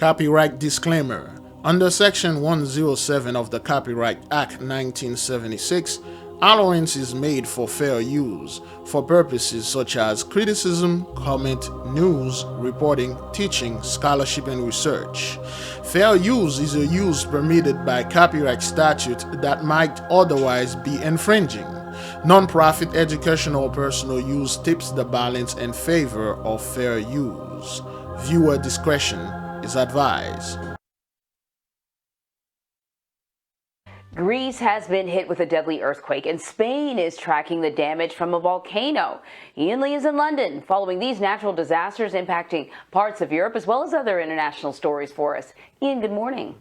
Copyright disclaimer. Under Section 107 of the Copyright Act 1976, allowance is made for fair use for purposes such as criticism, comment, news, reporting, teaching, scholarship, and research. Fair use is a use permitted by copyright statute that might otherwise be infringing. Non-profit educational or personal use tips the balance in favor of fair use. Viewer discretion is advised. Greece has been hit with a deadly earthquake, and Spain is tracking the damage from a volcano. Ian Lee is in London following these natural disasters impacting parts of Europe as well as other international stories for us. Ian, good morning.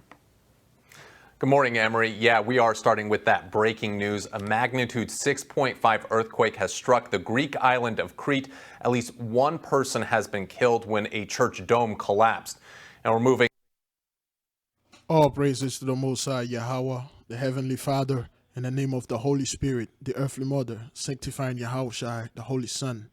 Good morning, Emery. Yeah, we are starting with that breaking news. A magnitude 6.5 earthquake has struck the Greek island of Crete. At least one person has been killed when a church dome collapsed. And we're moving. All praises to the Most High YAHAWAH, the Heavenly Father, in the name of the Holy Spirit, the earthly mother, sanctifying YAHWH, the Holy Son,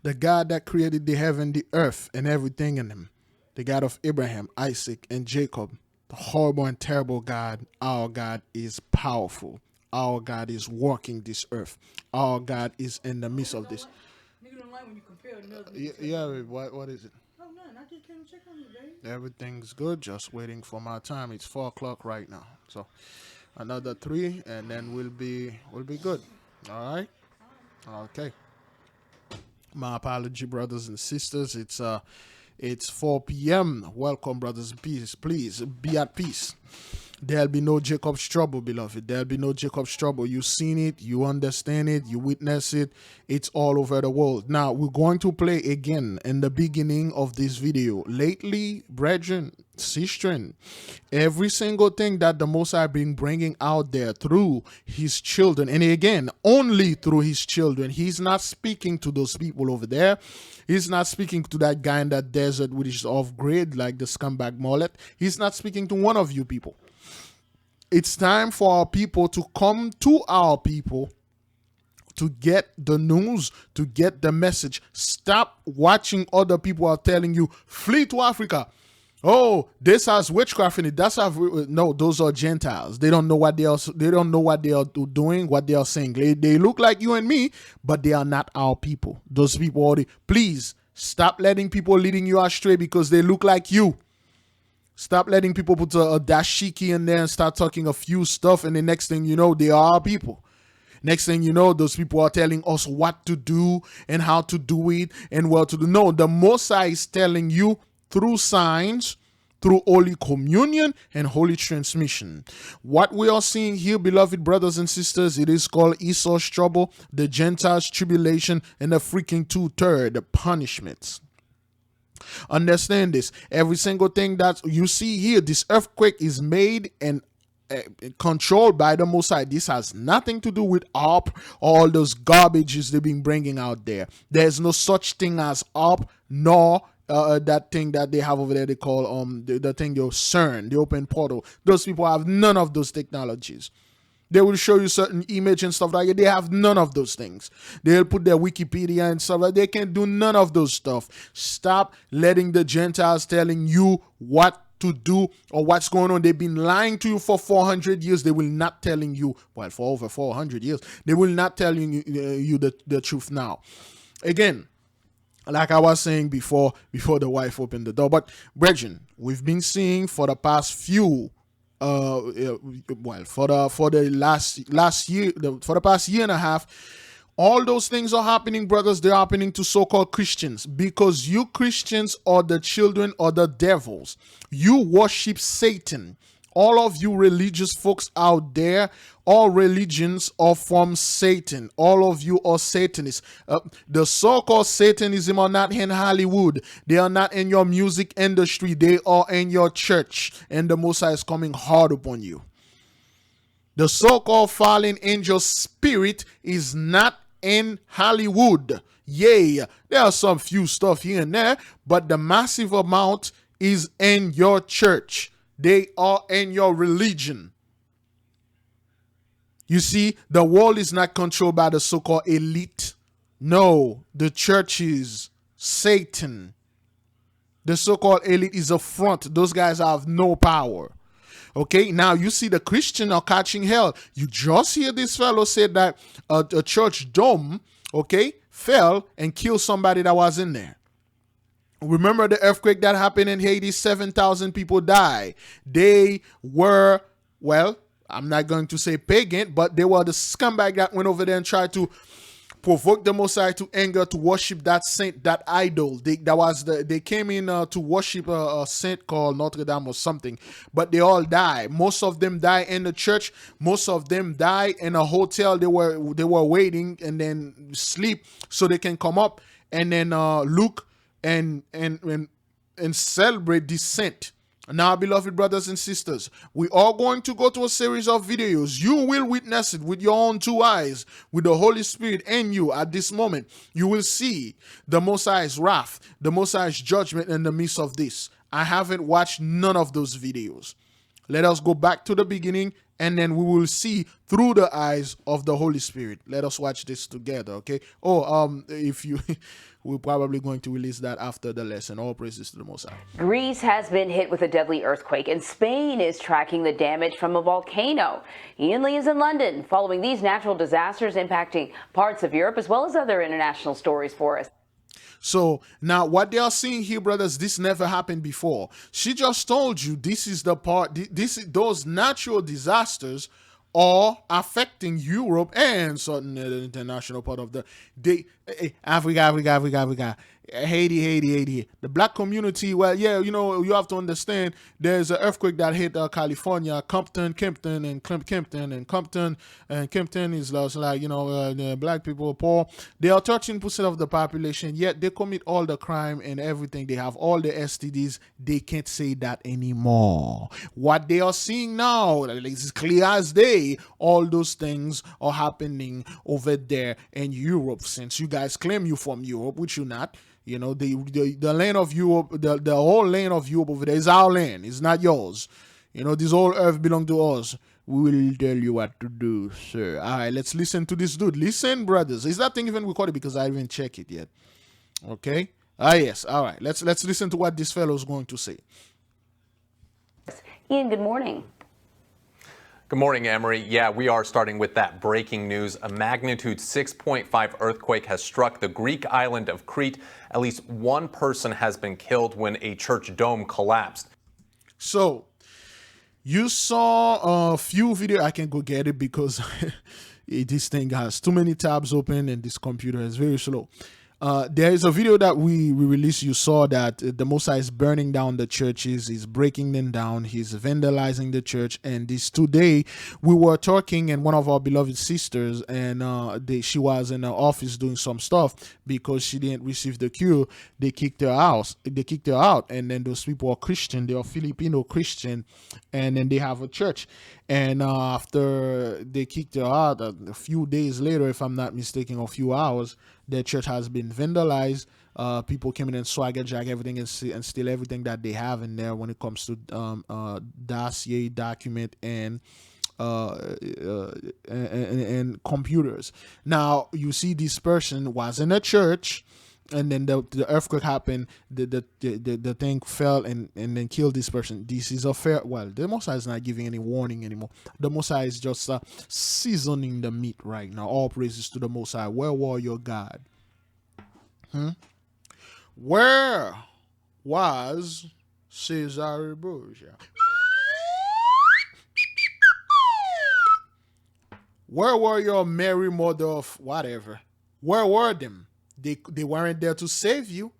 the God that created the heaven, the earth, and everything in them, the God of Abraham, Isaac, and Jacob, the horrible and terrible God. Our God is powerful. Our God is walking this earth. Our God is in the midst of this. Yeah, what is it? I just came to check on you, babe. Everything's good. Just waiting for my time. It's 4 o'clock right now. So another 3, and then we'll be good. All right. Okay. My apology, brothers and sisters. It's 4 p.m. Welcome, brothers. Peace. Please be at peace. There'll be no Jacob's trouble, beloved. There'll be no Jacob's trouble. You've seen it. You understand it. You witness it. It's all over the world. Now, we're going to play again in the beginning of this video. Lately, brethren, sistren, every single thing that the Most High been bringing out there through his children, and again, only through his children. He's not speaking to those people over there. He's not speaking to that guy in that desert which is off-grid, like the scumbag mullet. He's not speaking to one of you people. It's time for our people to come to our people to get the news, to get the message. Stop watching other people are telling you, flee to Africa. Oh, this has witchcraft in it. No, those are Gentiles. They don't know what they are doing, what they are saying. They look like you and me, but they are not our people. Those people already. Please stop letting people leading you astray because they look like you. Stop letting people put a dashiki in there and start talking a few stuff, and the next thing you know, they are our people. Next thing you know, those people are telling us what to do and how to do it and what to do. No, the Most High is telling you through signs, through Holy Communion and Holy Transmission. What we are seeing here, beloved brothers and sisters, it is called Esau's trouble, the Gentiles' tribulation, and the freaking 2/3, the punishments. Understand this. Every single thing that you see here, this earthquake is made and controlled by the Most High. This has nothing to do with all those garbages they've been bringing out there. There's no such thing as nor that thing that they have over there they call the thing they'll CERN, the open portal. Those people have none of those technologies. They will show you certain image and stuff like that. They have none of those things. They'll put their Wikipedia and stuff like that. They can't do none of those stuff. Stop letting the Gentiles telling you what to do or what's going on. They've been lying to you for 400 years. They will not telling you, well, for over 400 years, they will not telling you the truth now. Again, like I was saying before the wife opened the door. But, brethren, we've been seeing for the past few for the past year and a half, all those things are happening, brothers. They're happening to so-called Christians because you Christians are the children of the devils. You worship Satan. All of you religious folks out there, all religions are from Satan. All of you are Satanists. The so-called Satanism are not in Hollywood. They are not in your music industry. They are in your church. And the Most High is coming hard upon you. The so-called fallen angel spirit is not in Hollywood. Yay, there are some few stuff here and there, but the massive amount is in your church. They are in your religion. You see, the world is not controlled by the so-called elite. No, the church is Satan. The so-called elite is a front. Those guys have no power. Okay, now you see the Christian are catching hell. You just hear this fellow said that a church dome, okay, fell and killed somebody that was in there. Remember the earthquake that happened in Haiti? 7,000 people died. They were, well, I'm not going to say pagan, but they were the scumbag that went over there and tried to provoke the Messiah to anger, to worship that saint, that idol. They came in to worship a saint called Notre Dame or something, but they all died. Most of them died in the church. Most of them died in a hotel. They were waiting and then sleep so they can come up and then look and celebrate this saint. Now, beloved brothers and sisters, we are going to go to a series of videos. You will witness it with your own two eyes, with the Holy Spirit in you at this moment. You will see the Messiah's wrath, the Messiah's judgment in the midst of this. I haven't watched none of those videos. Let us go back to the beginning, and then we will see through the eyes of the Holy Spirit. Let us watch this together, okay? If you... We're probably going to release that after the lesson. All praises to the Most High. Greece has been hit with a deadly earthquake, and Spain is tracking the damage from a volcano. Ian Lee is in London following these natural disasters impacting parts of Europe as well as other international stories for us. So now what they are seeing here, brothers, this never happened before. She just told you this is the part, those natural disasters are affecting Europe and certain international part of Africa, Haiti. The black community, well, yeah, you know, you have to understand there's an earthquake that hit California, Compton is like, you know, the black people are poor. They are 13% of the population, yet they commit all the crime and everything. They have all the STDs. They can't say that anymore. What they are seeing now, it's clear as day, all those things are happening over there in Europe. Since you guys claim you from Europe, which you're not. You know, the land of Europe, the whole land of Europe over there is our land. It's not yours. You know, this whole earth belongs to us. We will tell you what to do, sir. All right, let's listen to this dude. Listen, brothers. Is that thing even recorded? Because I haven't checked it yet. Okay. Yes. All right. Let's listen to what this fellow is going to say. Ian, good morning. Good morning, Emery. Yeah, we are starting with that breaking news. A magnitude 6.5 earthquake has struck the Greek island of Crete. At least one person has been killed when a church dome collapsed. So, you saw a few videos. I can go get it because this thing has too many tabs open and this computer is very slow. There is a video that we released. You saw that the Messiah is burning down the churches. He's breaking them down. He's vandalizing the church. And this today, we were talking, and one of our beloved sisters, and she was in the office doing some stuff because she didn't receive the cure. They kicked her out. And then those people are Christian. They are Filipino Christian, and then they have a church. And after they kicked her out, a few days later, if I'm not mistaken, a few hours, their church has been vandalized. People came in and swagger jack everything and steal everything that they have in there when it comes to dossier, document, and computers. Now, you see this person was in a church, and then the earthquake happened, the thing fell and then killed this person. This is a fair, well, the Messiah is not giving any warning anymore. The Messiah is just seasoning the meat right now. All praises to the Messiah. Where were your God? Where was Cesare Borgia? Where were your Mary, mother of whatever? Where were them? They weren't there to save you.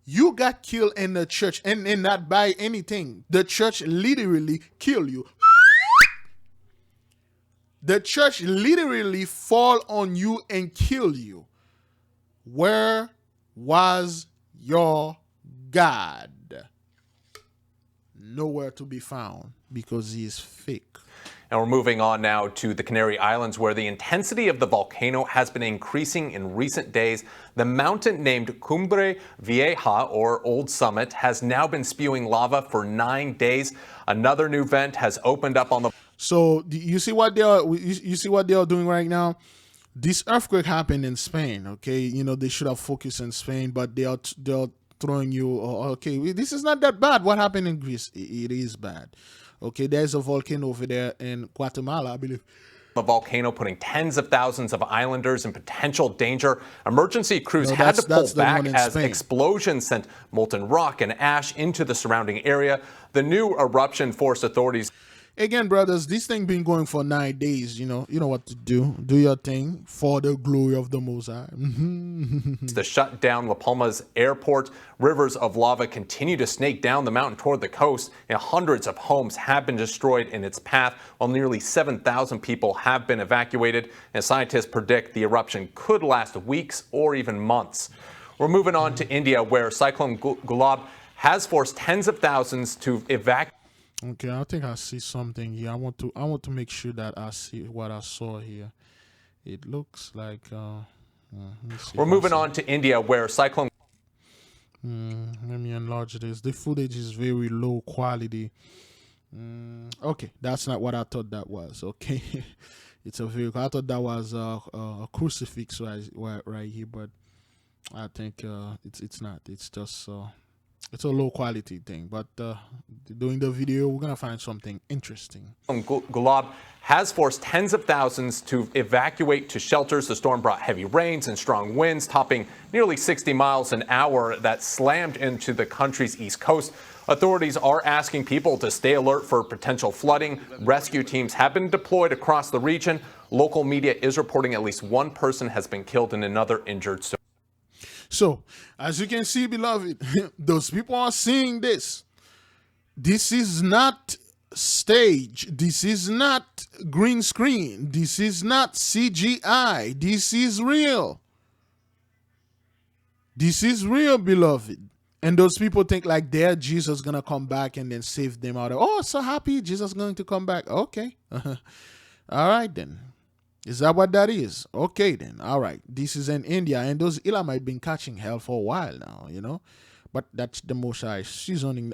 You got killed in the church and not by anything. The church literally killed you. The church literally fall on you and kill you. Where was your God? Nowhere to be found because he is fake. And we're moving on now to the Canary Islands, where the intensity of the volcano has been increasing in recent days. The mountain named Cumbre Vieja, or Old Summit, has now been spewing lava for 9 days. Another new vent has opened up on the... So you see what they are doing right now? This earthquake happened in Spain, okay? You know, they should have focused in Spain, but they are throwing you, okay, this is not that bad. What happened in Greece? It is bad. Okay, there's a volcano over there in Guatemala, I believe. A volcano putting tens of thousands of islanders in potential danger. Emergency crews had to pull back as explosions sent molten rock and ash into the surrounding area. The new eruption forced authorities. Again, brothers, this thing been going for 9 days. You know what to do. Do your thing for the glory of the Most High. To shut down La Palma's airport, rivers of lava continue to snake down the mountain toward the coast, and hundreds of homes have been destroyed in its path, while nearly 7,000 people have been evacuated. And scientists predict the eruption could last weeks or even months. We're moving on to India, where Cyclone Gulab has forced tens of thousands to evacuate. Okay, I think I see something here. I want to make sure that I see what I saw here. It looks like we're moving on to India, where Cyclone. Let me enlarge this. The footage is very low quality. Okay, that's not what I thought that was. Okay, it's a vehicle. I thought that was a crucifix right here, but I think it's not. It's just it's a low quality thing, but during the video, we're going to find something interesting. Gulab has forced tens of thousands to evacuate to shelters. The storm brought heavy rains and strong winds, topping nearly 60 miles an hour that slammed into the country's east coast. Authorities are asking people to stay alert for potential flooding. Rescue teams have been deployed across the region. Local media is reporting at least one person has been killed and another injured. So, as you can see, beloved, those people are seeing this. This is not stage. This is not green screen. This is not CGI. This is real. This is real, beloved. And those people think like their Jesus gonna come back and then save them out of, oh, so happy Jesus going to come back. Okay. All right then. Is that what that is? Okay, then. All right. This is in India, and those Elamite been catching hell for a while now, you know. But that's the Most High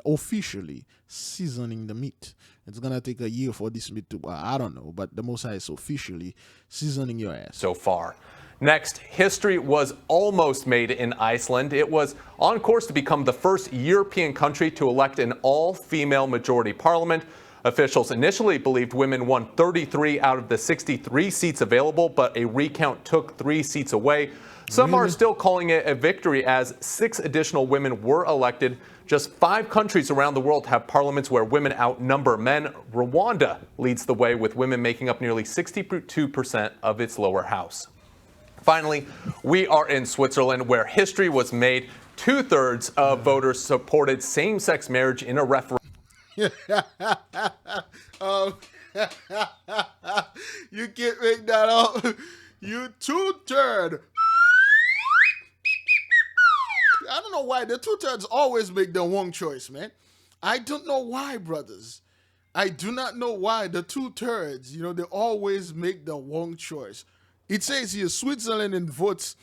officially seasoning the meat. It's going to take a year for this meat to, I don't know, but the Most High is officially seasoning your ass. So far. Next, history was almost made in Iceland. It was on course to become the first European country to elect an all-female majority parliament. Officials initially believed women won 33 out of the 63 seats available, but a recount took 3 seats away. Some are still calling it a victory as 6 additional women were elected. Just 5 countries around the world have parliaments where women outnumber men. Rwanda leads the way, with women making up nearly 62% of its lower house. Finally, we are in Switzerland, where history was made. 2/3 of voters supported same-sex marriage in a referendum. You can't make that up. You 2/3. I don't know why the 2/3 always make the wrong choice, man. I don't know why, brothers. I do not know why the 2/3, they always make the wrong choice. It says here, Switzerland votes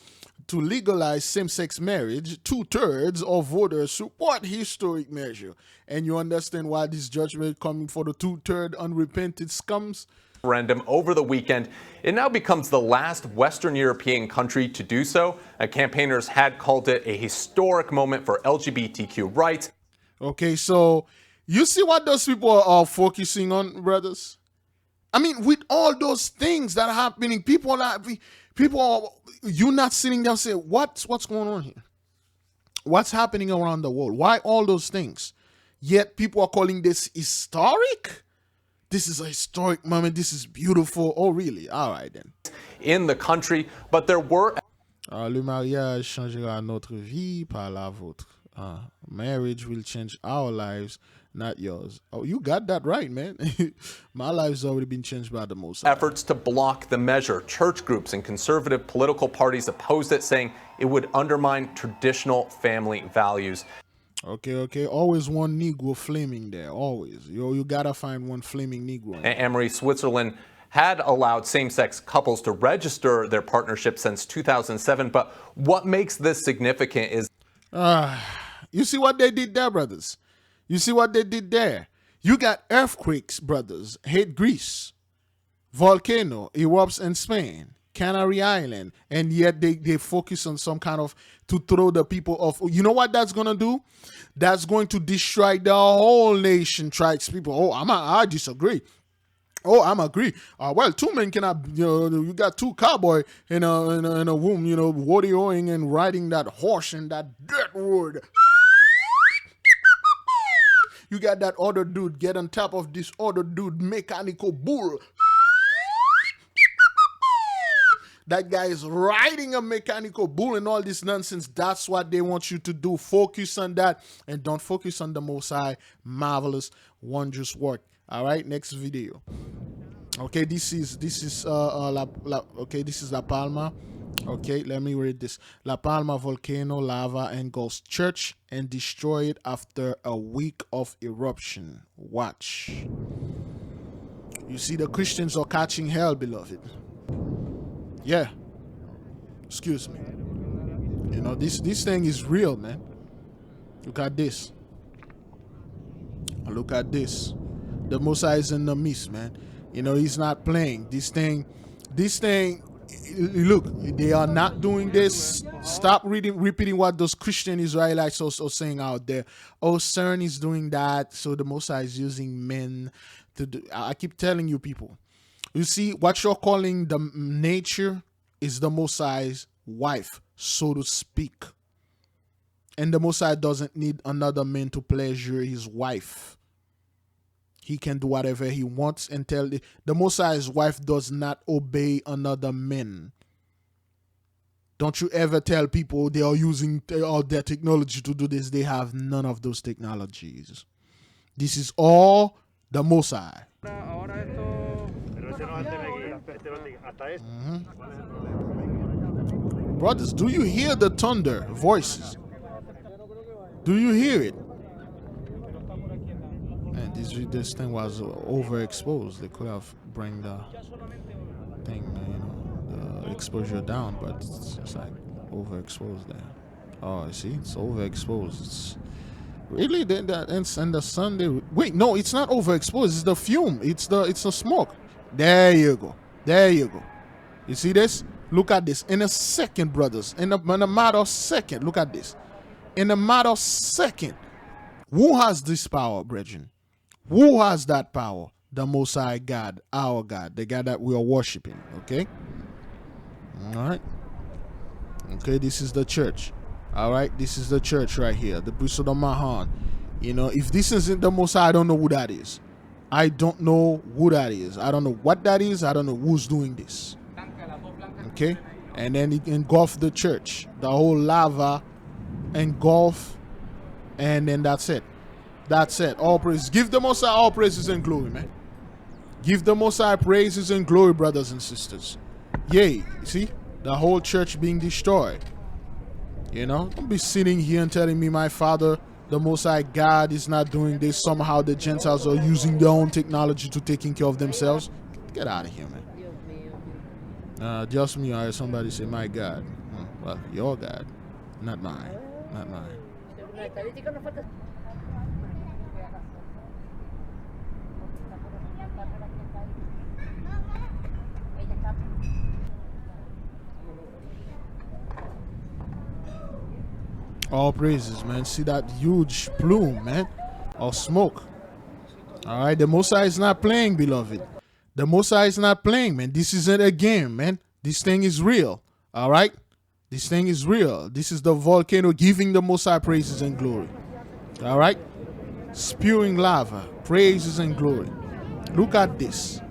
to legalize same-sex marriage. 2/3 of voters support historic measure. And you understand why this judgment coming for the 2/3 unrepentant scums? Referendum over the weekend. It now becomes the last Western European country to do so. Campaigners had called it a historic moment for LGBTQ rights. Okay, so you see what those people are focusing on, brothers? I mean, with all those things that are happening, you're not sitting down saying, what's going on here? What's happening around the world? Why all those things? Yet people are calling this historic? This is a historic moment. This is beautiful. Oh, really? All right, then. In the country, but there were... Le mariage changera notre vie par la vôtre. Marriage will change our lives, not yours. Oh, you got that right, man. My life's already been changed by the Most High. Efforts to block the measure. Church groups and conservative political parties opposed it, saying it would undermine traditional family values. Okay. Always one Negro flaming there. Always. You gotta find one flaming Negro. Amory, Switzerland had allowed same-sex couples to register their partnership since 2007. But what makes this significant is... You see what they did there, brothers? You see what they did there? You got earthquakes, brothers, hit Greece. Volcano erupts in Spain. Canary Island, and yet they focus on some kind of to throw the people off. You know what that's gonna do? That's going to destroy the whole nation. Tribes people. Oh, I disagree. Oh, I'm agree. Well, two men cannot. You got two cowboy in a womb. Warrioring and riding that horse and that dirt road. You got that other dude get on top of this other dude mechanical bull. That guy is riding a mechanical bull and all this nonsense. That's what they want you to do. Focus on that and don't focus on the Most High marvelous, wondrous work. All right, next video. Okay, this is La Palma. Okay, let me read this. La Palma volcano lava engulfs church and destroyed after a week of eruption. Watch. You see, the Christians are catching hell, beloved. Yeah. Excuse me. This thing is real, man. Look at this. Look at this. The Most High is in the midst, man. He's not playing. This thing, look, they are not doing this. Stop repeating what those Christian Israelites are saying out there. Oh, CERN is doing that, so the Most High is using men to do. I keep telling you people. You see, what you're calling the nature is the Most High's wife, so to speak. And the Most High doesn't need another man to pleasure his wife. He can do whatever he wants and tell the Most High's wife does not obey another man. Don't you ever tell people they are using all their technology to do this. They have none of those technologies. This is all the Most High. Brothers, do you hear the thunder voices? Do you hear it? Man, this thing was overexposed. They could have bring the thing, the exposure down, but it's like overexposed there. Oh, see, it's overexposed. It's really and the sun. Wait, no, it's not overexposed. It's the fume. It's the smoke. There you go. There you go. You see this? Look at this. In a second, brothers. In a matter of second. Look at this. In a matter of second. Who has this power, brethren? Who has that power? The Most High God, our God, the God that we are worshiping. Okay? All right. Okay, this is the church. All right, this is the church right here. The priesthood of Mahan. If this isn't the Most High, I don't know who that is. I don't know who that is. I don't know what that is. I don't know who's doing this. Okay? And then it engulfed the church. The whole lava engulf. And then that's it. That's it. All praise. Give the Most High all praises and glory, man. Give the Most High praises and glory, brothers and sisters. Yay. See? The whole church being destroyed. Don't be sitting here and telling me my Father, the Most High God, is not doing this. Somehow the Gentiles are using their own technology to taking care of themselves. Get out of here, man. Just me, I heard somebody say, my God. Well, your God. Not mine. Not mine. All praises, man. See that huge plume, man, of smoke. All right, the Most High is not playing, beloved. The Most High is not playing, man. This isn't a game, man. This thing is real. All right, this thing is real. This is the volcano giving the Most High praises and glory. All right, spewing lava, praises and glory. Look at this.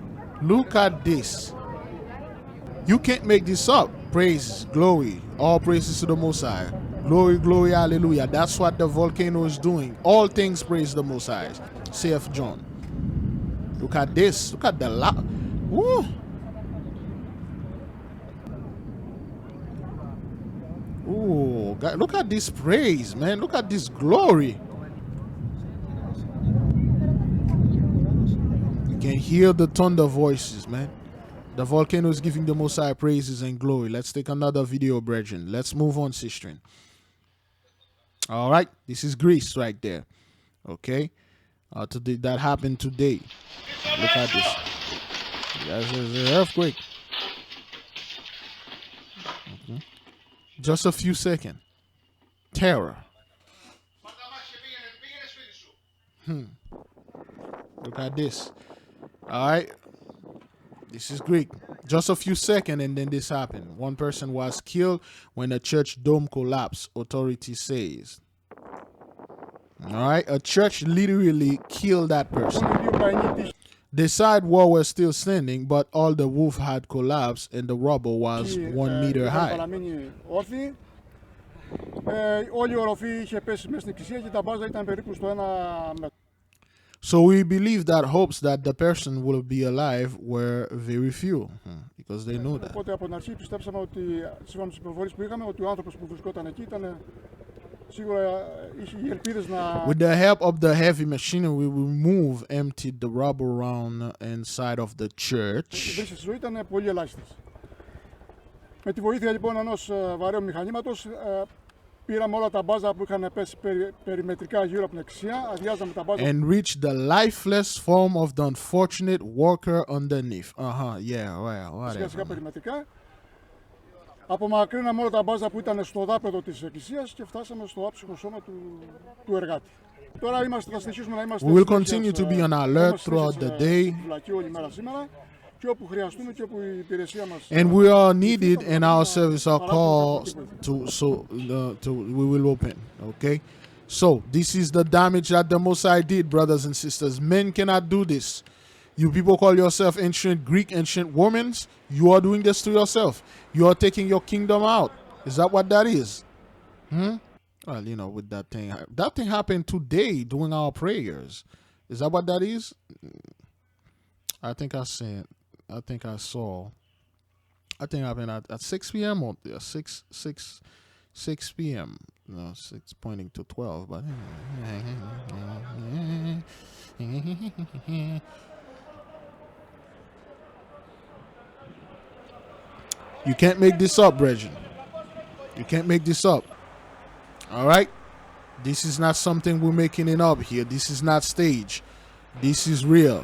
Look at this. You can't make this up. Praises, glory, all praises to the Most High. Glory, glory, hallelujah. That's what the volcano is doing. All things praise the Most High. saith John. Look at this. Look at the lava. Woo. Ooh, God, look at this praise, man. Look at this glory. You can hear the thunder voices, man. The volcano is giving the Most High praises and glory. Let's take another video, brethren. Let's move on, sistren. All right, this is Greece right there. Okay, today that happened today. Look at this. There's an earthquake. Just a few seconds. Terror. Look at this. All right. This is Greek. Just a few seconds and then this happened. One person was killed when the church dome collapsed, authority says. All right. A church literally killed that person. The side wall was still standing, but all the roof had collapsed and the rubble was 1 meter high. So we believe that hopes that the person will be alive were very few, because they knew that. With the help of the heavy machinery, we removed, emptied the rubble around inside of the church. And reach the lifeless form of the unfortunate worker underneath. Yeah, well, whatever. Απομακρύναμε όλα τα μπάζα που ήταν στο δάπεδο της εκκλησίας και φτάσαμε στο άψυχο σώμα του εργάτη. Τώρα θα συνεχίσουμε να είμαστε. We will continue to be on alert throughout the day. Όλη μέρα σήμερα. Και όπου χρειαστούμε και όπου η υπηρεσία μας. And we are needed and our service are called to we will open. Okay? So this is the damage that the Most High did, brothers and sisters. Men cannot do this. You people call yourself ancient Greek, ancient Romans. You are doing this to yourself. You are taking your kingdom out. Is that what that is? Well, you know, with that thing happened today during our prayers. Is that what that is? I think I said. I think I saw. I think it happened at 6 p.m. or 6 p.m. No, 6 pointing to 12, but you can't make this up, brethren. You can't make this up. All right? This is not something we're making it up here. This is not stage. This is real.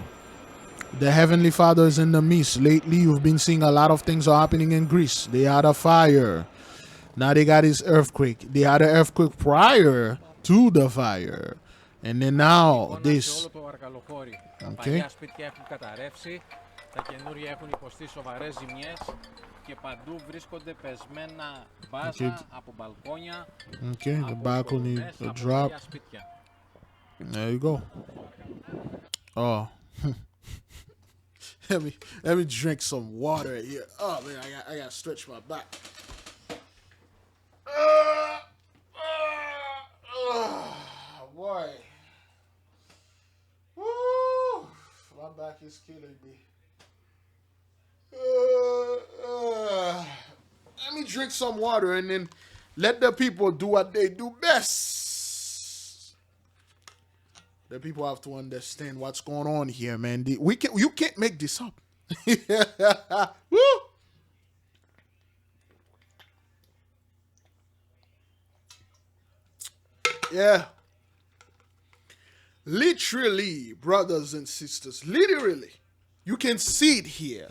The Heavenly Father is in the midst. Lately, you've been seeing a lot of things are happening in Greece. They had a fire. Now they got this earthquake. They had an earthquake prior to the fire. And then now this. Okay. Okay, the balcony drop. There you go. Oh. Let me drink some water here. Oh man, I gotta stretch my back. Boy. Woo! My back is killing me. Let me drink some water and then let the people do what they do best. The people have to understand what's going on here, man. You can't make this up. Woo! Yeah. Literally, brothers and sisters, literally, you can see it here.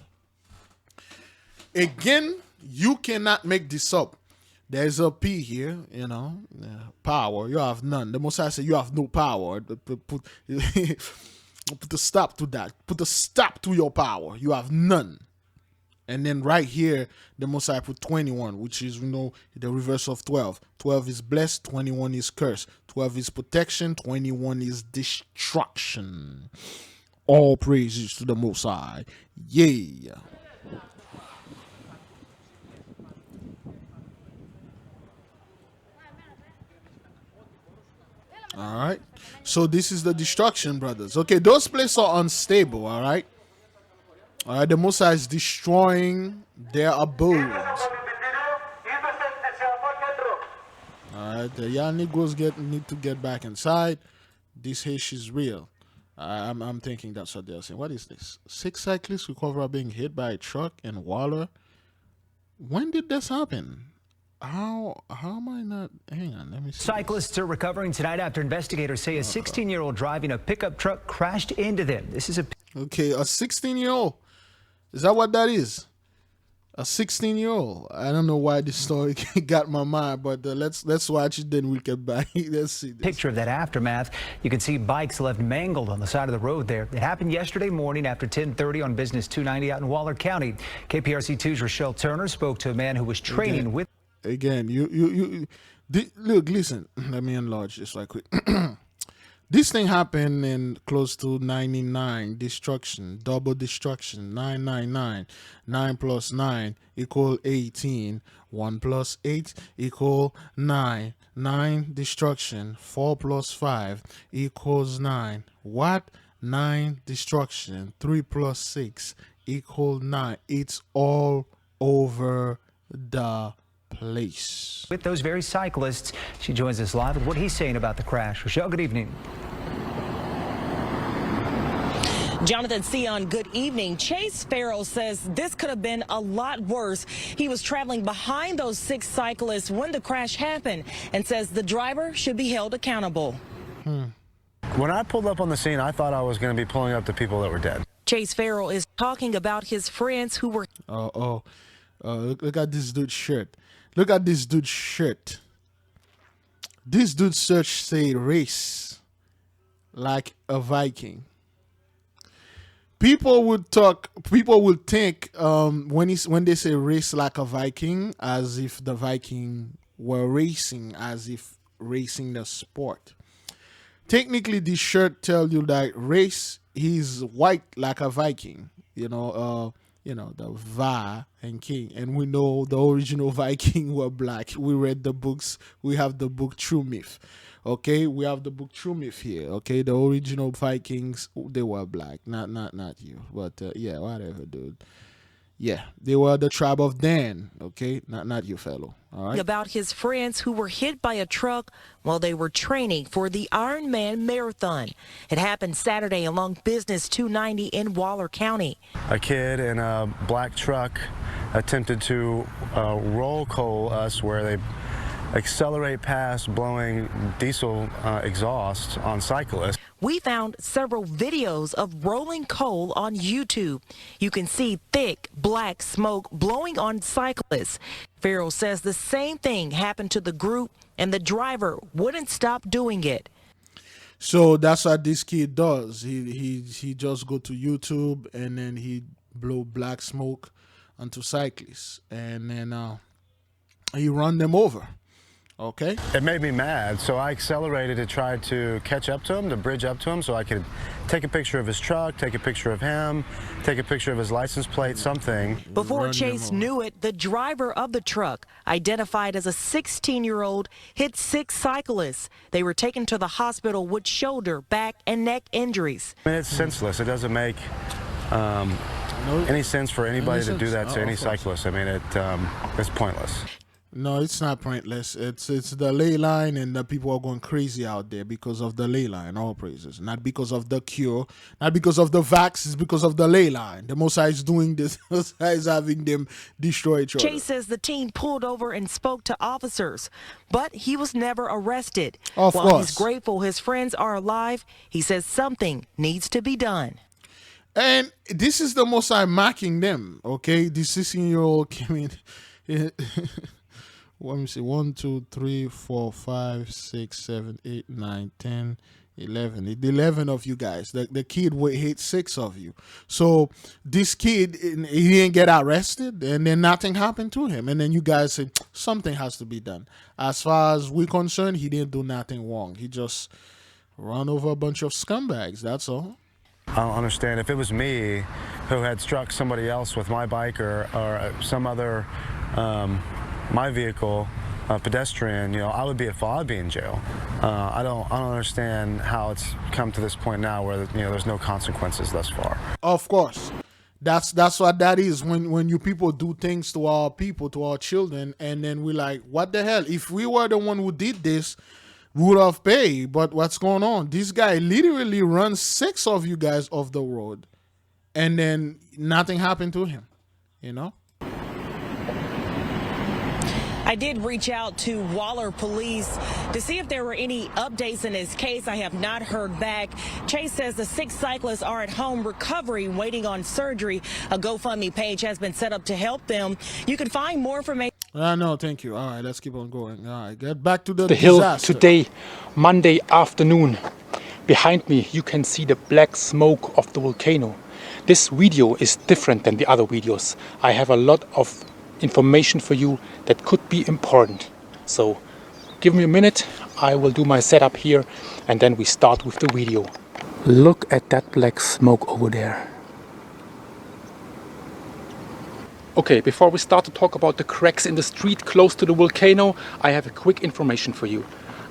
Again, you cannot make this up. There's a P here, you know, power. You have none. The Most High said you have no power. Put a stop to that. Put a stop to your power. You have none. And then right here, the Most High put 21, which is, you know, the reverse of 12. 12 is blessed, 21 is cursed. 12 is protection, 21 is destruction. All praises to the Most High. Yeah. All right. So this is the destruction, brothers. Okay, those places are unstable, all right? All right, the Most High is destroying their abodes. All right, the young Negroes need to get back inside. This hash is real. I'm thinking that's what they're saying. What is this? 6 cyclists recover being hit by a truck in Waller. When did this happen? How am I not? Hang on, let me see. Cyclists are recovering tonight after investigators say a 16-year-old driving a pickup truck crashed into them. This is a okay, a 16-year-old. Is that what that is? A 16-year-old. I don't know why this story got my mind, but let's watch it. Then we'll get back. Let's see this. Picture of that aftermath. You can see bikes left mangled on the side of the road there. It happened yesterday morning after 10:30 on Business 290 out in Waller County. KPRC2's Rochelle Turner spoke to a man who was training with. Again, look, listen. Let me enlarge this right quick. This thing happened in close to 99, destruction, double destruction, 999, 9 plus 9 equal 18, 1 plus 8 equal 9, 9 destruction, 4 plus 5 equals 9. What? 9 destruction, 3 plus 6 equal 9. It's all over the place. With those very cyclists, she joins us live with what he's saying about the crash. Rochelle, good evening. Jonathan Sion, good evening. Chase Farrell says this could have been a lot worse. He was traveling behind those 6 cyclists when the crash happened and says the driver should be held accountable. When I pulled up on the scene, I thought I was going to be pulling up the people that were dead. Chase Farrell is talking about his friends who were. Look at this dude's shirt. Look at this dude's shirt. This dude's shirt say race like a Viking. People would think when they say race like a Viking, as if the Viking were racing, as if racing the sport. Technically, this shirt tell you that race, he's white like a Viking. The Va and King, and we know the original Viking were black. We read the books. We have the book True Myth. Okay, we have the book True Myth here. Okay, the original Vikings, they were black, not you, but yeah, whatever, dude. Yeah, they were the tribe of Dan. Okay, not you, fellow. All right. About his friends who were hit by a truck while they were training for the Ironman Marathon. It happened Saturday along Business 290 in Waller County. A kid in a black truck attempted to roll coal us where they accelerate past blowing diesel exhaust on cyclists. We found several videos of rolling coal on YouTube. You can see thick black smoke blowing on cyclists. Farrell says the same thing happened to the group and the driver wouldn't stop doing it. So that's what this kid does. He just go to YouTube and then he blow black smoke onto cyclists and then he run them over. Okay. It made me mad, so I accelerated to try to catch up to him, to bridge up to him, so I could take a picture of his truck, take a picture of him, take a picture of his license plate, something. Before Chase knew it, the driver of the truck, identified as a 16-year-old, hit 6 cyclists. They were taken to the hospital with shoulder, back, and neck injuries. I mean, it's senseless. It doesn't make any sense for anybody to do that to any cyclist. I mean, it's pointless. No, it's not pointless. It's the ley line, and the people are going crazy out there because of the ley line. All praises, not because of the cure, not because of the vax. It's because of the ley line. The Most High is doing this. The Most High is having them destroy each other. Chase says the teen pulled over and spoke to officers, but he was never arrested. Of While course. he's grateful his friends are alive, he says something needs to be done. And this is the Most High mocking them. Okay, this 16-year-old came in. Let me see, 1, 2, 3, 4, 5, 6, 7, 8, 9, 10, 11. The 11 of you guys. The kid would hit 6 of you. So this kid, he didn't get arrested, and then nothing happened to him. And then you guys say something has to be done. As far as we're concerned, he didn't do nothing wrong. He just ran over a bunch of scumbags. That's all. I don't understand. If it was me who had struck somebody else with my bike or some other my vehicle, a pedestrian, I would be at fault. I'd be in jail. I don't understand how it's come to this point now where there's no consequences thus far. Of course, that's what that is. When you people do things to our people, to our children, and then we're like, what the hell? If we were the one who did this, we would have paid. But what's going on? This guy literally runs 6 of you guys off the road, and then nothing happened to him. I did reach out to Waller Police to see if there were any updates in his case. I have not heard back. Chase says the 6 cyclists are at home recovering, waiting on surgery. A GoFundMe page has been set up to help them. You can find more information. No, thank you. All right, let's keep on going. All right, get back to the hill disaster. Today, Monday afternoon. Behind me, you can see the black smoke of the volcano. This video is different than the other videos. I have a lot of information for you that could be important. So give me a minute, I will do my setup here and then we start with the video. Look at that black smoke over there. Okay, before we start to talk about the cracks in the street close to the volcano, I have a quick information for you.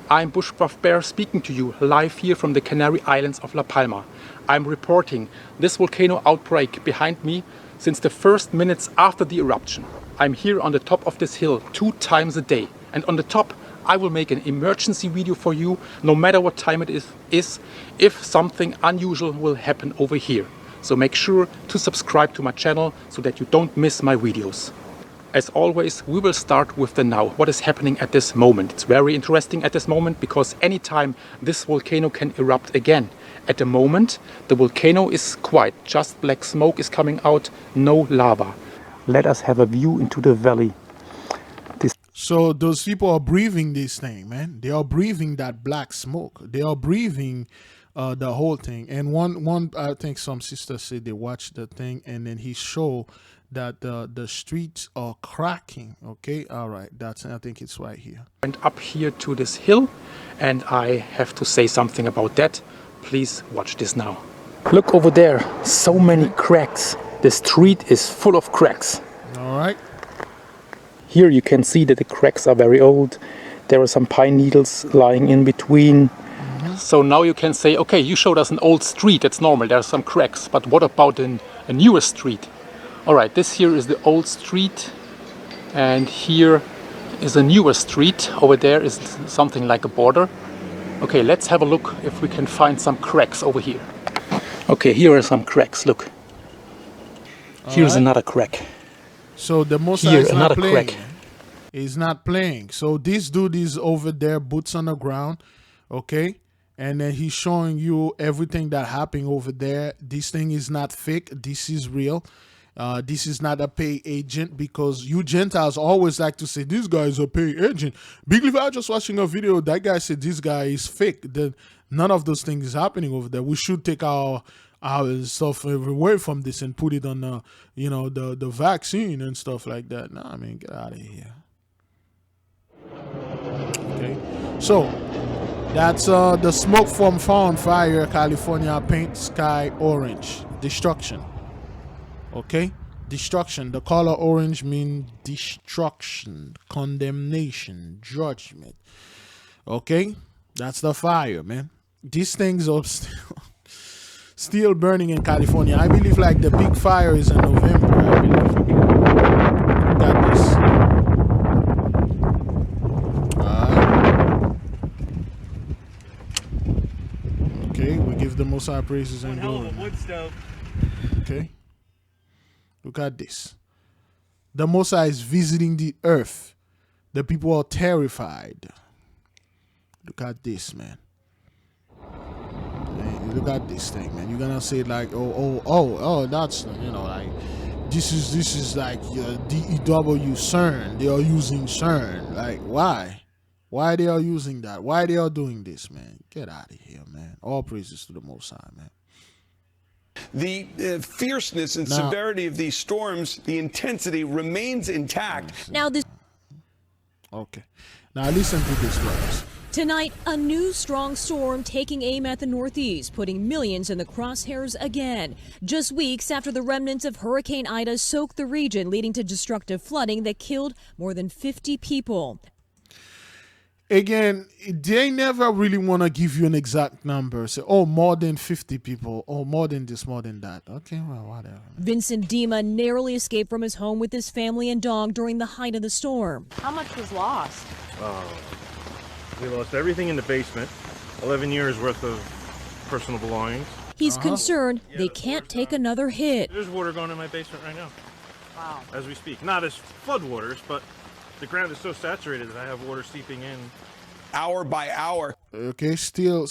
I'm Bushcraft Bear speaking to you live here from the Canary Islands of La Palma. I'm reporting this volcano outbreak behind me since the first minutes after the eruption. I'm here on the top of this hill 2 times a day, and on the top I will make an emergency video for you no matter what time it is if something unusual will happen over here. So make sure to subscribe to my channel so that you don't miss my videos. As always, we will start with the now. What is happening at this moment? It's very interesting at this moment because anytime this volcano can erupt again. At the moment, the volcano is quiet. Just black smoke is coming out, no lava. Let us have a view into the valley. So those people are breathing this thing, man. They are breathing that black smoke. They are breathing the whole thing. And one I think some sisters said they watched the thing and then he showed that the streets are cracking. Okay, all right, I think it's right here. Went up here to this hill and I have to say something about that. Please watch this now. Look over there, so many cracks. The street is full of cracks. All right. Here you can see that the cracks are very old. There are some pine needles lying in between. So now you can say, okay, you showed us an old street, that's normal, there are some cracks. But what about a newer street? All right, this here is the old street. And here is a newer street. Over there is something like a border. Okay, let's have a look if we can find some cracks over here. Okay, here are some cracks, look. Here's another crack. So the Mosai is not playing. He's not playing. So this dude is over there, boots on the ground, okay? And then he's showing you everything that happened over there. This thing is not fake. This is real. This is not a pay agent because you Gentiles always like to say, this guy is a pay agent. Biglevi, I was just watching a video. That guy said this guy is fake. None of those things is happening over there. We should take our stuff away from this and put it on the, you know, the vaccine and stuff like that. No, I mean, get out of here. Okay, so that's the smoke from Fawn Fire, California, paint sky orange, destruction. Okay, destruction. The color orange means destruction, condemnation, judgment. Okay, that's the fire, man. These things are still burning in California. I believe like the big fire is in November. I believe. Got this. Okay, we give the Most High praises and glory. Okay, look at this. The Most High is visiting the earth. The people are terrified. Look at this, man. Look at this thing, man. You're gonna say like, oh, that's, you know, like this is like DEW CERN. They are using CERN. Like, why they are using that? Why they are doing this, man? Get out of here, man. All praises to the Most High, man. The fierceness and severity of these storms, the intensity remains intact. Now this. Okay. Now listen to this, brothers. Tonight, a new strong storm taking aim at the Northeast, putting millions in the crosshairs again. Just weeks after the remnants of Hurricane Ida soaked the region, leading to destructive flooding that killed more than 50 people. Again, they never really want to give you an exact number. Say, oh, more than 50 people. Oh, more than this, more than that. Okay, well, whatever. Vincent Dima narrowly escaped from his home with his family and dog during the height of the storm. How much was lost? We lost everything in the basement, 11 years worth of personal belongings. He's concerned they can't take another hit. There's water going in my basement right now. Wow. As we speak. Not as flood waters, but The ground is so saturated that I have water seeping in hour by hour. Okay, still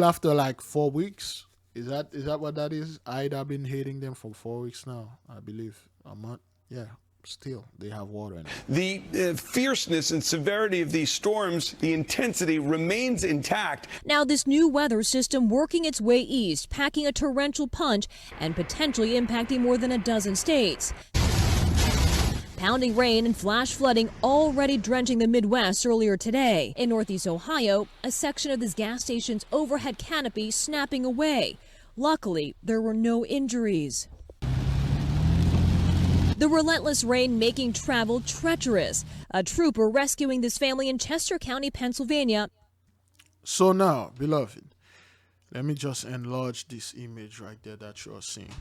after like 4 weeks. Is that what that is? I've been hating them for 4 weeks now, I believe. A month. Yeah. Still, they have water in it. The fierceness and severity of these storms, the intensity remains intact. Now, this new weather system working its way east, packing a torrential punch and potentially impacting more than a dozen states. Pounding rain and flash flooding already drenching the Midwest earlier today. In Northeast Ohio, a section of this gas station's overhead canopy snapping away. Luckily, there were no injuries. The relentless rain making travel treacherous. A trooper rescuing this family in Chester County, Pennsylvania. So now, beloved, let me just enlarge this image right there that you're seeing.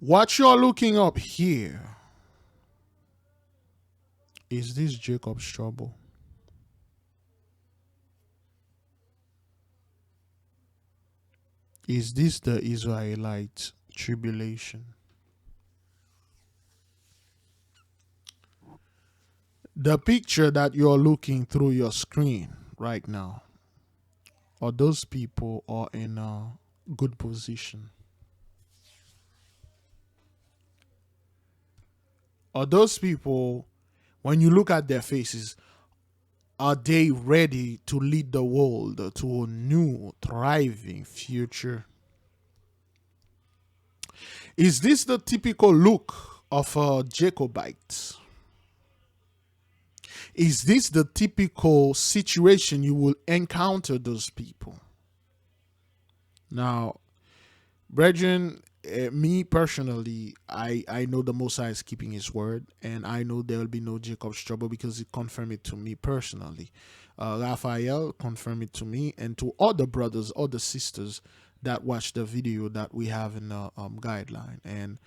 What you're looking up here, is this Jacob's trouble? Is this the Israelite tribulation? The picture that you're looking through your screen right now, or those people are in a good position? Are those people, when you look at their faces, are they ready to lead the world to a new, thriving future? Is this the typical look of a Jacobite? Is this the typical situation you will encounter those people? Now, brethren, me personally, I know the Most High is keeping his word, and I know there will be no Jacob's trouble because he confirmed it to me personally. Raphael confirmed it to me and to other brothers, other sisters that watched the video that we have in the guideline. And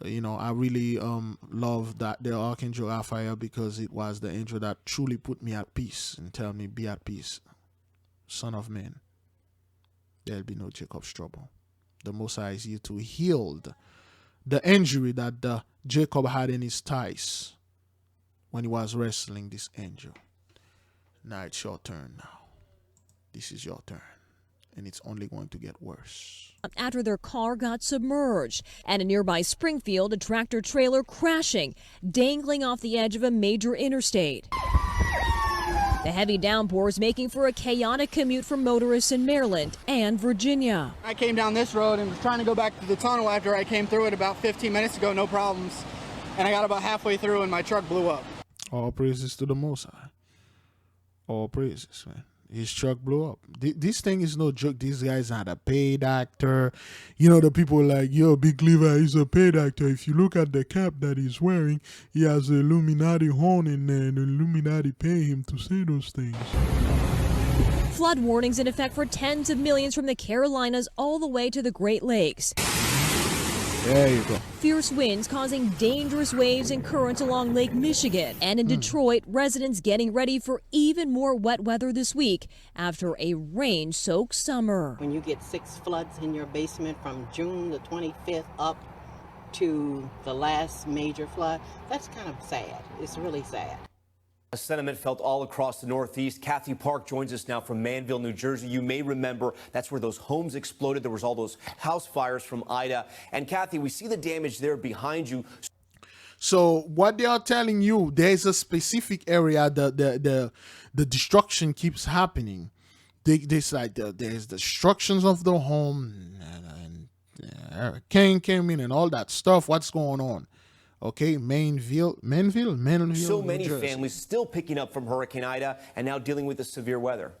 you know, I really love that the Archangel Raphael, because it was the angel that truly put me at peace and tell me, be at peace, son of man. There'll be no Jacob's trouble. The Most High is here to heal the injury that Jacob had in his thighs when he was wrestling this angel. Now it's your turn now. This is your turn. And it's only going to get worse. After their car got submerged, and in nearby Springfield, a tractor trailer crashing, dangling off the edge of a major interstate. The heavy downpours making for a chaotic commute for motorists in Maryland and Virginia. I came down this road and was trying to go back to the tunnel after I came through it about 15 minutes ago, no problems. And I got about halfway through and my truck blew up. All praises to the Most High. All praises, man. His truck blew up. This thing is no joke. This guy's not a paid actor. You know, the people like, yo, Big Levi is a paid actor. If you look at the cap that he's wearing, he has an Illuminati horn in there, and the Illuminati pay him to say those things. Flood warnings in effect for tens of millions from the Carolinas all the way to the Great Lakes. There you go. Fierce winds causing dangerous waves and currents along Lake Michigan. And in Detroit, residents getting ready for even more wet weather this week after a rain-soaked summer. When you get 6 floods in your basement from June the 25th up to the last major flood, that's kind of sad. It's really sad. A sentiment felt all across the Northeast. Kathy Park joins us now from Manville, New Jersey. You may remember that's where those homes exploded. There was all those house fires from Ida. And Kathy, we see the damage there behind you. So what they are telling you, there's a specific area that the destruction keeps happening. They say there's destructions of the home, and hurricane came in and all that stuff. What's going on? Okay, Manville. So many families still picking up from Hurricane Ida and now dealing with the severe weather.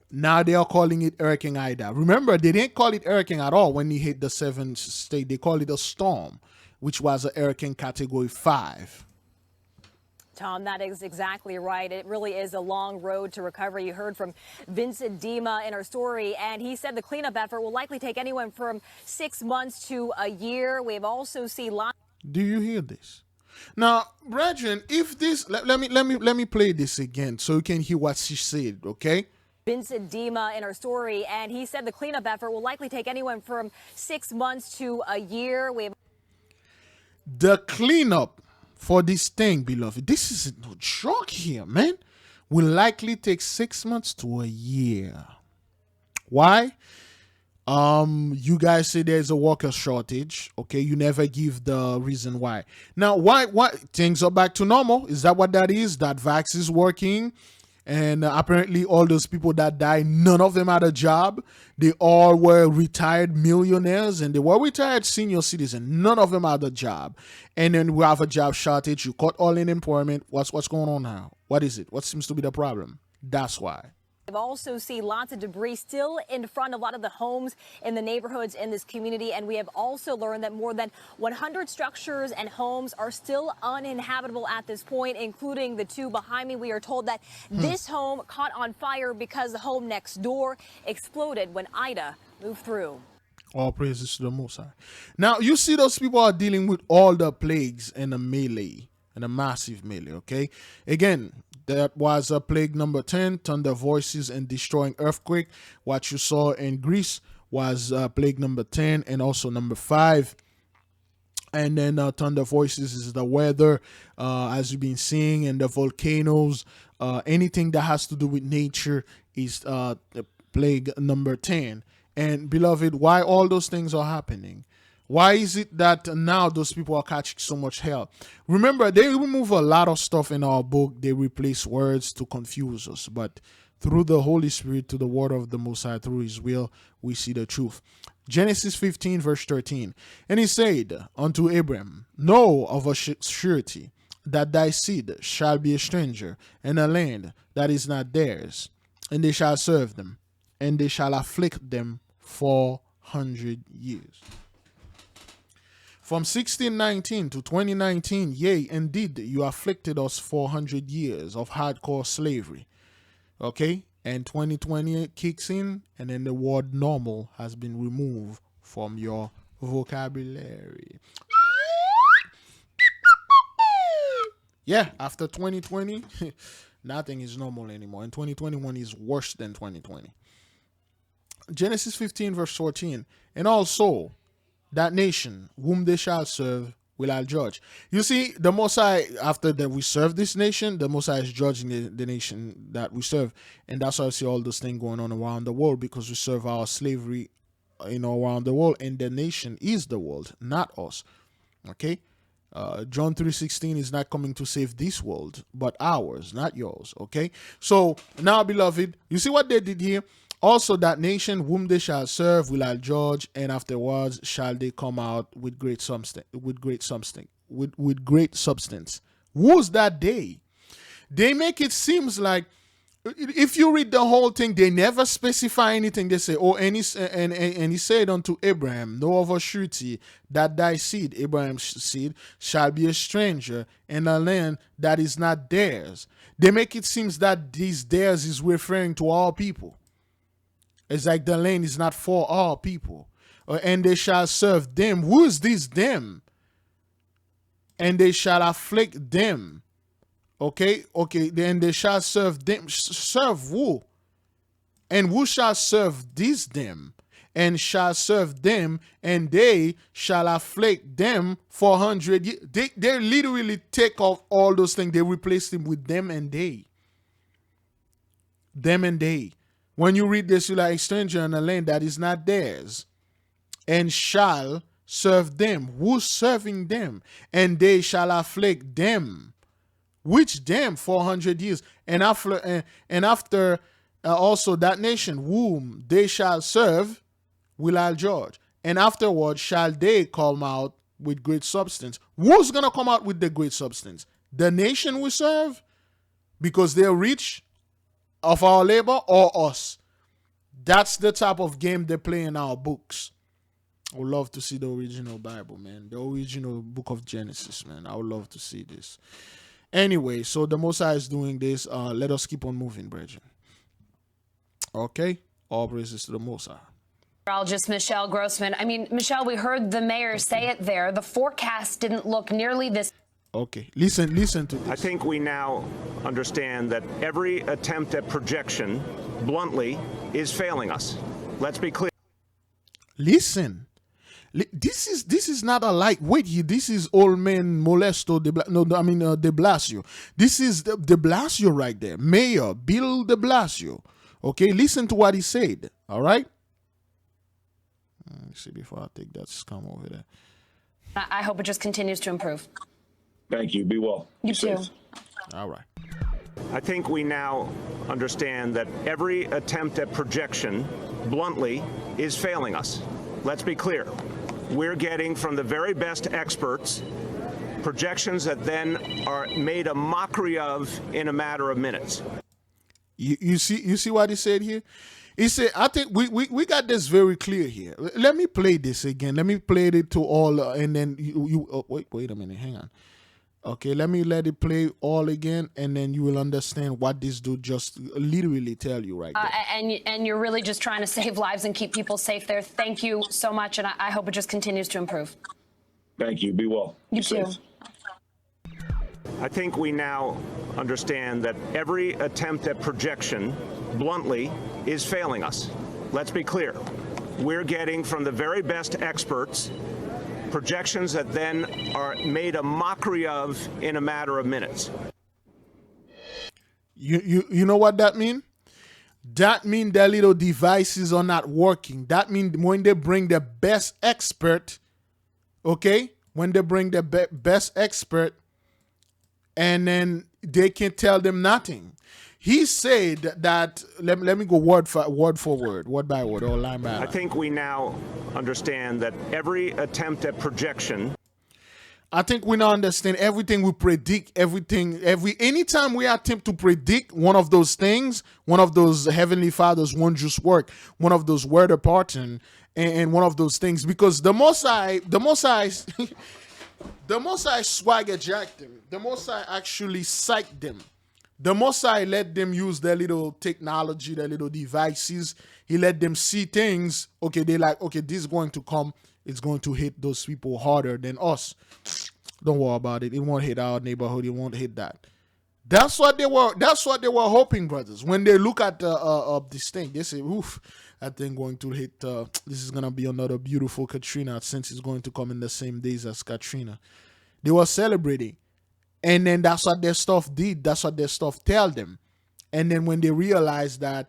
Now they are calling it Hurricane Ida. Remember, they didn't call it hurricane at all when he hit the 7th state. They called it a storm, which was a hurricane category 5. Tom, that is exactly right. It really is a long road to recovery. You heard from Vincent Dima in our story, and he said the cleanup effort will likely take anyone from 6 months to a year. We've also seen lots. Do you hear this? Now, brethren, if this, let me play this again so you can hear what she said, okay? Vincent Dima in our story, and he said the cleanup effort will likely take anyone from 6 months to a year. the cleanup for this thing, beloved, this is no joke here, man, will likely take 6 months to a year. Why? You guys say there's a worker shortage. Okay, you never give the reason why. Now, why things are back to normal? Is that what that is? That vax is working, and apparently all those people that died, none of them had a job. They all were retired millionaires, and they were retired senior citizens. None of them had a job, and then we have a job shortage. You cut all unemployment. What's going on now? What is it? What seems to be the problem? That's why. We've also seen lots of debris still in front of a lot of the homes in the neighborhoods in this community. And we have also learned that more than 100 structures and homes are still uninhabitable at this point, including the two behind me. We are told that this home caught on fire because the home next door exploded when Ida moved through. All praises to the Most High. Now, you see those people are dealing with all the plagues and a melee, and a massive melee, okay? Again, that was a plague number 10, thunder voices and destroying earthquake. What you saw in Greece was plague number 10 and also number 5. And then thunder voices is the weather, as you've been seeing, and the volcanoes. Anything that has to do with nature is plague number 10. And beloved, why all those things are happening? Why is it that now those people are catching so much hell? Remember, they remove a lot of stuff in our book. They replace words to confuse us. But through the Holy Spirit, to the word of the Most High, through his will, we see the truth. Genesis 15, verse 13. And he said unto Abram, know of a surety that thy seed shall be a stranger in a land that is not theirs, and they shall serve them, and they shall afflict them 400 years. From 1619 to 2019, yea, indeed, you afflicted us 400 years of hardcore slavery. Okay? And 2020 kicks in, and then the word normal has been removed from your vocabulary. Yeah, after 2020, nothing is normal anymore. And 2021 is worse than 2020. Genesis 15, verse 14. And also, that nation whom they shall serve will I judge. You see, the Most High, after that we serve this nation, the Most High is judging the nation that we serve. And that's why I see all this thing going on around the world, because we serve our slavery, around the world, and the nation is the world, not us. Okay? John 3:16 is not coming to save this world, but ours, not yours. Okay? So now, beloved, you see what they did here? Also, that nation whom they shall serve will I judge, and afterwards shall they come out with great substance. With great substance. Who's that they? They make it seems like, if you read the whole thing, they never specify anything. They say, oh, and he said unto Abraham, know of a surety that thy seed, Abraham's seed, shall be a stranger in a land that is not theirs. They make it seems that this theirs is referring to all people. It's like the land is not for all people. And they shall serve them. Who is this them? And they shall afflict them. Okay. Then they shall serve them. Serve who? And who shall serve this them? And shall serve them, and they shall afflict them 400 years. They literally take off all those things. They replace them with them and they. Them and they. When you read this, you're like, a stranger in a land that is not theirs, and shall serve them. Who's serving them? And they shall afflict them. Which them? 400 years. And after also that nation whom they shall serve will I judge. And afterward shall they come out with great substance. Who's going to come out with the great substance? The nation we serve? Because they're rich of our labor, or us? That's the type of game they play in our books. I would love to see the original Bible, man. The original book of Genesis, man. I would love to see this. Anyway, so the Most High is doing this. Let us keep on moving, brethren. Okay? All praises to the Most High. Meteorologist Michelle Grossman. I mean, Michelle, we heard the mayor say it there. The forecast didn't look nearly this. Okay, listen to this. I think we now understand that every attempt at projection, bluntly, is failing us. Let's be clear. Listen This is not a lightweight here. This is old man Molesto de Blasio. This is de Blasio right there. Mayor Bill de Blasio. Okay, listen to what he said. All right. Let me see before I take that scum over there. I hope it just continues to improve. Thank you. Be well. You too. All right. I think we now understand that every attempt at projection, bluntly, is failing us. Let's be clear. We're getting from the very best experts projections that then are made a mockery of in a matter of minutes. You see what he said here? He said, I think we got this very clear here. Let me play this again. Let me play it to all, and then wait a minute, hang on. Okay, let it play all again, and then you will understand what this dude just literally tell you right there. And you're really just trying to save lives and keep people safe there. Thank you so much, and I hope it just continues to improve. Thank you. Be well. You too. I think we now understand that every attempt at projection, bluntly, is failing us. Let's be clear. We're getting from the very best experts projections that then are made a mockery of in a matter of minutes. You know what that mean? That mean their little devices are not working. That mean when they bring the best expert, okay? When they bring the best expert, and then they can tell them nothing. He said that, let me go word by word, or line by line. I think we now understand that every attempt at projection. I think we now understand everything we predict, anytime we attempt to predict one of those things, one of those Heavenly Father's wondrous work, one of those word apart and one of those things, because the Most High swagger jacked them. The Most High actually psyched them. The Most High let them use their little technology, their little devices. He let them see things. Okay, they like, okay, this is going to come. It's going to hit those people harder than us. Don't worry about it. It won't hit our neighborhood. It won't hit that. That's what they were hoping, brothers. When they look at this thing, they say, oof, that thing going to hit. This is going to be another beautiful Katrina, since it's going to come in the same days as Katrina. They were celebrating. And then that's what their stuff did. That's what their stuff tell them. And then when they realized that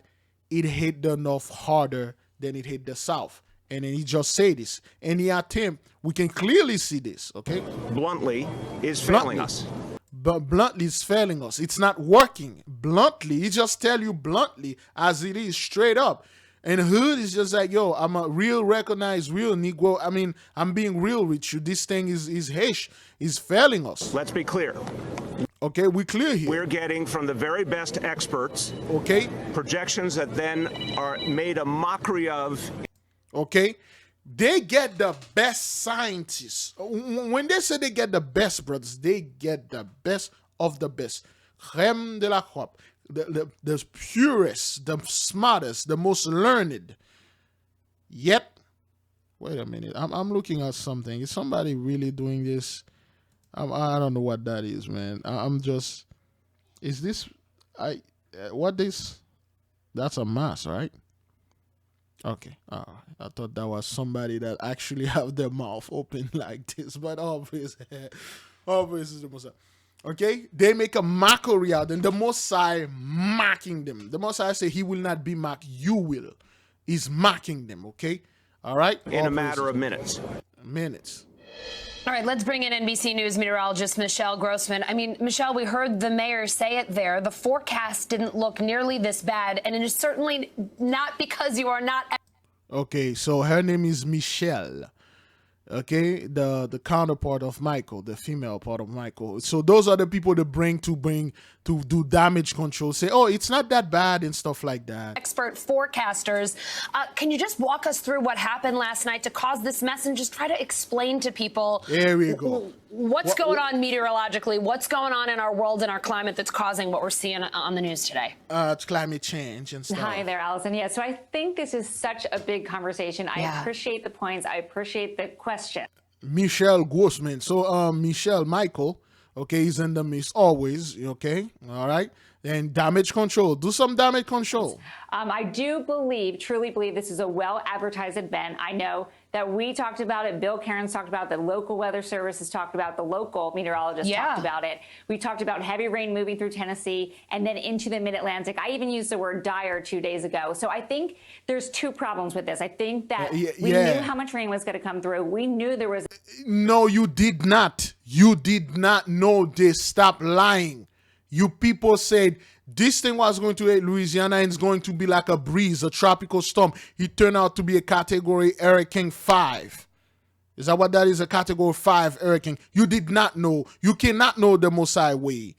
it hit the north harder than it hit the south. And then he just said this. Any attempt, we can clearly see this, okay? Bluntly is failing us. But bluntly is failing us. It's not working. Bluntly, he just tell you bluntly as it is, straight up. And hood is just like, yo, I'm a real recognized real Negro. I mean, I'm being real with you. This thing is Hesh, is failing us. Let's be clear. Okay, we're clear here. We're getting from the very best experts, okay, projections that then are made a mockery of. Okay, they get the best scientists. When they say they get the best, brothers, they get the best of the best. Crème de la crop. The purest, the smartest, the most learned. Yet, wait a minute. I'm looking at something. Is somebody really doing this? I don't know what that is, man. I'm just. Is this? What this? That's a mass, right? Okay. I thought that was somebody that actually have their mouth open like this, but obviously is the Most High. Okay, they make a mockery out, and the Most High mocking them. The Most High say he will not be mocked, you will. He's mocking them, okay? All right? In a matter of minutes. All right, let's bring in NBC News meteorologist Michelle Grossman. I mean, Michelle, we heard the mayor say it there. The forecast didn't look nearly this bad, and it is certainly not because you are not. Okay, so her name is Michelle. Okay, the counterpart of Michael, the female part of Michael. So those are the people that bring to do damage control. Say, oh, it's not that bad and stuff like that. Expert forecasters. Can you just walk us through what happened last night to cause this mess and just try to explain to people? There we go. What's going on meteorologically? What's going on in our world and our climate that's causing what we're seeing on the news today? It's climate change and stuff. Hi there, Allison. Yeah, so I think this is such a big conversation. I appreciate the points. I appreciate the question. Michelle Grossman. So, Michelle Michael, okay, he's in the midst always, okay? All right. And damage control. Do some damage control. I do truly believe this is a well-advertised event. I know that we talked about it, Bill Cairns talked about it, the local weather service has talked about it, the local meteorologist talked about it. We talked about heavy rain moving through Tennessee and then into the mid-Atlantic. I even used the word dire 2 days ago. So I think there's two problems with this. I think that we knew how much rain was going to come through. We knew there was... No, you did not. You did not know this. Stop lying. You people said this thing was going to hit Louisiana and it's going to be like a breeze, a tropical storm. It turned out to be a Category Hurricane 5. Is that what that is? A Category 5 hurricane. You did not know. You cannot know the Mosai way.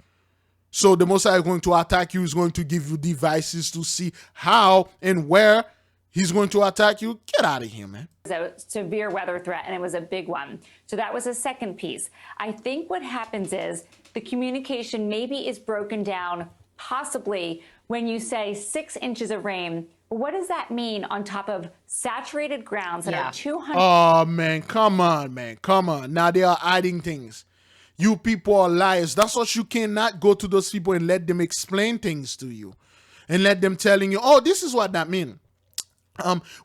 So the Mosai is going to attack you. He's going to give you devices to see how and where he's going to attack you. Get out of here, man. It was a severe weather threat, and it was a big one. So that was a second piece. I think what happens is the communication maybe is broken down possibly when you say 6 inches of rain. What does that mean on top of saturated grounds that are 200? Oh, man, come on, man. Come on. Now they are hiding things. You people are liars. That's what you cannot go to those people and let them explain things to you and let them telling you, oh, this is what that means.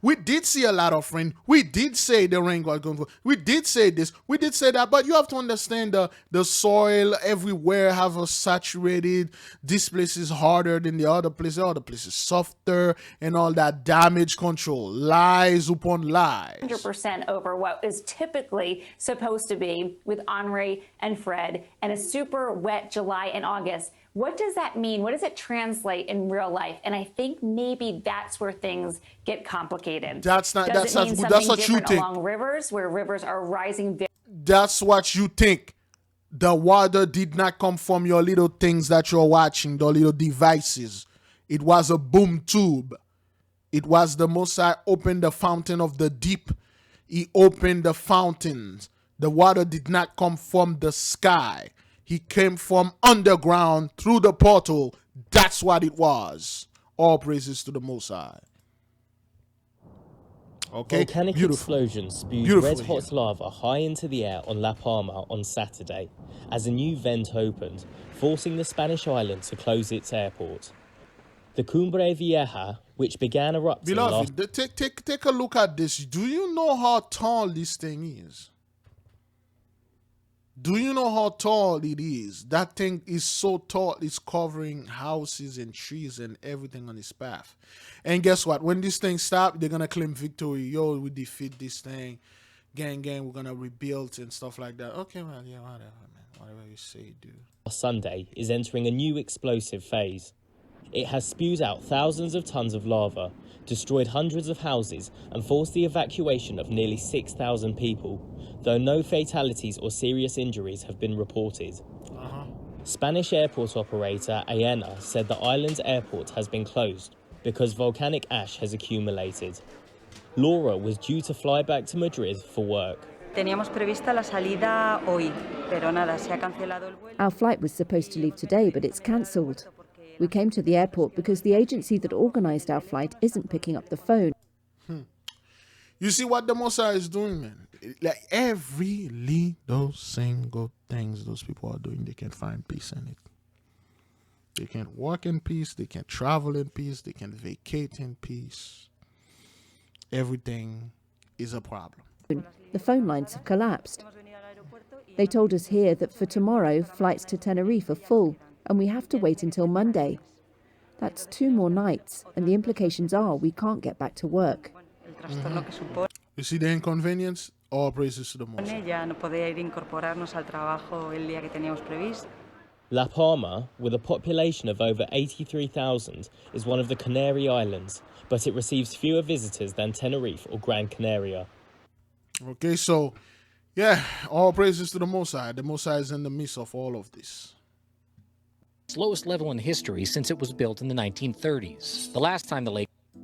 We did see a lot of rain. We did say the rain was going to. We did say this. We did say that. But you have to understand the soil everywhere have a saturated. This place is harder than the other place. The other place is softer and all that. Damage control. Lies upon lies. 100% over what is typically supposed to be with Henri and Fred and a super wet July and August. What does that mean? What does it translate in real life? And I think maybe that's where things get complicated. That's not. Does That's it mean not. something That's what you different think. along rivers, where rivers are rising? That's what you think. The water did not come from your little things that you're watching, the little devices. It was a boom tube. It was the Mosai opened the fountain of the deep. He opened the fountains. The water did not come from the sky. He came from underground through the portal. That's what it was. All praises to the Most High. Okay. Volcanic explosions spewed red-hot lava high into the air on La Palma on Saturday as a new vent opened, forcing the Spanish island to close its airport. The Cumbre Vieja, which began erupting Beloved, take a look at this. Do you know how tall this thing is? Do you know how tall it is? That thing is so tall, it's covering houses and trees and everything on its path. And guess what? When this thing stops, they're going to claim victory. Yo, we defeat this thing. Gang, we're going to rebuild and stuff like that. Okay, man, yeah, whatever, man. Whatever you say, dude. Sunday is entering a new explosive phase. It has spewed out thousands of tons of lava, destroyed hundreds of houses, and forced the evacuation of nearly 6,000 people, though no fatalities or serious injuries have been reported. Spanish airport operator AENA said the island's airport has been closed because volcanic ash has accumulated. Laura was due to fly back to Madrid for work. Teníamos prevista la salida hoy, pero nada, se ha cancelado el vuelo. Our flight was supposed to leave today, but it's cancelled. We came to the airport because the agency that organised our flight isn't picking up the phone. You see what the Mosai is doing, man? Like every little single things those people are doing, they can find peace in it. They can walk in peace, they can travel in peace, they can vacate in peace. Everything is a problem. The phone lines have collapsed. They told us here that for tomorrow, flights to Tenerife are full, and we have to wait until Monday. That's 2 more nights, and the implications are we can't get back to work. You see the inconvenience? All praises to the Most High. Ya no poder incorporarnos al trabajo el día que teníamos previsto. La Palma, with a population of over 83,000, is one of the Canary Islands, but it receives fewer visitors than Tenerife or Gran Canaria. Okay, so, yeah, all praises to the Most High. The Most High is in the midst of all of this. Its lowest level in history since it was built in the 1930s. The last time the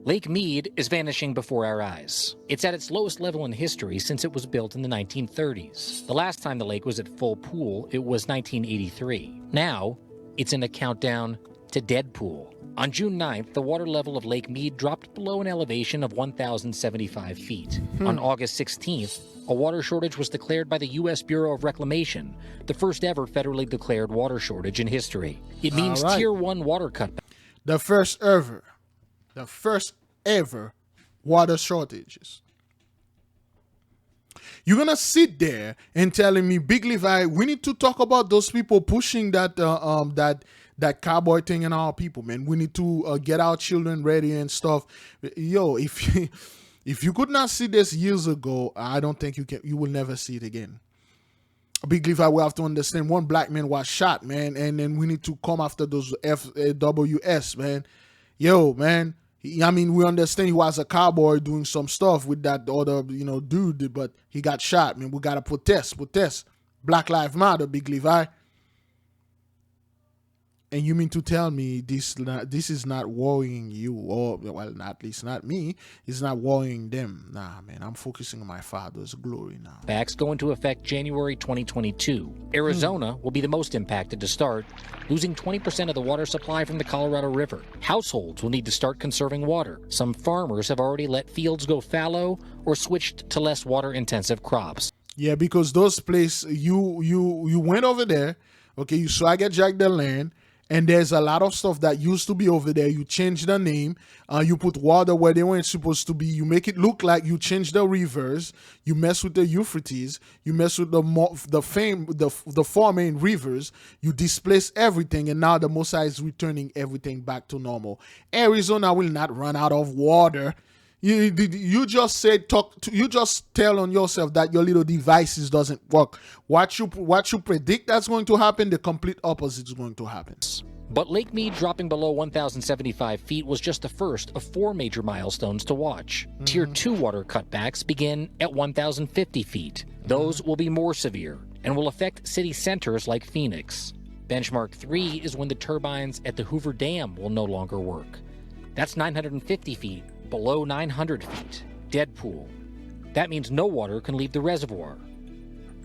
Lake Mead is vanishing before our eyes. It's at its lowest level in history since it was built in the 1930s. The last time the lake was at full pool, it was 1983. Now, it's in a countdown to Deadpool. On June 9th, the water level of Lake Mead dropped below an elevation of 1,075 feet. On August 16th, a water shortage was declared by the U.S. Bureau of Reclamation, the first ever federally declared water shortage in history. It means Tier 1 water cutback. The first ever water shortages. You're gonna sit there and telling me, Big Levi, we need to talk about those people pushing that that cowboy thing in our people, man. We need to get our children ready and stuff. Yo, if you could not see this years ago, I don't think you will never see it again. Big Levi, we have to understand one black man was shot, man, and then we need to come after those FWS, man. Yo, man. I mean, we understand he was a cowboy doing some stuff with that other, dude, but he got shot, man. We gotta protest. Black Lives Matter, Big Levi. And you mean to tell me this is not worrying you, or well, at least not me. It's not worrying them. Nah, man, I'm focusing on my Father's glory now. Backs go into effect January 2022. Arizona will be the most impacted to start, losing 20% of the water supply from the Colorado River. Households will need to start conserving water. Some farmers have already let fields go fallow or switched to less water-intensive crops. Yeah, because those places, you went over there, okay, you swag jack the land. And there's a lot of stuff that used to be over there. You change the name. You put water where they weren't supposed to be. You make it look like you change the rivers. You mess with the Euphrates. You mess with the four main rivers. You displace everything, and now the Mosai is returning everything back to normal. Arizona will not run out of water. You just said you just tell on yourself that your little devices doesn't work. What you predict that's going to happen, the complete opposite is going to happen. But Lake Mead dropping below 1,075 feet was just the first of 4 major milestones to watch. Tier 2 water cutbacks begin at 1,050 feet. Those will be more severe and will affect city centers like Phoenix. Benchmark 3 is when the turbines at the Hoover Dam will no longer work. That's 950 feet. Below 900 feet, dead pool. That means no water can leave the reservoir.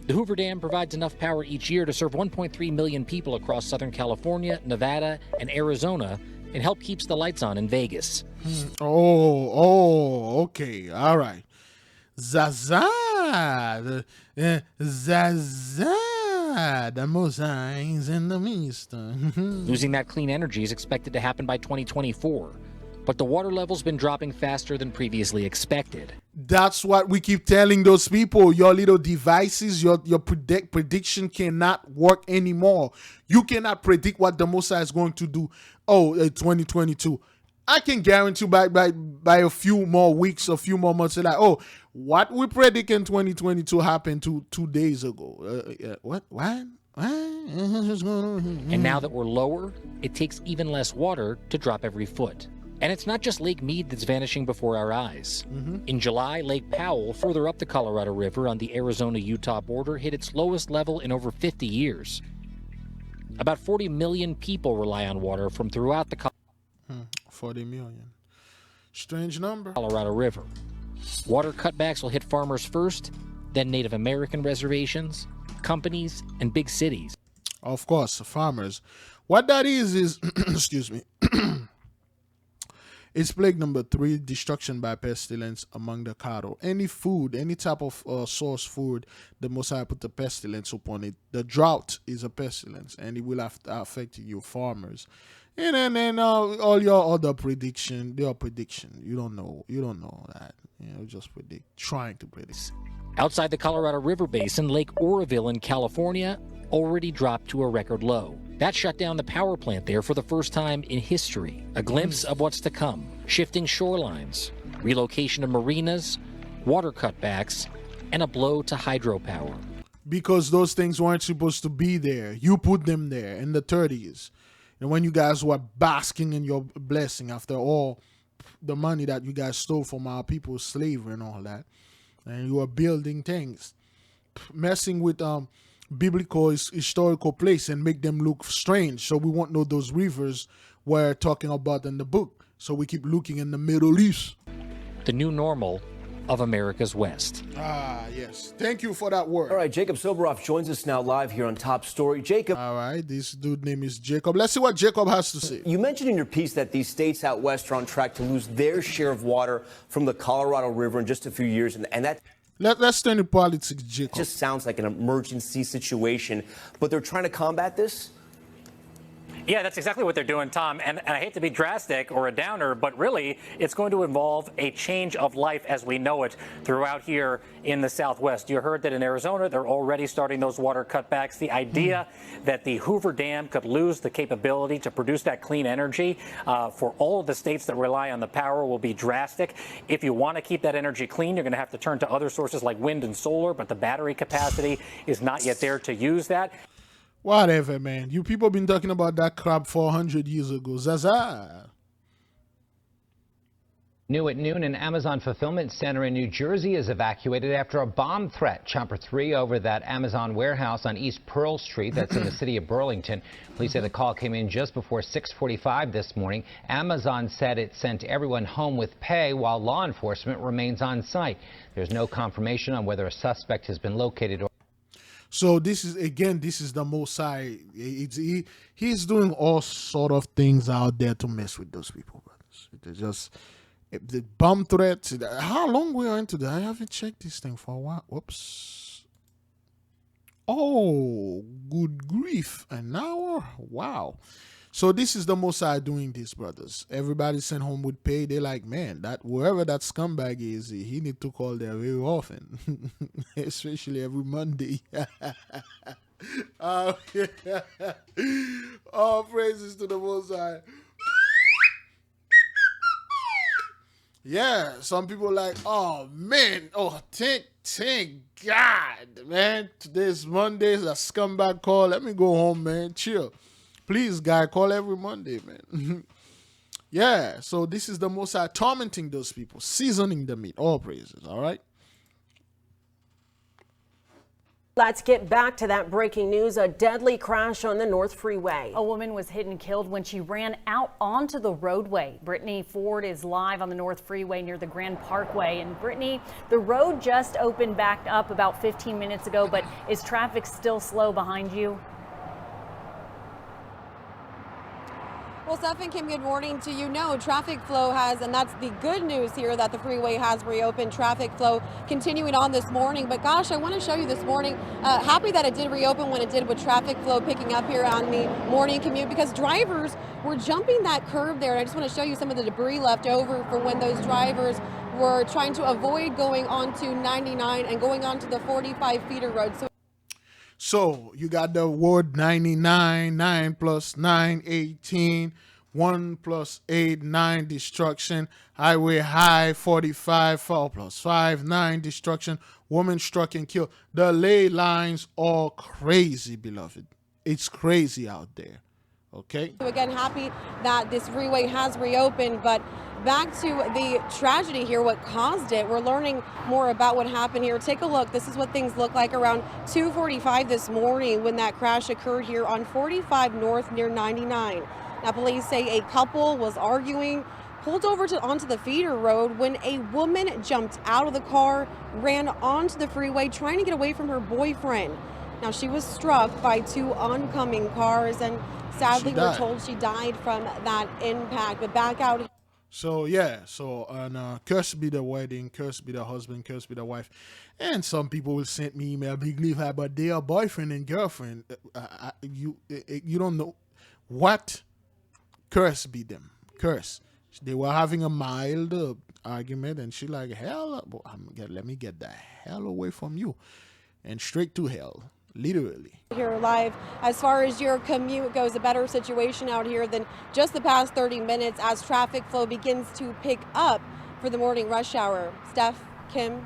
The Hoover Dam provides enough power each year to serve 1.3 million people across Southern California, Nevada, and Arizona, and help keeps the lights on in Vegas. Oh, okay, all right. Zaza, the mosaics in the mist. Losing that clean energy is expected to happen by 2024. But the water level's been dropping faster than previously expected. That's what we keep telling those people. Your little devices, your prediction cannot work anymore. You cannot predict what the Mosai is going to do. 2022. I can guarantee by a few more weeks, a few more months, like, what we predict in 2022 happened 2 days ago. What? And now that we're lower, it takes even less water to drop every foot. And it's not just Lake Mead that's vanishing before our eyes. In July, Lake Powell, further up the Colorado River on the Arizona-Utah border, hit its lowest level in over 50 years. About 40 million people rely on water from throughout the 40 million. Strange number. Colorado River. Water cutbacks will hit farmers first, then Native American reservations, companies, and big cities. Of course, farmers. What that is excuse me. It's plague number 3, destruction by pestilence among the cattle. Any food, any type of source food, the Messiah put the pestilence upon it. The drought is a pestilence, and it will affect you farmers. And then all your other prediction, their prediction. You don't know that. Just trying to predict. Outside the Colorado River Basin, Lake Oroville in California already dropped to a record low. That shut down the power plant there for the first time in history. A glimpse of what's to come. Shifting shorelines, relocation of marinas, water cutbacks, and a blow to hydropower. Because those things weren't supposed to be there. You put them there in the 30s. And when you guys were basking in your blessing after all the money that you guys stole from our people, slavery and all that. And you were building things. Messing with biblical historical place and make them look strange, so we won't know those rivers we're talking about in the book. So we keep looking in the Middle East. The new normal of America's West. Yes. Thank you for that word. All right, Jacob Soboroff joins us now live here on Top Story. Jacob. All right, this dude name is Jacob. Let's see what Jacob has to say. You mentioned in your piece that these states out west are on track to lose their share of water from the Colorado River in just a few years, and that... Let's turn to politics, Jacob. It just sounds like an emergency situation, but they're trying to combat this? Yeah, that's exactly what they're doing, Tom. And I hate to be drastic or a downer, but really it's going to involve a change of life as we know it throughout here in the Southwest. You heard that in Arizona, they're already starting those water cutbacks. The idea that the Hoover Dam could lose the capability to produce that clean energy for all of the states that rely on the power will be drastic. If you want to keep that energy clean, you're going to have to turn to other sources like wind and solar, but the battery capacity is not yet there to use that. Whatever, man. You people been talking about that crap 400 years ago. Zaza. New at noon, an Amazon fulfillment center in New Jersey is evacuated after a bomb threat. Chopper 3 over that Amazon warehouse on East Pearl Street, that's in the city of Burlington. Police say the call came in just before 6:45 this morning. Amazon said it sent everyone home with pay while law enforcement remains on site. There's no confirmation on whether a suspect has been located or. So this is, again, this is the Mosai. He's doing all sort of things out there to mess with those people, brothers. They just, the bomb threats. How long we are into that? I haven't checked this thing for a while. Whoops. Oh, good grief. An hour? Wow. So this is the Mossad doing this, brothers. Everybody sent home with pay. They're like, man, that whoever that scumbag is, he need to call there very often, especially every Monday. Oh, praises to the Mossad. Yeah, some people are like, oh man, oh thank God, man. Today's Monday, a scumbag call. Let me go home, man. Chill. Please, guy, call every Monday, man. Yeah, so this is the Mossad tormenting those people, seasoning the meat. All praises, all right? Let's get back to that breaking news. A deadly crash on the North Freeway. A woman was hit and killed when she ran out onto the roadway. Brittany Ford is live on the North Freeway near the Grand Parkway. And Brittany, the road just opened back up about 15 minutes ago, but is traffic still slow behind you? Well, Steph and Kim, good morning to you. No, traffic flow has, and that's the good news here, that the freeway has reopened. Traffic flow continuing on this morning. But gosh, I want to show you this morning. Happy that it did reopen when it did, with traffic flow picking up here on the morning commute, because drivers were jumping that curve there. And I just want to show you some of the debris left over for when those drivers were trying to avoid going onto 99 and going onto the 45 feeder road. So you got the word 99, 9 plus 9, 18, 1 plus 8, 9, destruction. Highway high, 45, 4 plus 5, 9, destruction. Woman struck and killed. The ley lines are crazy, beloved. It's crazy out there. Okay? So again, happy that this freeway has reopened, but back to the tragedy here, what caused it. We're learning more about what happened here. Take a look. This is what things look like around 2:45 this morning when that crash occurred here on 45 North near 99. Now, police say a couple was arguing, pulled over onto the feeder road when a woman jumped out of the car, ran onto the freeway trying to get away from her boyfriend. Now, she was struck by two oncoming cars, and sadly, we're told she died from that impact. But back out. So, yeah, cursed be the wedding, cursed be the husband, cursed be the wife. And some people will send me email, Biglevi, but they are boyfriend and girlfriend. You don't know what? Curse be them. Curse. They were having a mild argument, and she like, hell, let me get the hell away from you. And straight to hell. Literally. Here live, as far as your commute goes, a better situation out here than just the past 30 minutes as traffic flow begins to pick up for the morning rush hour. Steph, Kim.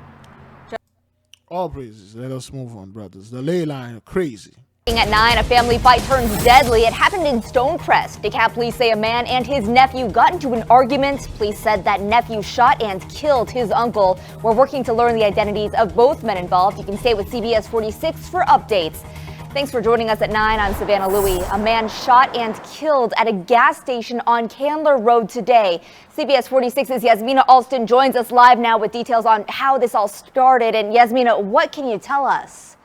All praises. Let us move on, brothers. The ley line, crazy. At 9, a family fight turns deadly. It happened in Stonecrest. DeKalb police say a man and his nephew got into an argument. Police said that nephew shot and killed his uncle. We're working to learn the identities of both men involved. You can stay with CBS 46 for updates. Thanks for joining us at 9. I'm Savannah Louie. A man shot and killed at a gas station on Candler Road today. CBS 46's Yasmina Alston joins us live now with details on how this all started. And Yasmina, what can you tell us?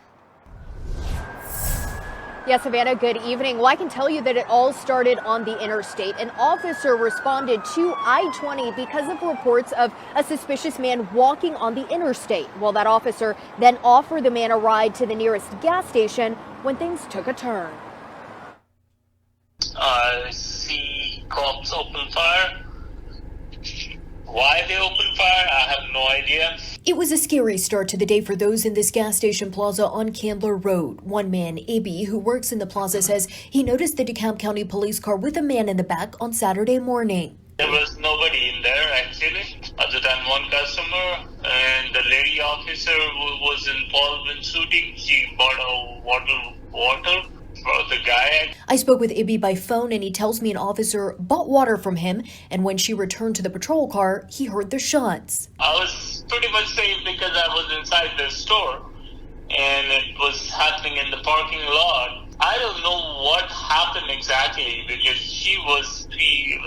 Yes, Savannah, good evening. Well, I can tell you that it all started on the interstate. An officer responded to I-20 because of reports of a suspicious man walking on the interstate. Well, that officer then offered the man a ride to the nearest gas station when things took a turn. I see cops open fire. Why they open fire, I have no idea. It was a scary start to the day for those in this gas station plaza on Candler Road. One man, Ibby, who works in the plaza, says he noticed the DeKalb County police car with a man in the back on Saturday morning. There was nobody in there actually, other than one customer, and the lady officer who was involved in shooting, she bought a water for the guy. I spoke with Ibby by phone and he tells me an officer bought water from him, and when she returned to the patrol car, he heard the shots. I was pretty much safe because I was inside the store and it was happening in the parking lot. I don't know what happened exactly because the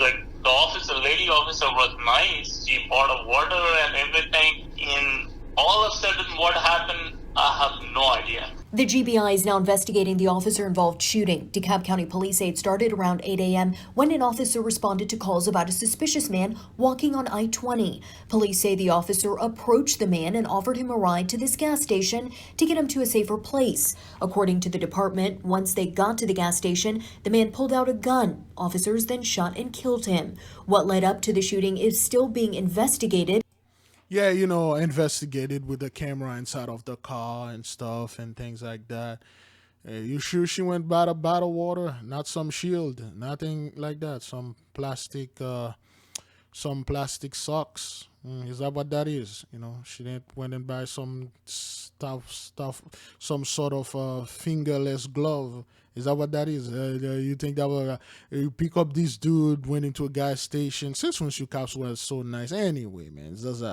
officer, lady officer was nice. She bought a water and everything. And all of a sudden what happened, I have no idea. The GBI is now investigating the officer-involved shooting. DeKalb County Police say it started around 8 a.m. when an officer responded to calls about a suspicious man walking on I-20. Police say the officer approached the man and offered him a ride to this gas station to get him to a safer place. According to the department, once they got to the gas station, the man pulled out a gun. Officers then shot and killed him. What led up to the shooting is still being investigated. Yeah, you know, investigated with the camera inside of the car and stuff and things like that. You sure she went by the bottled water? Not some shield, nothing like that. Some plastic socks. Is that what that is? You know, she didn't went and buy some stuff, some sort of fingerless glove. Is that what that is? You think that will you pick up this dude, went into a gas station? Since when you cops were so nice? Anyway, man, it's just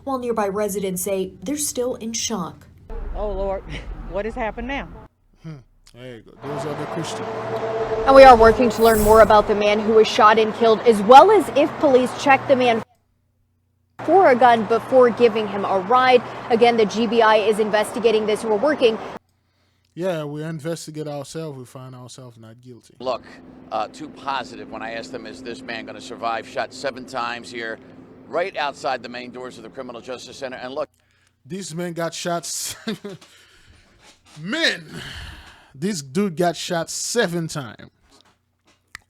while nearby residents say they're still in shock. Oh, Lord, what has happened now? There you go. Those are the Christians. And we are working to learn more about the man who was shot and killed, as well as if police checked the man for a gun before giving him a ride. Again, the GBI is investigating this. We're working. Yeah, we investigate ourselves. We find ourselves not guilty. Look, too positive when I asked them, is this man going to survive? Shot 7 times here, right outside the main doors of the Criminal Justice Center. And look, this man got shot. Man, this dude got shot 7 times.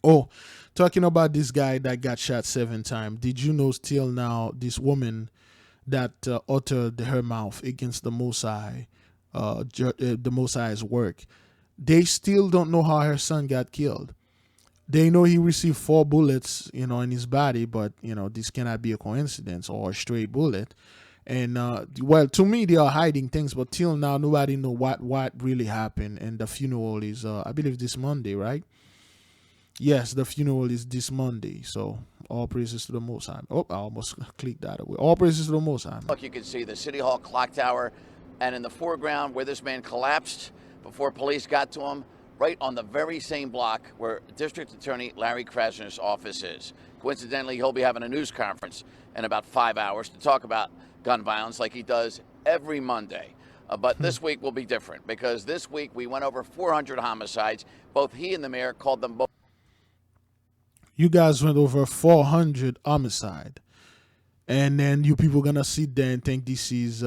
Oh, talking about this guy that got shot 7 times. Did you know till now this woman that uttered her mouth against the Mosai, the Mosai's work, they still don't know how her son got killed. They know he received 4 bullets, you know, in his body, but you know this cannot be a coincidence or a stray bullet. And well, to me, they are hiding things, but till now nobody know what really happened. And the funeral is, I believe, this Monday, right? Yes, the funeral is this Monday. So all praises to the Most High. Oh, I almost clicked that away. All praises to the Most High. look, you can see the City Hall clock tower, and in the foreground where this man collapsed before police got to him, right on the very same block where District Attorney Larry Krasner's office is. Coincidentally, he'll be having a news conference in about 5 hours to talk about gun violence like he does every Monday. But this week will be different because this week we went over 400 homicides. Both he and the mayor called them both. You guys went over 400 homicide. And then you people gonna sit there and think this is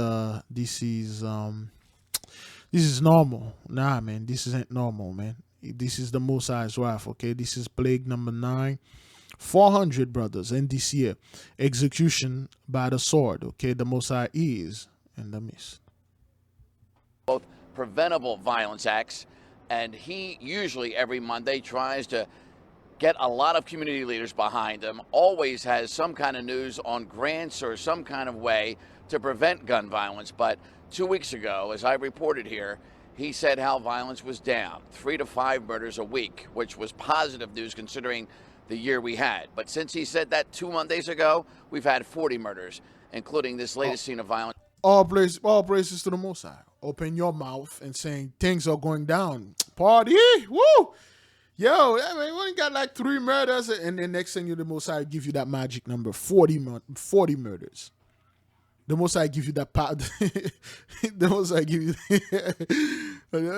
normal. Nah, man, this isn't normal, man. This is the Most High's wrath, okay? This is plague number 9. 400 brothers in this year. Execution by the sword, okay? The Most High is in the midst. Both preventable violence acts, and he usually every Monday tries to get a lot of community leaders behind him, always has some kind of news on grants or some kind of way to prevent gun violence. But 2 weeks ago, as I reported here, he said how violence was down, 3 to 5 murders a week, which was positive news considering the year we had. But since he said that 2 Mondays ago, we've had 40 murders, including this latest scene of violence. All praises to the Most High. Open your mouth and saying things are going down. Party, woo! Yo, I mean, we got like 3 murders, and then next thing the Most High give you that magic number, 40 murders. The Most High give you that part. The Most High give you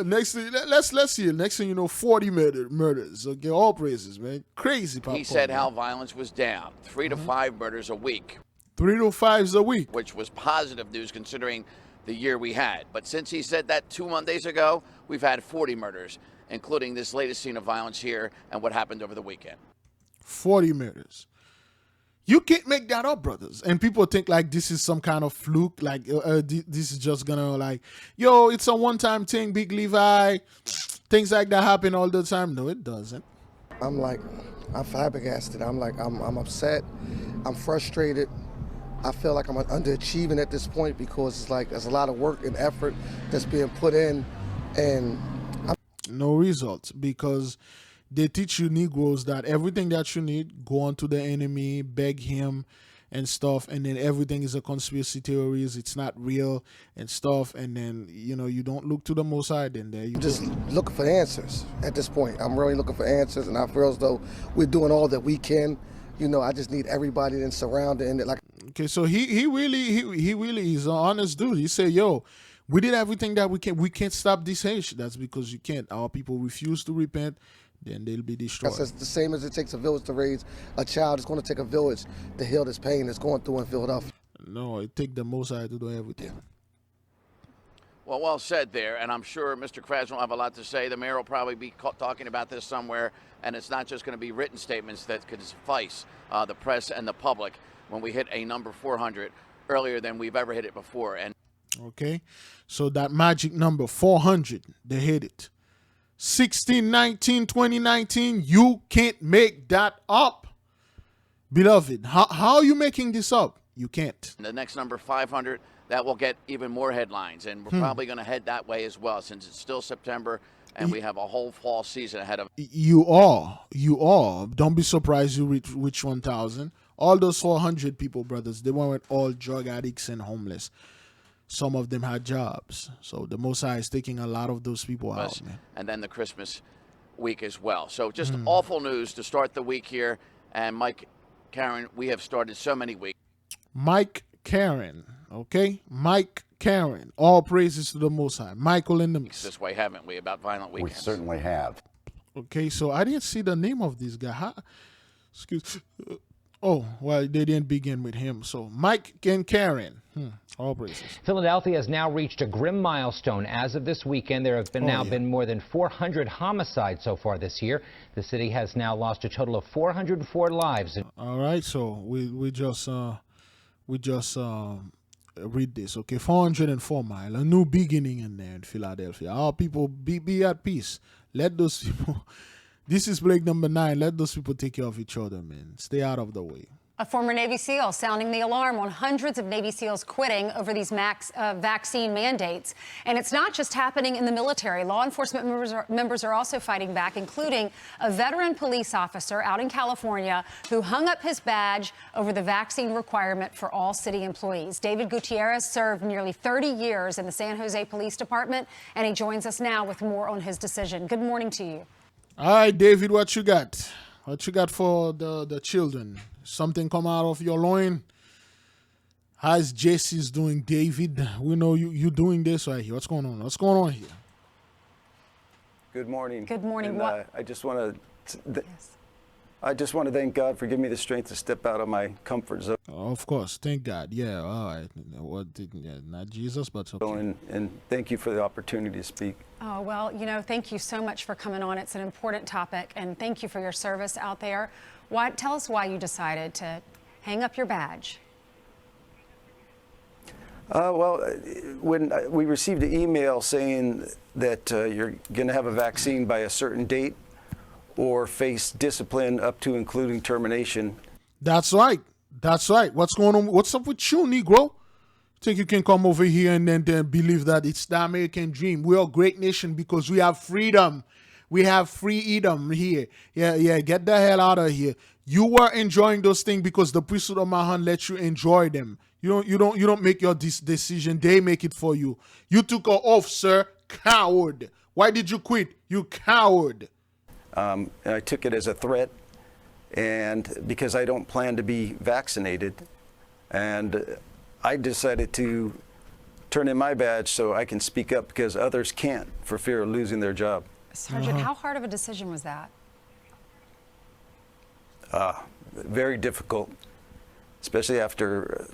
next thing. Let's see. Next thing you know, 40 murders. Okay, all praises, man. Crazy. He said how violence was down, 3 to 5 murders a week. 3 to 5 a week, which was positive news considering the year we had. But since he said that 2 Mondays ago, we've had 40 murders, including this latest scene of violence here and what happened over the weekend. 40 murders. You can't make that up, brothers. And people think like this is some kind of fluke, like this is just gonna like, yo, it's a one-time thing, Big Levi. Things like that happen all the time. No, it doesn't. I'm flabbergasted. I'm upset. I'm frustrated. I feel like I'm underachieving at this point because it's like there's a lot of work and effort that's being put in, and no results because they teach you Negroes that everything that you need, go on to the enemy, beg him and stuff, and then everything is a conspiracy theories, it's not real and stuff, and then, you know, you don't look to the Most High, then there you just go. looking for answers at this point. I'm really looking for answers, and I feel as though we're doing all that we can. You know, I just need everybody then surrounding it. Like, okay, so he really is an honest dude. He said, yo, we did everything that we can. We can't stop this hate. That's because you can't. Our people refuse to repent, then they'll be destroyed. That's the same as it takes a village to raise a child. It's going to take a village to heal this pain that's going through in Philadelphia. No, it takes the Most High to do everything. Well said there, and I'm sure Mr. Krasner will have a lot to say. The mayor will probably be talking about this somewhere, and it's not just going to be written statements that could suffice the press and the public when we hit a number 400 earlier than we've ever hit it before. And okay, so that magic number 400, they hit it. 1619 2019, you can't make that up, beloved. How are you making this up? You can't. the next number 500, that will get even more headlines, and we're probably going to head that way as well, since it's still September and we have a whole fall season ahead of. You all don't be surprised you reach 1,000. All those 400 people, brothers, they weren't all drug addicts and homeless. Some of them had jobs. So the Most High is taking a lot of those people out, man. And then the Christmas week as well. So just awful news to start the week here. And Mike, Karen, we have started so many weeks. Mike, Karen, okay? Mike, Karen. All praises to the Most High. Michael in the mix. This way, haven't we, about violent weekends? We certainly have. Okay, so I didn't see the name of this guy. Excuse me. Oh, well, they didn't begin with him. So Mike and Karen. All praises. Philadelphia has now reached a grim milestone. As of this weekend, there have been more than 400 homicides so far this year. The city has now lost a total of 404 lives. All right, so we just read this. Okay, 404 mile, a new beginning in there in Philadelphia. Our people be at peace. Let those people. This is Blake number 9. Let those people take care of each other, man. Stay out of the way. A former Navy SEAL sounding the alarm on hundreds of Navy SEALs quitting over these vaccine mandates. And it's not just happening in the military. Law enforcement members are also fighting back, including a veteran police officer out in California who hung up his badge over the vaccine requirement for all city employees. David Gutierrez served nearly 30 years in the San Jose Police Department, and he joins us now with more on his decision. Good morning to you. All right, David, what you got? What you got for the children? Something come out of your loin? How's Jesse's doing, David? We know you doing this right here. What's going on? What's going on here? Good morning. Good morning. And, I just want to thank God for giving me the strength to step out of my comfort zone. Of course, thank God. Yeah, all right. Not Jesus, but okay. And thank you for the opportunity to speak. Oh, well, thank you so much for coming on. It's an important topic, and thank you for your service out there. Tell us why you decided to hang up your badge. Well, when we received an email saying that you're going to have a vaccine by a certain date or face discipline up to including termination. That's right. That's right. What's going on? What's up with you, Negro? Think you can come over here and then believe that it's the American dream? We're a great nation because we have freedom. We have freedom here. Yeah, get the hell out of here. You were enjoying those things because the priesthood of Mahan let you enjoy them. You don't make your decision. They make it for you. You took an oath, sir. Coward. Why did you quit? You coward. I took it as a threat, and because I don't plan to be vaccinated, and I decided to turn in my badge so I can speak up because others can't for fear of losing their job. Sergeant, how hard of a decision was that? Very difficult, especially after,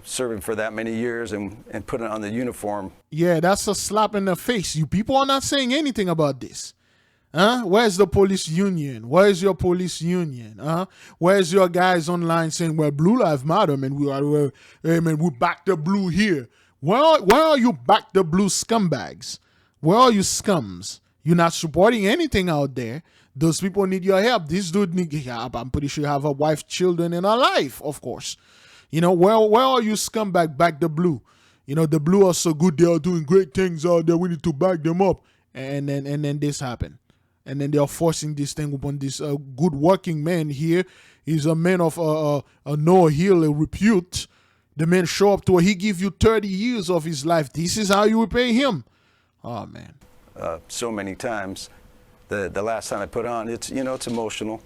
serving for that many years and putting on the uniform. Yeah, that's a slap in the face. You people are not saying anything about this. Huh? Where's the police union? Where's your police union? Huh? Where's your guys online saying, well, Blue Lives Matter, man, we back the blue here. Where are you back the blue scumbags? Where are you scums? You're not supporting anything out there. Those people need your help. This dude need help. I'm pretty sure you have a wife, children, and a life, of course. You know, where are you scumbag back the blue? You know, the blue are so good. They are doing great things out there. We need to back them up. And then this happened. And then they are forcing this thing upon this good working man here. He's a man of no heel repute. The man show up to he give you 30 years of his life. This is how you repay him. Oh, man. So many times. The last time I put on, it's emotional.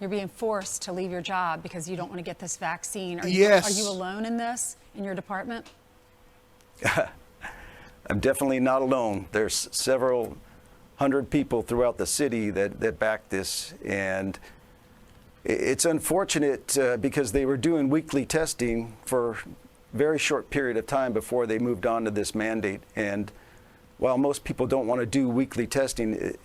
You're being forced to leave your job because you don't want to get this vaccine. Are Yes. you alone in this, in your department? I'm definitely not alone. There's several hundred people throughout the city that back this, and it's unfortunate because they were doing weekly testing for a very short period of time before they moved on to this mandate. And while most people don't want to do weekly testing,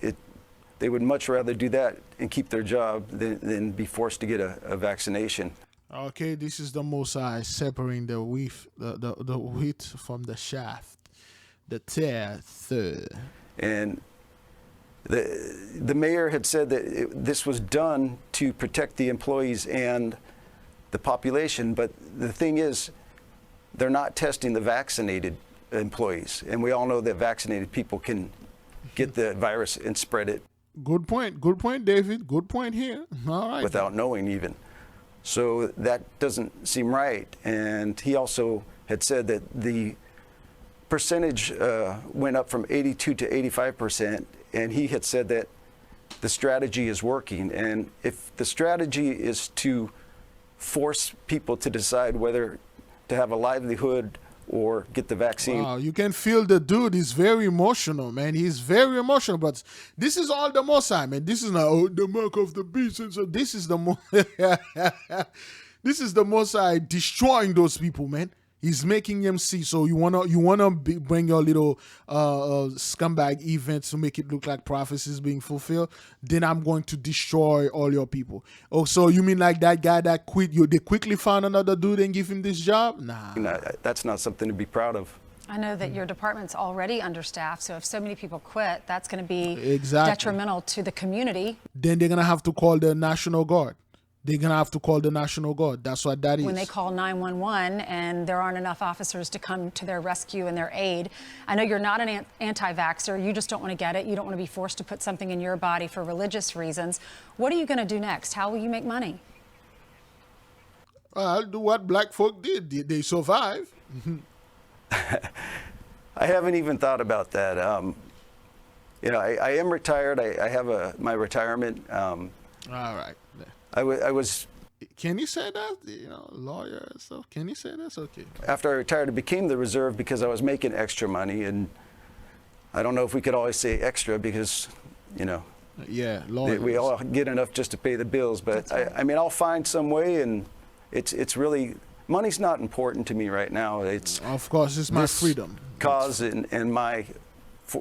they would much rather do that and keep their job than be forced to get a vaccination. Okay, this is the Mosai separating the wheat from the shaft, the tether. And the mayor had said that this was done to protect the employees and the population, but the thing is, they're not testing the vaccinated employees, and we all know that vaccinated people can get the virus and spread it. Good point, David. Good point here. All right. Without knowing even. So that doesn't seem right. And he also had said that the percentage went up from 82 to 85%, and he had said that the strategy is working. And if the strategy is to force people to decide whether to have a livelihood or get the vaccine. Wow, you can feel the dude is very emotional, man. He's very emotional, but this is all the Mosai, man. This is not the mark of the beast. And so this is the this is the Mosai destroying those people, man. He's making them see. So you wanna bring your little scumbag events to make it look like prophecies being fulfilled. Then I'm going to destroy all your people. Oh, so you mean like that guy that quit? They quickly found another dude and give him this job? Nah, that's not something to be proud of. I know that your department's already understaffed, so if so many people quit, that's going to be Exactly. detrimental to the community. Then they're gonna have to call the National Guard. They're going to have to call the National Guard. That's what that is. When they call 911 and there aren't enough officers to come to their rescue and their aid. I know you're not an anti-vaxxer. You just don't want to get it. You don't want to be forced to put something in your body for religious reasons. What are you going to do next? How will you make money? I'll do what black folk did. They survive. I haven't even thought about that. I am retired. I have my retirement. All right. I was. Can you say that? Lawyer and stuff. Can you say that's okay? After I retired, I became the reserve because I was making extra money, and I don't know if we could always say extra because, yeah, lawyers. We all get enough just to pay the bills. But right. I mean, I'll find some way, and it's really money's not important to me right now. It's of course it's my freedom cause and my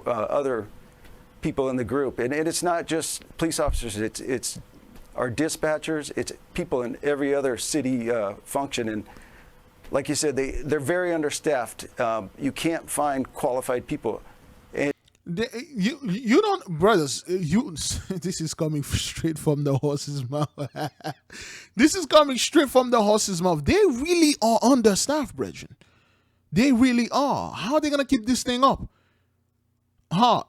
other people in the group, and it's not just police officers. It's our dispatchers, it's people in every other city function. And like you said, they're very understaffed. You can't find qualified people. And you don't, brothers, this is coming straight from the horse's mouth. This is coming straight from the horse's mouth. They really are understaffed, brethren. They really are. How are they going to keep this thing up?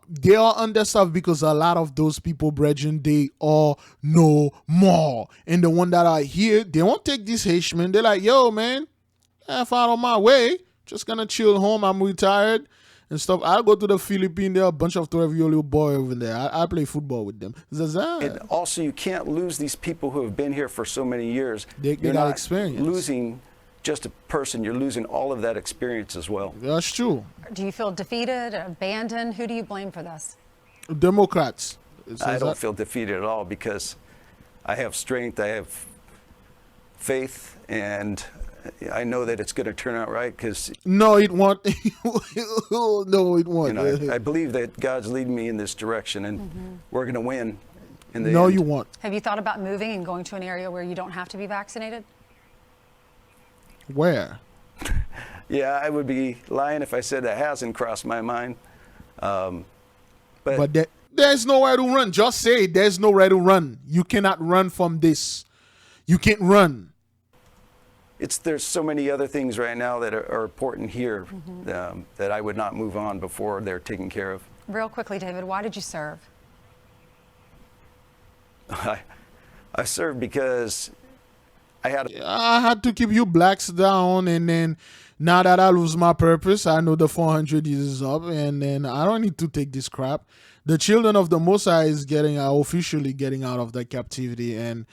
They are understaffed because a lot of those people, brethren, they are no more. And the one that are here, they won't take this henchman. They're like, yo, man, F out of my way. Just gonna chill home. I'm retired and stuff. I'll go to the Philippines. There are a bunch of 12-year-old boy over there. I play football with them. And also, you can't lose these people who have been here for so many years. They got experience. Losing just a person, you're losing all of that experience as well. That's true. Do you feel defeated, abandoned? Who do you blame for this? Democrats. I don't feel defeated at all because I have strength, I have faith, and I know that it's going to turn out right because no, it won't. No, it won't. I believe that God's leading me in this direction, and we're going to win. In the no, end. you won't. Have you thought about moving and going to an area where you don't have to be vaccinated? Where? Yeah, I would be lying if I said that hasn't crossed my mind. But there's nowhere to run. Just say there's nowhere to run. You cannot run from this. You can't run. There's so many other things right now that are important here that I would not move on before they're taken care of. Real quickly, David, why did you serve? I served because I had to keep you blacks down, and then now that I lose my purpose, I know the 400 is up, and then I don't need to take this crap. The children of the Messiah is officially getting out of the captivity, and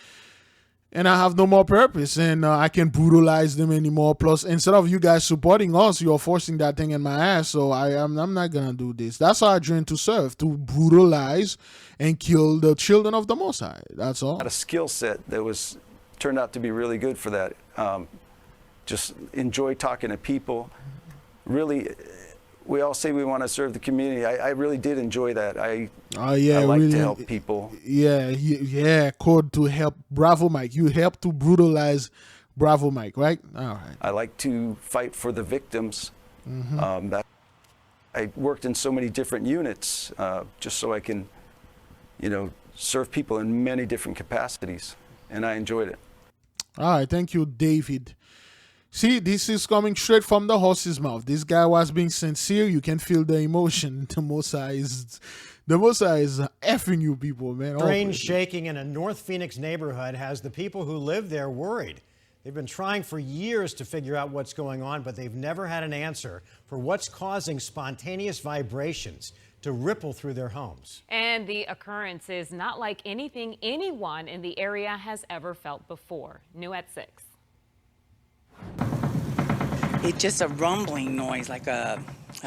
I have no more purpose, and I can't brutalize them anymore. Plus, instead of you guys supporting us, you're forcing that thing in my ass. So I'm not gonna do this. That's how I joined to serve, to brutalize and kill the children of the Messiah. That's all. I had a skill set that turned out to be really good for that. Just enjoy talking to people. Really, we all say we want to serve the community. I really did enjoy that. I like really, to help people. Yeah, code to help. Bravo, Mike. You help to brutalize Bravo, Mike, right? All right. I like to fight for the victims. I worked in so many different units just so I can, serve people in many different capacities, and I enjoyed it. All right, thank you, David. See, this is coming straight from the horse's mouth. This guy was being sincere. You can feel the emotion. The Messiah is effing you people, man. Strange shaking in a North Phoenix neighborhood has the people who live there worried. They've been trying for years to figure out what's going on, but they've never had an answer for what's causing spontaneous vibrations to ripple through their homes. And the occurrence is not like anything anyone in the area has ever felt before. New at 6. It's just a rumbling noise, like a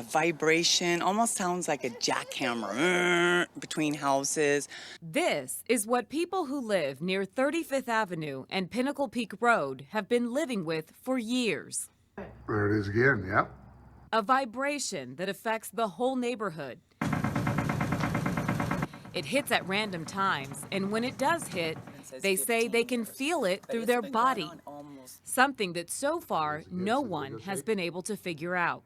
vibration, almost sounds like a jackhammer between houses. This is what people who live near 35th Avenue and Pinnacle Peak Road have been living with for years. There it is again, yep. A vibration that affects the whole neighborhood. It hits at random times, and when it does hit, they say they can feel it through their body. Something that so far no one has been able to figure out.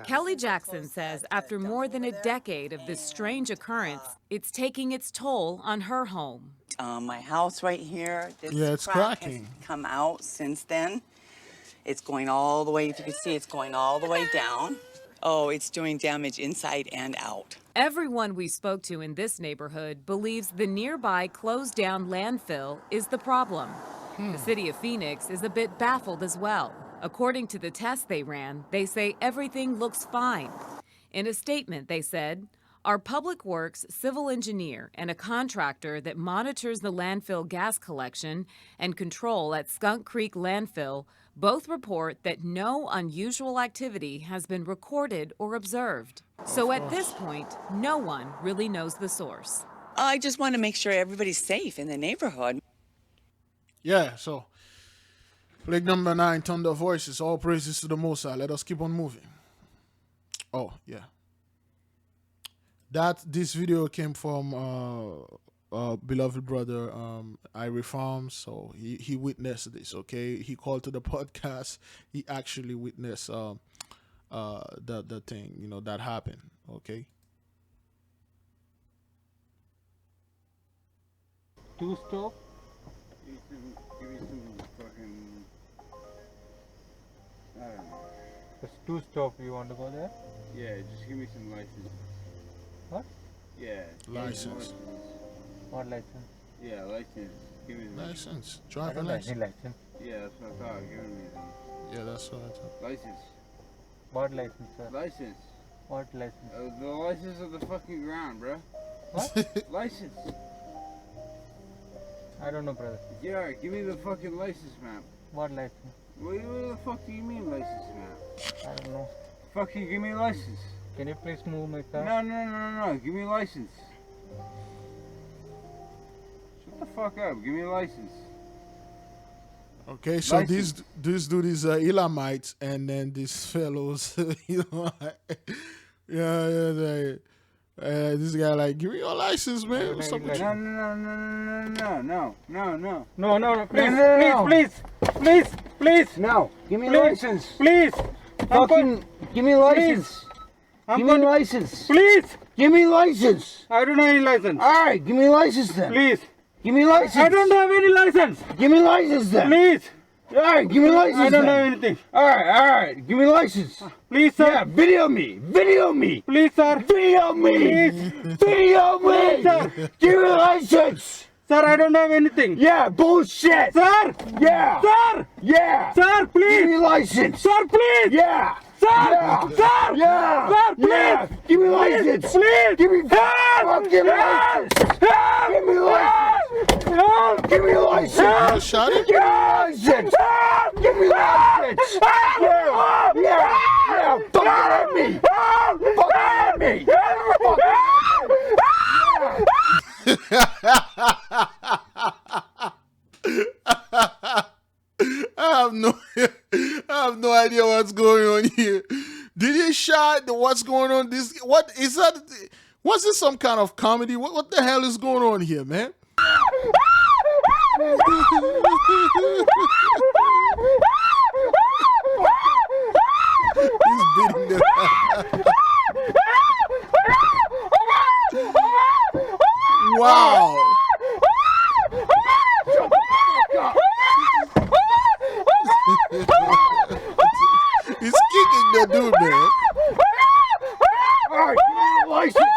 Kelly Jackson says after more than a decade of this strange occurrence, it's taking its toll on her home. My house right here, it's crack cracking. has come out since then. It's going all the way, if you can see, it's going all the way down. Oh, it's doing damage inside and out. Everyone we spoke to in this neighborhood believes the nearby closed down landfill is the problem. The city of Phoenix is a bit baffled as well. According to the test they ran, they say everything looks fine. In a statement, they said, our public works civil engineer and a contractor that monitors the landfill gas collection and control at Skunk Creek landfill both report that no unusual activity has been recorded or observed. So at this point, no one really knows the source. I just want to make sure everybody's safe in the neighborhood. Yeah, so leg number 9, Thunder Voices, all praises to the Most High. Let us keep on moving. Oh, yeah. This video came from beloved brother Irie Farms, so he witnessed this. Okay, he called to the podcast. He actually witnessed the thing that happened. Okay. 2 stop. Give me some fucking, I don't know. It's 2 stop. You want to go there? Yeah, just give me some license. What? Yeah. License. What license? Yeah, license. Give me the license. I Driver don't license. have any license. Yeah, that's what I thought. Give me them. Yeah, that's what I thought. License. What license, sir? License. What license? The license of the fucking ground, bro. What? License. I don't know, brother. Yeah, give me the fucking license map. What license? What the fuck do you mean license map? I don't know. Fucking give me license. Can you please move my car? No. Give me license. Shut the fuck up. Give me a license. Okay, so these dude is Elamites, and then these fellows, you know, this guy like, give me your license, man. What's up with you? No, please. No, give me a license. Please. Fucking, give me a license. Give me a license. Please. Give me a license. I don't have any license. All right, give me a license then. Please. Give me a license. I don't have any license. Give me a license then. Please. All right, give me a license. I don't have anything. All right. Give me a license. Please, sir. Yeah, video me. Please, sir. Video me. Please. Video me. Please, sir. Give me a license. Sir, I don't have anything. Yeah, bullshit. Sir. Yeah. Sir. Yeah. Sir, please. Give me a license. Sir, please. Yeah. Sir. Yeah. Sir. Yeah. Sir, please. Yeah. Give me a license. Please. Give me fucking license. Give me a license. Give me a license. You shot it? Give me a license. Give me a license. Yeah. Fucking at me. Fucking at me. I have no idea what's going on here. Did he shot? What's going on? What is that? Was this some kind of comedy? What the hell is going on here, man? He's beating them. Wow. He's kicking the dude, man. All right, give me a license.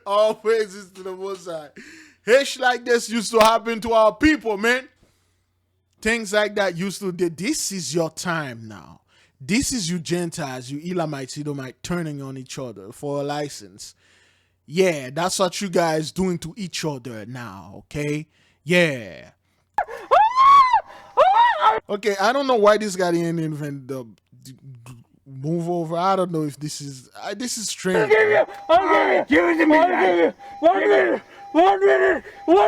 All praises to the Most High. Hish like this used to happen to our people, man. Things like that used to. This is your time now. This is you Gentiles, you Elamites, Edomites turning on each other for a license. Yeah, that's what you guys doing to each other now, okay? Yeah. Okay, I don't know why this guy didn't invent the move over. I don't know if this is strange. I'll give it to me. 1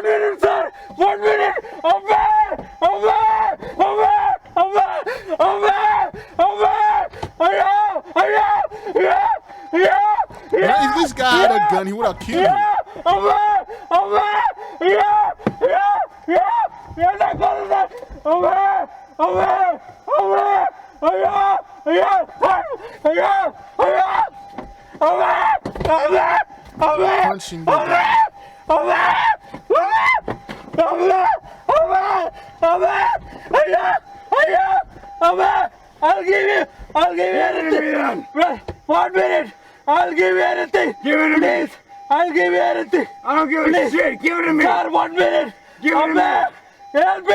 minute, sir. 1 minute. I'm back. If this guy had a gun, he would have killed him. Punching the guy. I'll give you anything. 1 minute. I'll give you anything. Give it to me. I'll give you anything. I don't give a shit. Give it to me. God, 1 minute. Give it to me. Help me.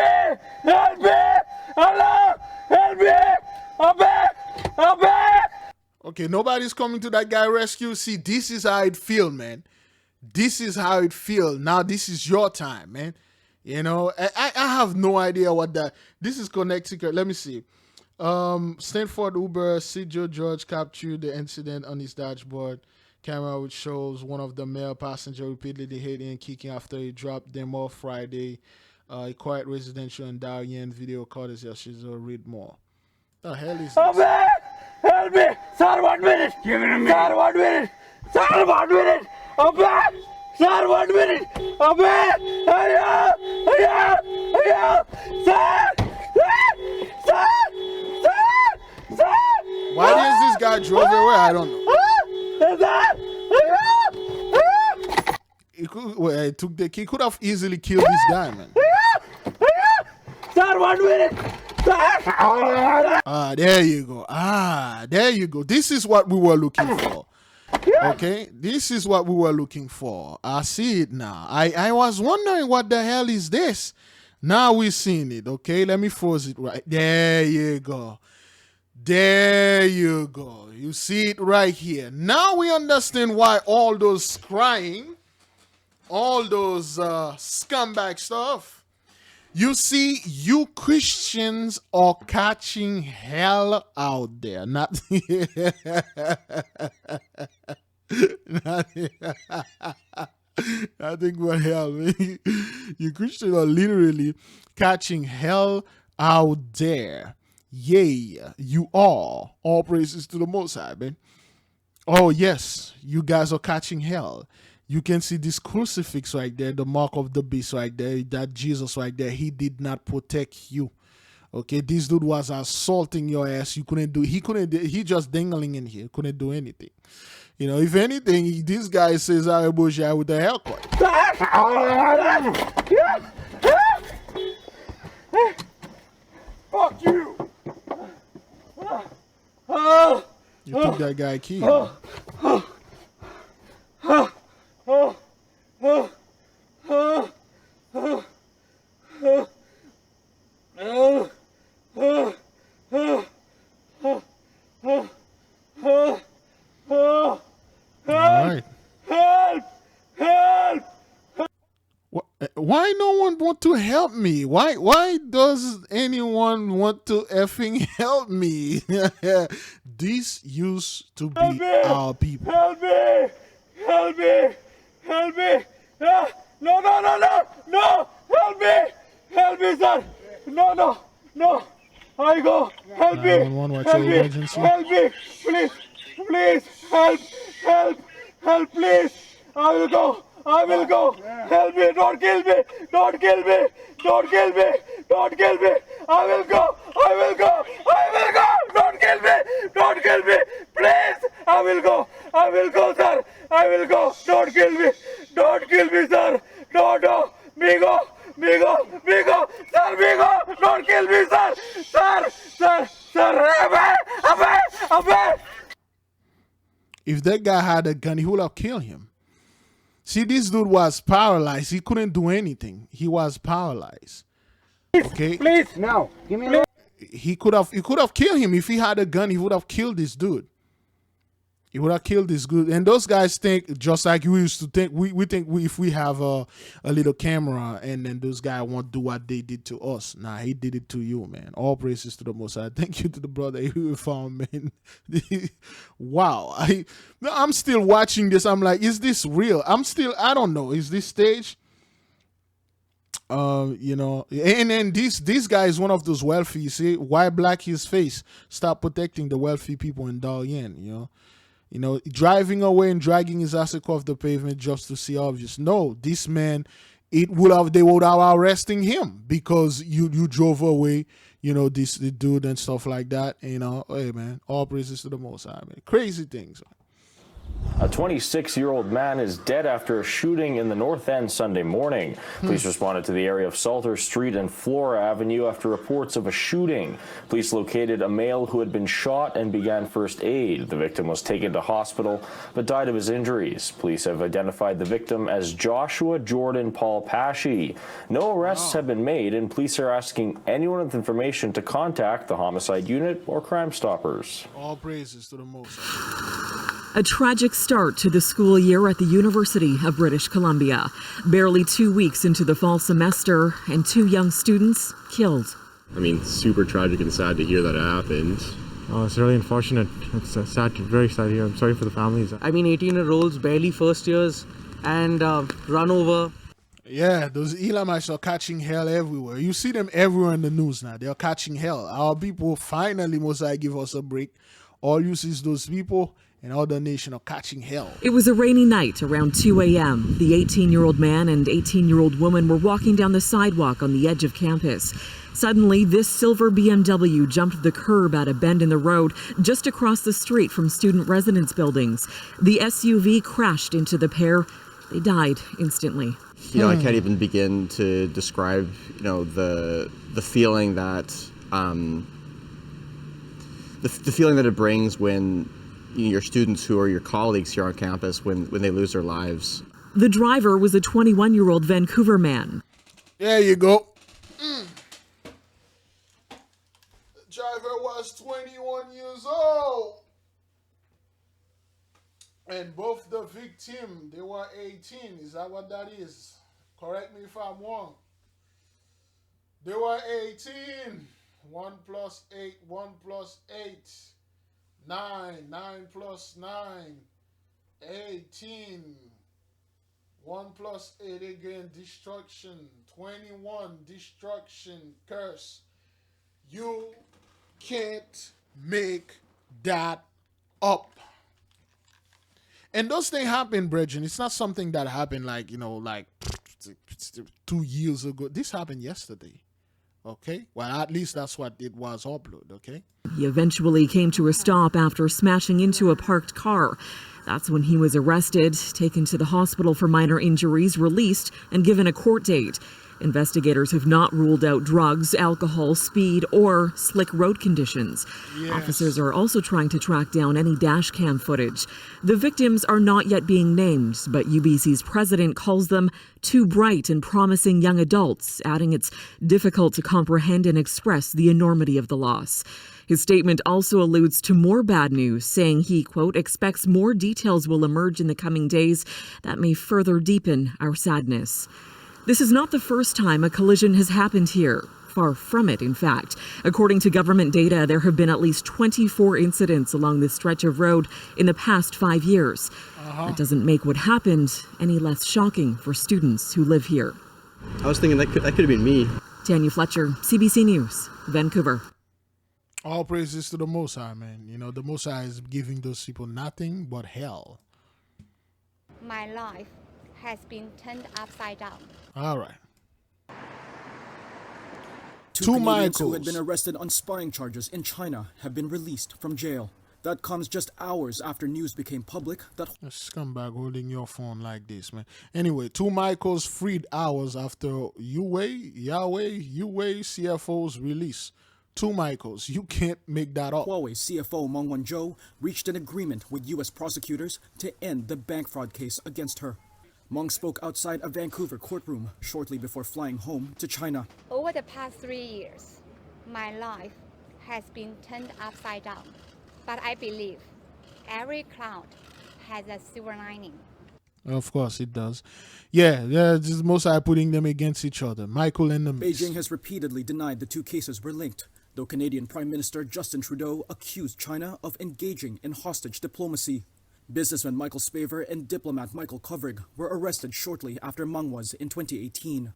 Hello. Help me. I'm back. Okay, nobody's coming to that guy rescue. See, this is how it feel, man. This is how it feel. Now, this is your time, man. You know, I have no idea what that. This is Connecticut. Let me see. Stanford Uber, Joe George captured the incident on his dashboard camera, which shows one of the male passengers repeatedly hitting and kicking after he dropped them off Friday. A quiet residential in Darien. Video courtesy of Shizuo. Read more. The hell is this? I'm back. Help me. Sir, 1 minute. Give it to me. Sir, 1 minute. Sir, 1 minute. I'm back. Sir, 1 minute. I'm back. Hiya. Sir. Why is this guy drove away? I don't know. He could have easily killed this guy, man. Sir, 1 minute. There you go. There you go. This is what we were looking for. Okay, this is what we were looking for. I see it now. I was wondering what the hell is this. Now we've seen it. Okay, let me force it right. There you go. There you go. You see it right here. Now we understand why all those crying, all those scumbag stuff. You see, you Christians are catching hell out there. Not I think what hell, man. You Christians are literally catching hell out there. Yay, you are. All praises to the Most High, man. Oh, yes, you guys are catching hell. You can see this crucifix right there, the mark of the beast right there, that Jesus right there. He did not protect you. Okay, this dude was assaulting your ass. You couldn't do, he just dangling in here. Couldn't do anything. You know, if anything, this guy says Ayabosha with a haircut. Fuck you! You took that guy key. Alright. Help! Help! Why no one want to help me? Why does anyone want to effing help me? This used to be our people. Help me! Help me! Help me! Ah, no, no, no, no! No! Help me! Help me, sir! No, no, no! I go! Help me! 911, what's Help your me! emergency? Help me! Please! Please! Help! Help! Help, please! I will go! I will go! Help me! Don't kill me! Don't kill me! Don't kill me! Don't kill me! I will go! I will go! I will go! Don't kill me! Don't kill me! Please! I will go! I will go, sir! I will go! Don't kill me! Don't kill me, sir! No, no! Migo! Migo! Migo! Sir, Migo! Don't kill me, sir! Sir! Sir! Sir! Abay! If that guy had a gun, he would have killed him. See, this dude was paralyzed. He couldn't do anything. He was paralyzed. Okay? Please! No! Give me a He could have killed him. If he had a gun, he would have killed this dude. He would have killed this dude. And those guys think, just like we used to think, we think if we have a little camera and then those guys won't do what they did to us. Nah, he did it to you, man. All praises to the Most High. Thank you to the brother who found, man. Wow. I'm still watching this. I'm like, is this real? I don't know. Is this stage? You know, and then this guy is one of those wealthy. You see, why black his face? Stop protecting the wealthy people in Darien, you know, driving away and dragging his ass across the pavement just to see obvious. No, this man, they would have arresting him because you drove away, you know, the dude and stuff like that. You know, hey man, all praises to the Most High, man. Crazy things. A 26-year-old man is dead after a shooting in the North End Sunday morning. Police responded to the area of Salter Street and Flora Avenue after reports of a shooting. Police located a male who had been shot and began first aid. The victim was taken to hospital but died of his injuries. Police have identified the victim as Joshua Jordan Paul Pashy. No arrests have been made, and police are asking anyone with information to contact the homicide unit or Crime Stoppers. All praises to the Most High. A tragic start to the school year at the University of British Columbia. Barely 2 weeks into the fall semester, and 2 young students killed. I mean, super tragic and sad to hear that it happened. Oh, it's really unfortunate. It's sad, very sad here. I'm sorry for the families. I mean, 18-year-olds, barely first years, and run over. Yeah, those Elamites are catching hell everywhere. You see them everywhere in the news now. They're catching hell. Our people finally, Mosiah, give us a break. All you see is those people and other nations are catching hell. It was a rainy night around 2 a.m. The 18-year-old man and 18-year-old woman were walking down the sidewalk on the edge of campus. Suddenly, this silver BMW jumped the curb at a bend in the road just across the street from student residence buildings. The SUV crashed into the pair. They died instantly. You know, I can't even begin to describe, you know, the feeling that the feeling that it brings when your students who are your colleagues here on campus when they lose their lives. The driver was a 21-year-old Vancouver man. There you go. The driver was 21 years old. And both the victim, they were 18. Is that what that is? Correct me if I'm wrong. They were 18. 1 plus 8, 1 plus 8. 9, 9 plus 9, 18. 1 plus 8 again, destruction. 21, destruction, curse. You can't make that up. And those things happen, brethren. It's not something that happened like 2 years ago. This happened yesterday. Okay? Well, at least that's what it was uploaded, okay? He eventually came to a stop after smashing into a parked car. That's when he was arrested, taken to the hospital for minor injuries, released, and given a court date. Investigators have not ruled out drugs, alcohol, speed, or slick road conditions. Yes. Officers are also trying to track down any dash cam footage. The victims are not yet being named, but UBC's president calls them too bright and promising young adults, adding it's difficult to comprehend and express the enormity of the loss. His statement also alludes to more bad news, saying he, quote, expects more details will emerge in the coming days that may further deepen our sadness. This is not the first time a collision has happened here. Far from it, in fact. According to government data, there have been at least 24 incidents along this stretch of road in the past 5 years. That doesn't make what happened any less shocking for students who live here. I was thinking that could have been me. Tanya Fletcher, CBC News, Vancouver. All praises to the Most High, man. You know, the Most High is giving those people nothing but hell. My life has been turned upside down. All right. Two Canadians who had been arrested on spying charges in China have been released from jail. That comes just hours after news became public that... A scumbag holding your phone like this, man. Anyway, 2 Michaels freed hours after YAHAWAH CFO's release. 2 Michaels, you can't make that up. Huawei CFO Meng Wanzhou reached an agreement with U.S. prosecutors to end the bank fraud case against her. Meng spoke outside a Vancouver courtroom shortly before flying home to China. Over the past 3 years, my life has been turned upside down. But I believe every cloud has a silver lining. Of course it does. Yeah, just Most High putting them against each other. Michael and the mix. Beijing has repeatedly denied the two cases were linked, though Canadian Prime Minister Justin Trudeau accused China of engaging in hostage diplomacy. Businessman Michael Spavor and diplomat Michael Kovrig were arrested shortly after Meng was in 2018.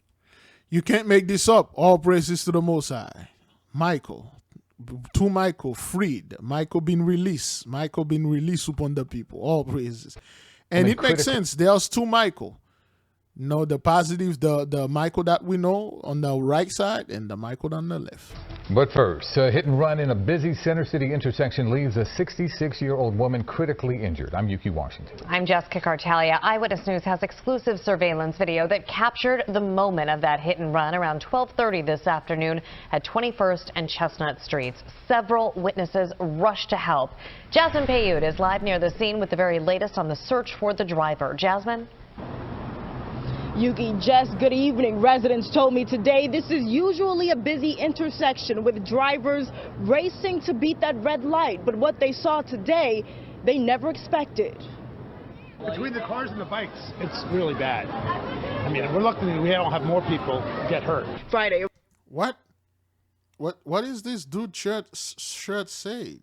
You can't make this up. All praises to the Most High. Michael. 2 Michael freed. Michael been released. Michael been released upon the people. All praises. And it makes sense. There's 2 Michael. No, the positive, the Michael that we know on the right side and the Michael on the left. But first, a hit and run in a busy Center City intersection leaves a 66-year-old woman critically injured. I'm Yuki Washington. I'm Jessica Cartalia. Eyewitness News has exclusive surveillance video that captured the moment of that hit and run around 12:30 this afternoon at 21st and Chestnut Streets. Several witnesses rushed to help. Jasmine Payud is live near the scene with the very latest on the search for the driver. Jasmine? Yuki, Jess, good evening. Residents told me today this is usually a busy intersection with drivers racing to beat that red light. But what they saw today, they never expected. Between the cars and the bikes, it's really bad. I mean, we're lucky we don't have more people get hurt. Friday. What is this dude shirt say?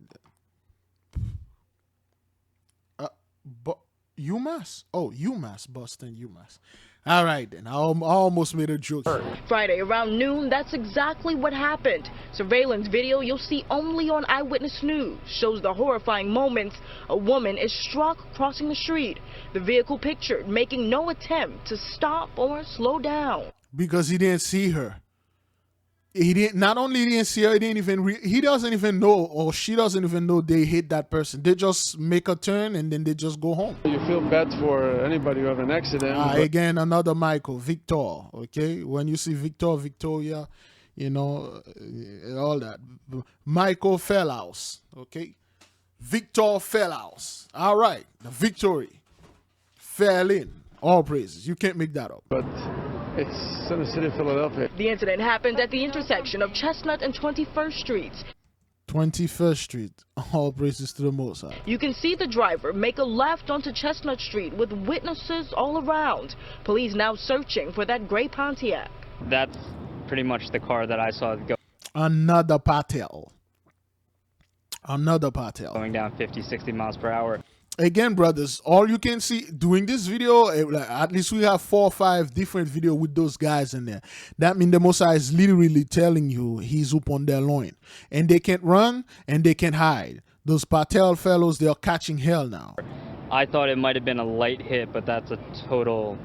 UMass? Oh, UMass, Boston, UMass. All right, then. I almost made a joke. Friday around noon, that's exactly what happened. Surveillance video you'll see only on Eyewitness News shows the horrifying moments a woman is struck crossing the street. The vehicle pictured making no attempt to stop or slow down. Because he didn't see her. He didn't. Not only didn't see her, he didn't even. He doesn't even know, or she doesn't even know they hit that person. They just make a turn and then they just go home. You feel bad for anybody who have an accident. Again, another Michael, Victor. Okay, when you see Victor, Victoria, you know, all that. Michael Fellhouse. Okay, Victor Fellhouse. All right, the victory fell in. All praises. You can't make that up. But it's Center City, Philadelphia. The incident happened at the intersection of Chestnut and 21st Streets. 21st Street. All praises to the Most High. You can see the driver make a left onto Chestnut Street with witnesses all around. Police now searching for that gray Pontiac. That's pretty much the car that I saw go. Another Patel. Another Patel. Going down 50, 60 miles per hour. Again, brothers, all you can see doing this video, at least we have 4 or 5 different videos with those guys in there. That means the Messiah is literally telling you he's up on their loin. And they can't run and they can't hide. Those Patel fellows, they're catching hell now. I thought it might have been a light hit, but that's a total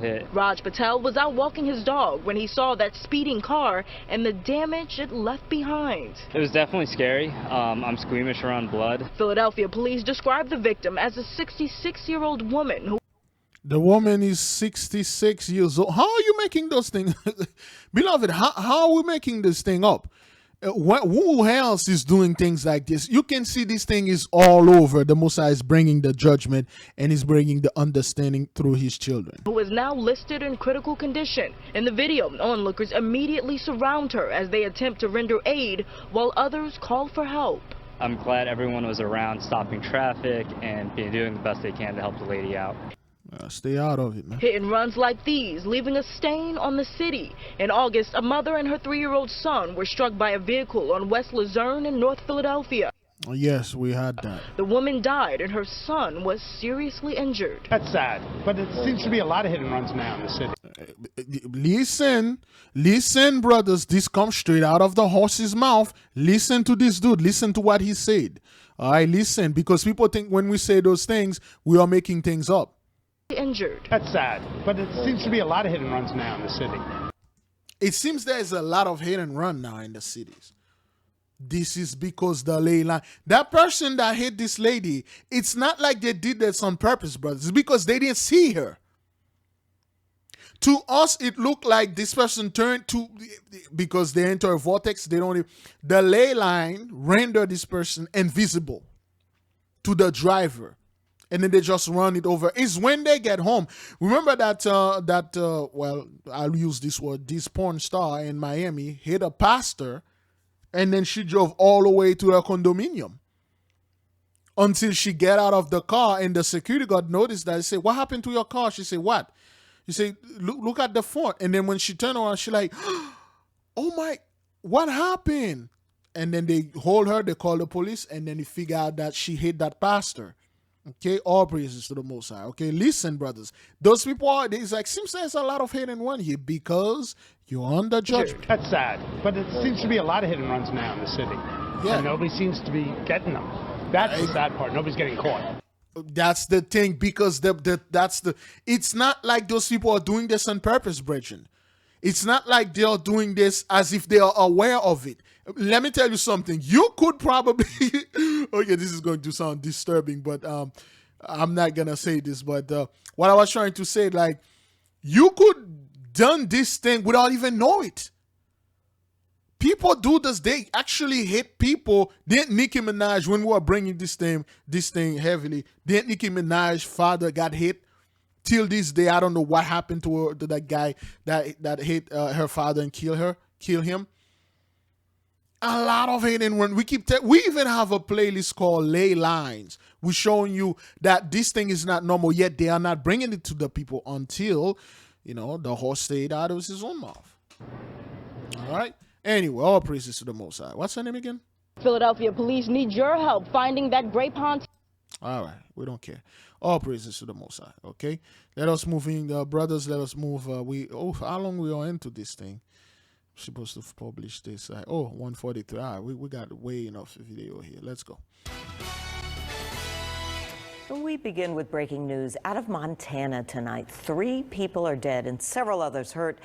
hit. Raj Patel was out walking his dog when he saw that speeding car and the damage it left behind. It was definitely scary. I'm squeamish around blood. Philadelphia police described the victim as a 66-year-old woman who... The woman is 66 years old. How are you making those things? Beloved, how are we making this thing up? Who else is doing things like this? You can see this thing is all over. The Messiah is bringing the judgment and is bringing the understanding through his children. Who is now listed in critical condition. In the video, onlookers immediately surround her as they attempt to render aid while others call for help. I'm glad everyone was around stopping traffic and doing the best they can to help the lady out. Stay out of it, man. Hit and runs like these, leaving a stain on the city. In August, a mother and her 3-year-old son were struck by a vehicle on West Luzerne in North Philadelphia. Yes, we had that. The woman died and her son was seriously injured. That's sad, but it seems to be a lot of hit and runs now in the city. Listen, brothers, this comes straight out of the horse's mouth. Listen to this dude. Listen to what he said. All right, listen, because people think when we say those things, we are making things up. Injured. That's sad, but it seems to be a lot of hit and runs now in the city. It seems there's a lot of hit and run now in the cities. This is because the ley line. That person that hit this lady, it's not like they did this on purpose, brothers. It's because they didn't see her. To us, it looked like this person turned to, because they enter a vortex, they don't even, the ley line rendered this person invisible to the driver. And then they just run it over. It's when they get home. Remember that, well, I'll use this word, this porn star in Miami hit a pastor, and then she drove all the way to her condominium until she get out of the car, and the security guard noticed that. He said, "What happened to your car?" She said, "What?" He said, look at the front. And then when she turned around, she like, "Oh my, what happened?" And then they hold her, they call the police, and then they figure out that she hit that pastor. Okay, all praises to the Most High. Okay, listen, brothers. Those people are, it's like, seems there's a lot of hit and run here because you're under judgment. That's sad, but it seems to be a lot of hit and runs now in the city. Yeah. And nobody seems to be getting them. That's the sad part. Nobody's getting caught. That's the thing, because it's not like those people are doing this on purpose, brethren. It's not like they are doing this as if they are aware of it. Let me tell you something. You could probably, okay, this is going to sound disturbing, but I'm not going to say this. But what I was trying to say, like, you could done this thing without even know it. People do this. They actually hit people. Didn't Nicki Minaj, when we were bringing this thing heavily, didn't Nicki Minaj father got hit? Till this day, I don't know what happened to her, to that guy that hit her father and kill him. A lot of hate and run. We even have a playlist called Ley Lines. We're showing you that this thing is not normal, yet they are not bringing it to the people until, the horse stayed out of his own mouth. All right. Anyway, all praises to the Most High. What's her name again? Philadelphia police need your help finding that gray pond. All right, we don't care. All praises to the Most High. Okay, let us move in, brothers. Let us move. How long we are into this thing? We're supposed to publish this. 1:43. All right, we got way enough video here. Let's go. We begin with breaking news out of Montana tonight. 3 people are dead and several others hurt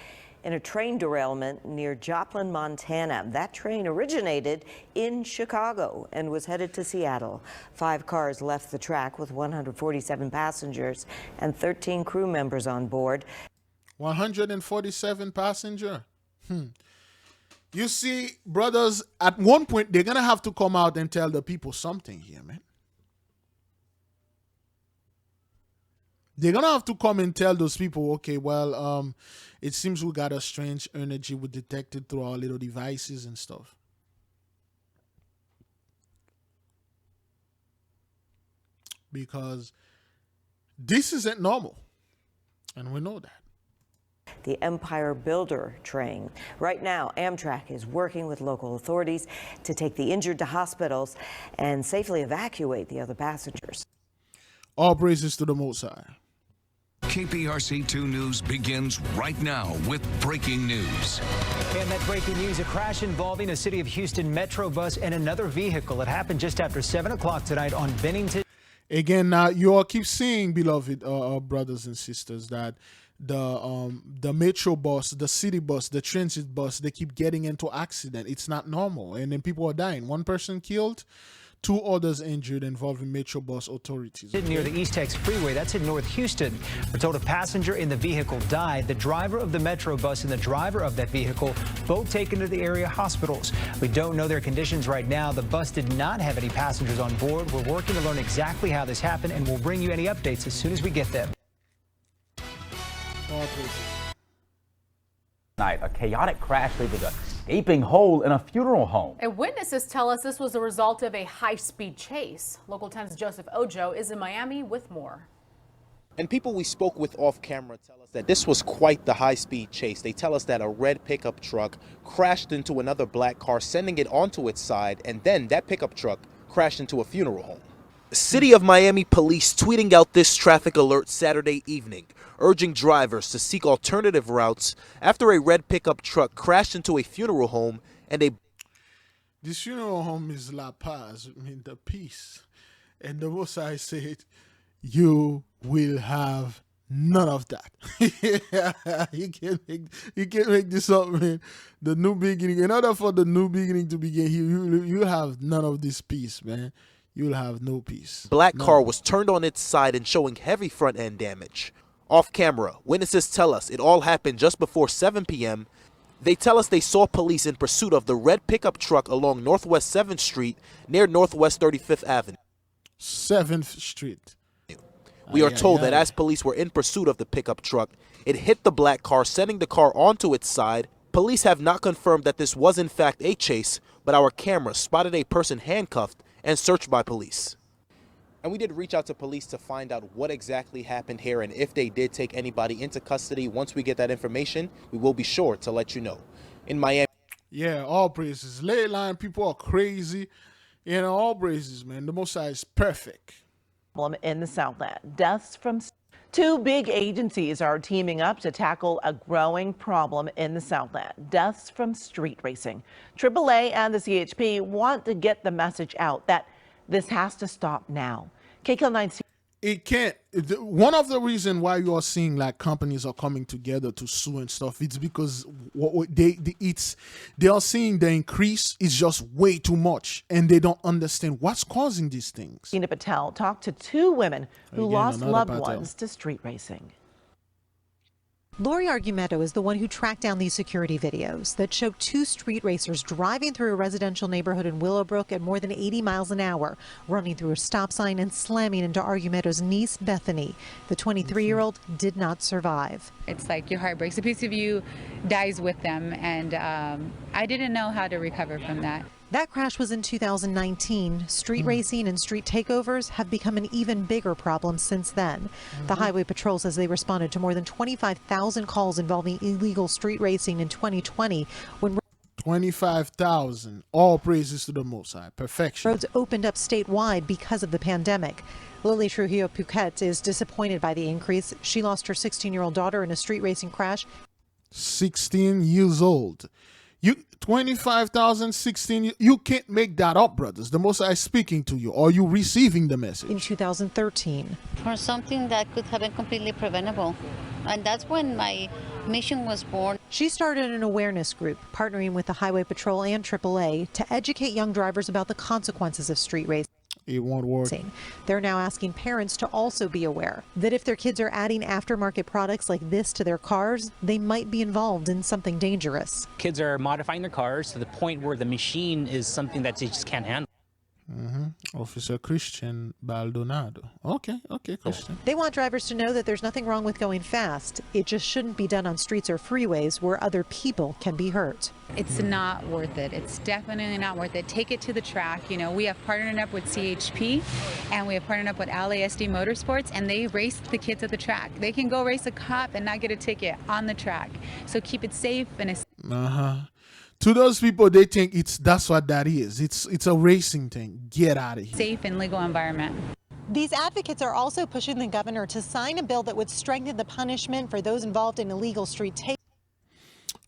in a train derailment near Joplin, Montana. That train originated in Chicago and was headed to Seattle. 5 cars left the track with 147 passengers and 13 crew members on board. 147 passenger. You see, brothers, at one point, they're going to have to come out and tell the people something here, man. They're going to have to come and tell those people, okay, well, it seems we got a strange energy we detected through our little devices and stuff. Because this isn't normal. And we know that. The Empire Builder train. Right now, Amtrak is working with local authorities to take the injured to hospitals and safely evacuate the other passengers. All praises to the Most High. KPRC 2 News begins right now with breaking news. And that breaking news, a crash involving a City of Houston Metro bus and another vehicle. It happened just after 7 o'clock tonight on Bennington. Again, now you all keep seeing, beloved brothers and sisters, that the metro bus, the city bus, the transit bus, they keep getting into accident. It's not normal. And then people are dying. 1 person killed, 2 others injured, involving metro bus authorities. Near the East Tex Freeway, that's in North Houston. We're told a passenger in the vehicle died. The driver of the metro bus and the driver of that vehicle both taken to the area hospitals. We don't know their conditions right now. The bus did not have any passengers on board. We're working to learn exactly how this happened, and we'll bring you any updates as soon as we get them. Night, a chaotic crash leaving a gaping hole in a funeral home. And witnesses tell us this was the result of a high-speed chase. Local 10's Joseph Ojo is in Miami with more. And people we spoke with off camera tell us that this was quite the high-speed chase. They tell us that a red pickup truck crashed into another black car, sending it onto its side, and then that pickup truck crashed into a funeral home. The City of Miami police tweeting out this traffic alert Saturday evening, urging drivers to seek alternative routes after a red pickup truck crashed into a funeral home and a... This funeral home is La Paz, I mean the peace. And the Most High said, you will have none of that. You can't make this up, man. The new beginning, in order for the new beginning to begin, you have none of this peace, man. You'll have no peace. Black car was turned on its side and showing heavy front end damage. Off camera, witnesses tell us it all happened just before 7 p.m. They tell us they saw police in pursuit of the red pickup truck along Northwest 7th Street near Northwest 35th Avenue. 7th Street. We are told that as police were in pursuit of the pickup truck, it hit the black car, sending the car onto its side. Police have not confirmed that this was in fact a chase, but our camera spotted a person handcuffed and searched by police. And we did reach out to police to find out what exactly happened here and if they did take anybody into custody. Once we get that information, we will be sure to let you know. In Miami. Yeah, all praises. Ley line people are crazy. You know, all praises, man. The Most High is perfect. In the Southland, deaths from 2 big agencies are teaming up to tackle a growing problem in the Southland. Deaths from street racing. AAA and the CHP want to get the message out that this has to stop now. KCAL9. It can't. One of the reasons why you are seeing like companies are coming together to sue and stuff, it's because they are seeing the increase is just way too much, and they don't understand what's causing these things. Tina Patel talked to 2 women who lost loved ones to street racing. Lori Argumetto is the one who tracked down these security videos that show 2 street racers driving through a residential neighborhood in Willowbrook at more than 80 miles an hour, running through a stop sign and slamming into Argumetto's niece, Bethany. The 23-year-old did not survive. It's like your heart breaks. A piece of you dies with them, and I didn't know how to recover from that. That crash was in 2019. Street racing and street takeovers have become an even bigger problem since then. The Highway Patrol says they responded to more than 25,000 calls involving illegal street racing in 2020 when 25,000. All praises to the Most High. Perfection. Roads opened up statewide because of the pandemic. Lily Trujillo Puquet is disappointed by the increase. She lost her 16-year-old daughter in a street racing crash. 16 years old. 25,000, 16, you can't make that up, brothers. The Most High is speaking to you. Are you receiving the message? In 2013. For something that could have been completely preventable. And that's when my mission was born. She started an awareness group, partnering with the Highway Patrol and AAA to educate young drivers about the consequences of street racing. It won't work. They're now asking parents to also be aware that if their kids are adding aftermarket products like this to their cars, they might be involved in something dangerous. Kids are modifying their cars to the point where the machine is something that they just can't handle. Officer Christian Baldonado. Okay, Christian. They want drivers to know that there's nothing wrong with going fast. It just shouldn't be done on streets or freeways where other people can be hurt. It's not worth it. It's definitely not worth it. Take it to the track. You know, we have partnered up with CHP and we have partnered up with LASD Motorsports, and they race the kids at the track. They can go race a cop and not get a ticket on the track. So keep it safe and to those people, they think that's what that is. It's a racing thing. Get out of here. Safe and legal environment. These advocates are also pushing the governor to sign a bill that would strengthen the punishment for those involved in illegal street takeovers.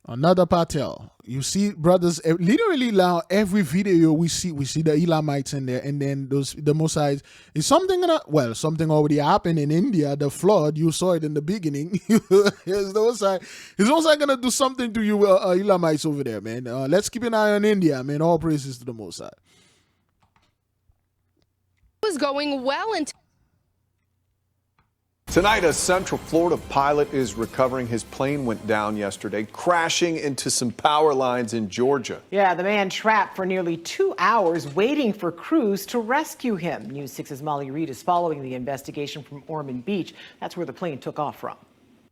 Another Patel. You see, brothers, literally now every video we see the Elamites in there, and then the Mossad is something something already happened in India, the flood. You saw it in the beginning. Is the Mossad gonna do something to you, Elamites over there, man? Let's keep an eye on India, man. All praises to the Mossad. Was going well until tonight, a Central Florida pilot is recovering. His plane went down yesterday, crashing into some power lines in Georgia. Yeah, the man trapped for nearly 2 hours waiting for crews to rescue him. News 6's Molly Reed is following the investigation from Ormond Beach. That's where the plane took off from.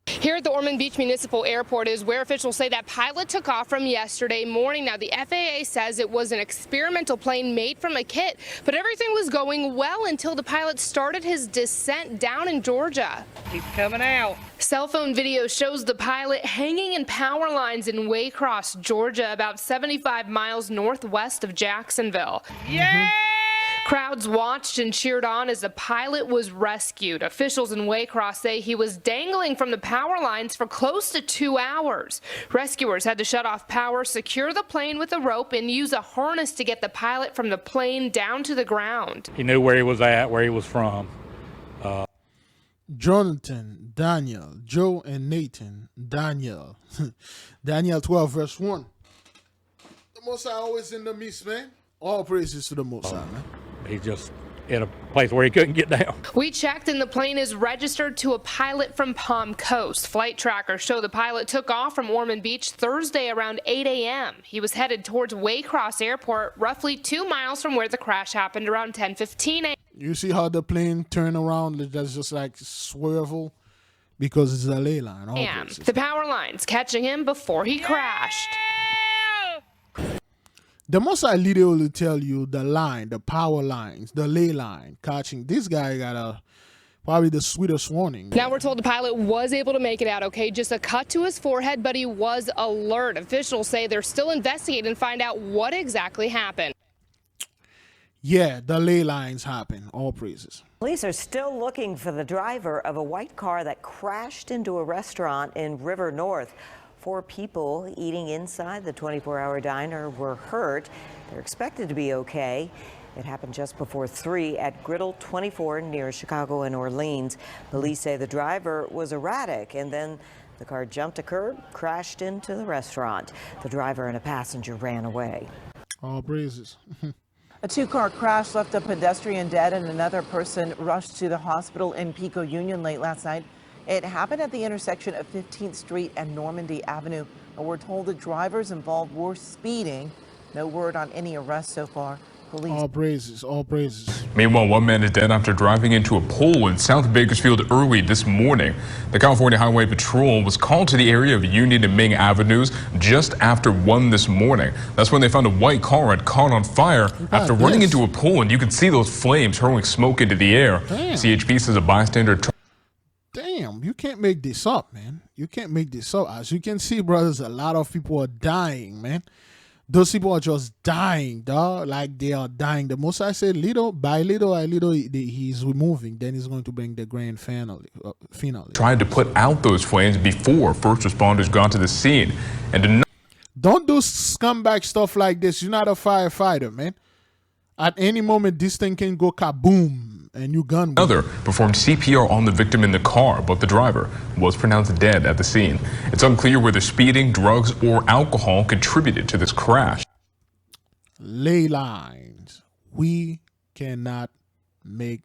Here at the Ormond Beach Municipal Airport is where officials say that pilot took off from yesterday morning. Now, the FAA says it was an experimental plane made from a kit, but everything was going well until the pilot started his descent down in Georgia. He's coming out. Cell phone video shows the pilot hanging in power lines in Waycross, Georgia, about 75 miles northwest of Jacksonville. Yeah! Crowds watched and cheered on as the pilot was rescued. Officials in Waycross say he was dangling from the power lines for close to 2 hours. Rescuers had to shut off power, secure the plane with a rope, and use a harness to get the pilot from the plane down to the ground. He knew where he was at, where he was from. Jonathan, Daniel, Joe, and Nathan, Daniel. Daniel 12, verse 1. The Mossad always in the midst, man. All praises to the Mossad, man. He's just in a place where he couldn't get down. We checked, and the plane is registered to a pilot from Palm Coast. Flight trackers show the pilot took off from Ormond Beach Thursday around 8 a.m. He was headed towards Waycross Airport, roughly 2 miles from where the crash happened around 10:15 a.m. You see how the plane turn around? That's just like swervel because it's a ley line. The power lines catching him before he crashed. The Mossad leader will tell you the line, the power lines, the ley line catching. This guy got probably the sweetest warning. Now we're told the pilot was able to make it out okay, just a cut to his forehead, but he was alert. Officials say they're still investigating and find out what exactly happened. Yeah, the ley lines happen. All praises. Police are still looking for the driver of a white car that crashed into a restaurant in River North. 4 people eating inside the 24-hour diner were hurt. They're expected to be okay. It happened just before 3 at Griddle 24 near Chicago and Orleans. Police say the driver was erratic, and then the car jumped a curb, crashed into the restaurant. The driver and a passenger ran away. All praises. A 2-car crash left a pedestrian dead and another person rushed to the hospital in Pico Union late last night. It happened at the intersection of 15th Street and Normandy Avenue. And we're told the drivers involved were speeding. No word on any arrests so far. Police. All praises, all praises. Meanwhile, one man is dead after driving into a pole in South Bakersfield early this morning. The California Highway Patrol was called to the area of Union and Ming Avenues just after 1 this morning. That's when they found a white car had caught on fire after running into a pole, and you can see those flames hurling smoke into the air. Damn. CHP says a bystander. Damn, you can't make this up, man. You can't make this up. As you can see, brothers, a lot of people are dying, man. Those people are just dying, dog. Like they are dying. The Mossad said little by little, he's removing. Then he's going to bring the grand finale. Tried to put out those flames before first responders got to the scene. And don't do scumbag stuff like this. You're not a firefighter, man. At any moment, this thing can go kaboom. And you gun. Another performed CPR on the victim in the car, but the driver was pronounced dead at the scene. It's unclear whether speeding, drugs, or alcohol contributed to this crash. Ley lines. We cannot make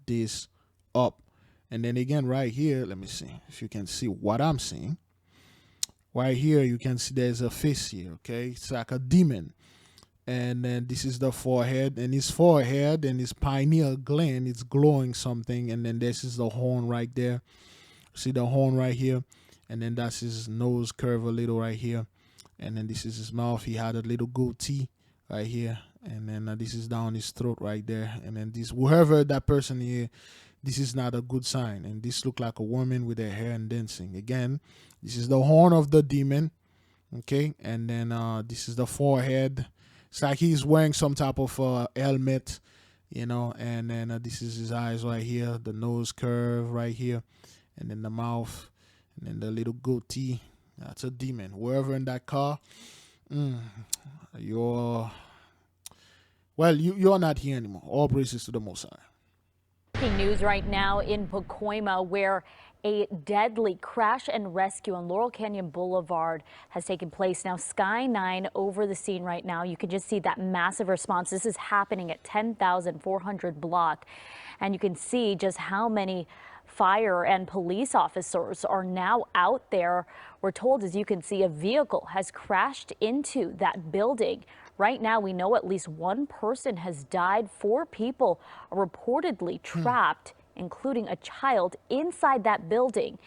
this up. And then again, right here, let me see if you can see what I'm seeing. Right here, you can see there's a face here, okay? It's like a demon. And then this is the forehead, and his forehead and his pineal gland, it's glowing something. And then this is the horn right there. See the horn right here. And then that's his nose curve a little right here. And then this is his mouth. He had a little goatee right here. And then this is down his throat right there. And then this, whoever that person here, this is not a good sign. And this look like a woman with her hair and dancing. Again, this is the horn of the demon. Okay. And then this is the forehead. It's like he's wearing some type of helmet, you know, and then this is his eyes right here, the nose curve right here, and then the mouth, and then the little goatee. That's a demon. Wherever in that car, you're not here anymore. All praises to the Most High. Breaking news right now in Pacoima, where a deadly crash and rescue on Laurel Canyon Boulevard has taken place. Now, Sky 9 over the scene right now. You can just see that massive response. This is happening at 10,400 block. And you can see just how many fire and police officers are now out there. We're told, as you can see, a vehicle has crashed into that building. Right now, we know at least one person has died. 4 people are reportedly trapped, including a child inside that building.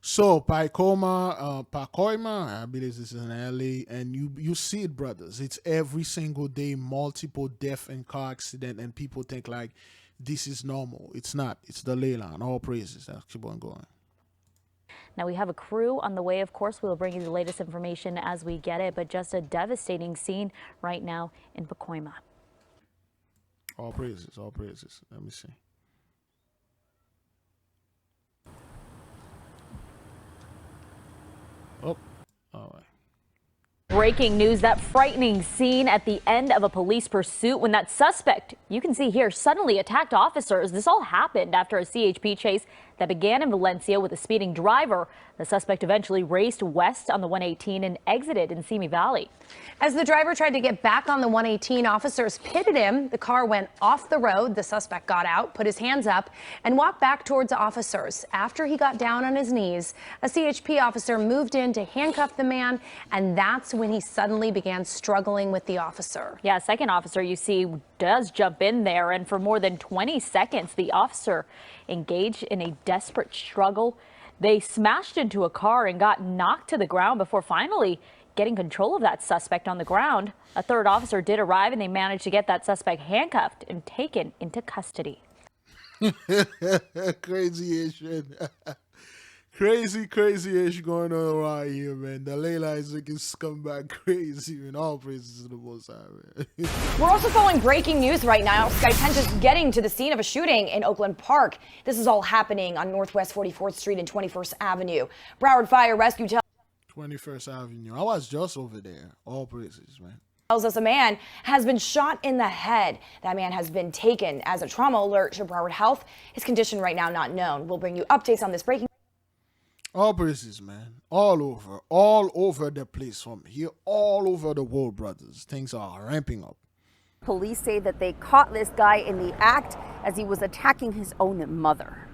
So Pacoima, I believe this is in LA, and you see it, brothers. It's every single day, multiple death and car accident, and people think like this is normal. It's not. It's the ley line. All praises. Let's keep on going. Now, we have a crew on the way. Of course, we'll bring you the latest information as we get it, but just a devastating scene right now in Pacoima. All praises. All praises. Let me see. Oh, all right. Breaking news, that frightening scene at the end of a police pursuit when that suspect, you can see here, suddenly attacked officers. This all happened after a CHP chase that began in Valencia with a speeding driver. The suspect eventually raced west on the 118 and exited in Simi Valley. As the driver tried to get back on the 118, officers pitted him. The car went off the road. The suspect got out, put his hands up, and walked back towards the officers. After he got down on his knees, a CHP officer moved in to handcuff the man, and that's when he suddenly began struggling with the officer. Yeah, a second officer you see does jump in there, and for more than 20 seconds, the officer engaged in a desperate struggle. They smashed into a car and got knocked to the ground before finally getting control of that suspect on the ground. A third officer did arrive, and they managed to get that suspect handcuffed and taken into custody. Crazy issue. Crazy issue going on around here, man. The Layla is looking scumbag crazy, and all praises to the Most High, man. We're also following breaking news right now. Sky 10 just getting to the scene of a shooting in Oakland Park. This is all happening on Northwest 44th Street and 21st Avenue. Broward Fire Rescue 21st Avenue. I was just over there. All praises, man. tells us a man has been shot in the head. That man has been taken as a trauma alert to Broward Health. His condition right now not known. We'll bring you updates on this breaking. All praises, man. All over the place from here, all over the world, brothers. Things are ramping up. Police say that they caught this guy in the act as he was attacking his own mother.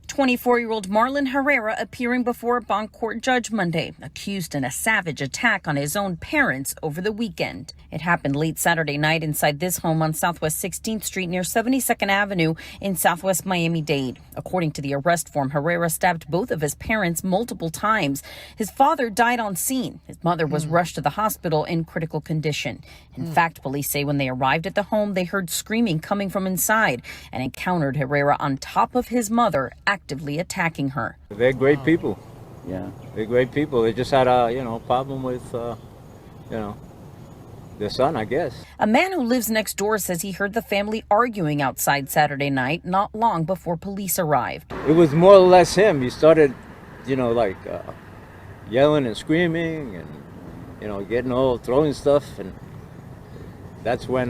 24-year-old Marlon Herrera appearing before a bond court judge Monday, accused in a savage attack on his own parents over the weekend. It happened late Saturday night inside this home on Southwest 16th Street near 72nd Avenue in Southwest Miami-Dade. According to the arrest form, Herrera stabbed both of his parents multiple times. His father died on scene. His mother was rushed to the hospital in critical condition. In fact, police say when they arrived at the home, they heard screaming coming from inside and encountered Herrera on top of his mother, actively attacking her. They're great people. Yeah, they're great people. They just had a, problem with, their son, I guess. A man who lives next door says he heard the family arguing outside Saturday night, not long before police arrived. It was more or less him. He started, yelling and screaming and, getting all, throwing stuff. And that's when,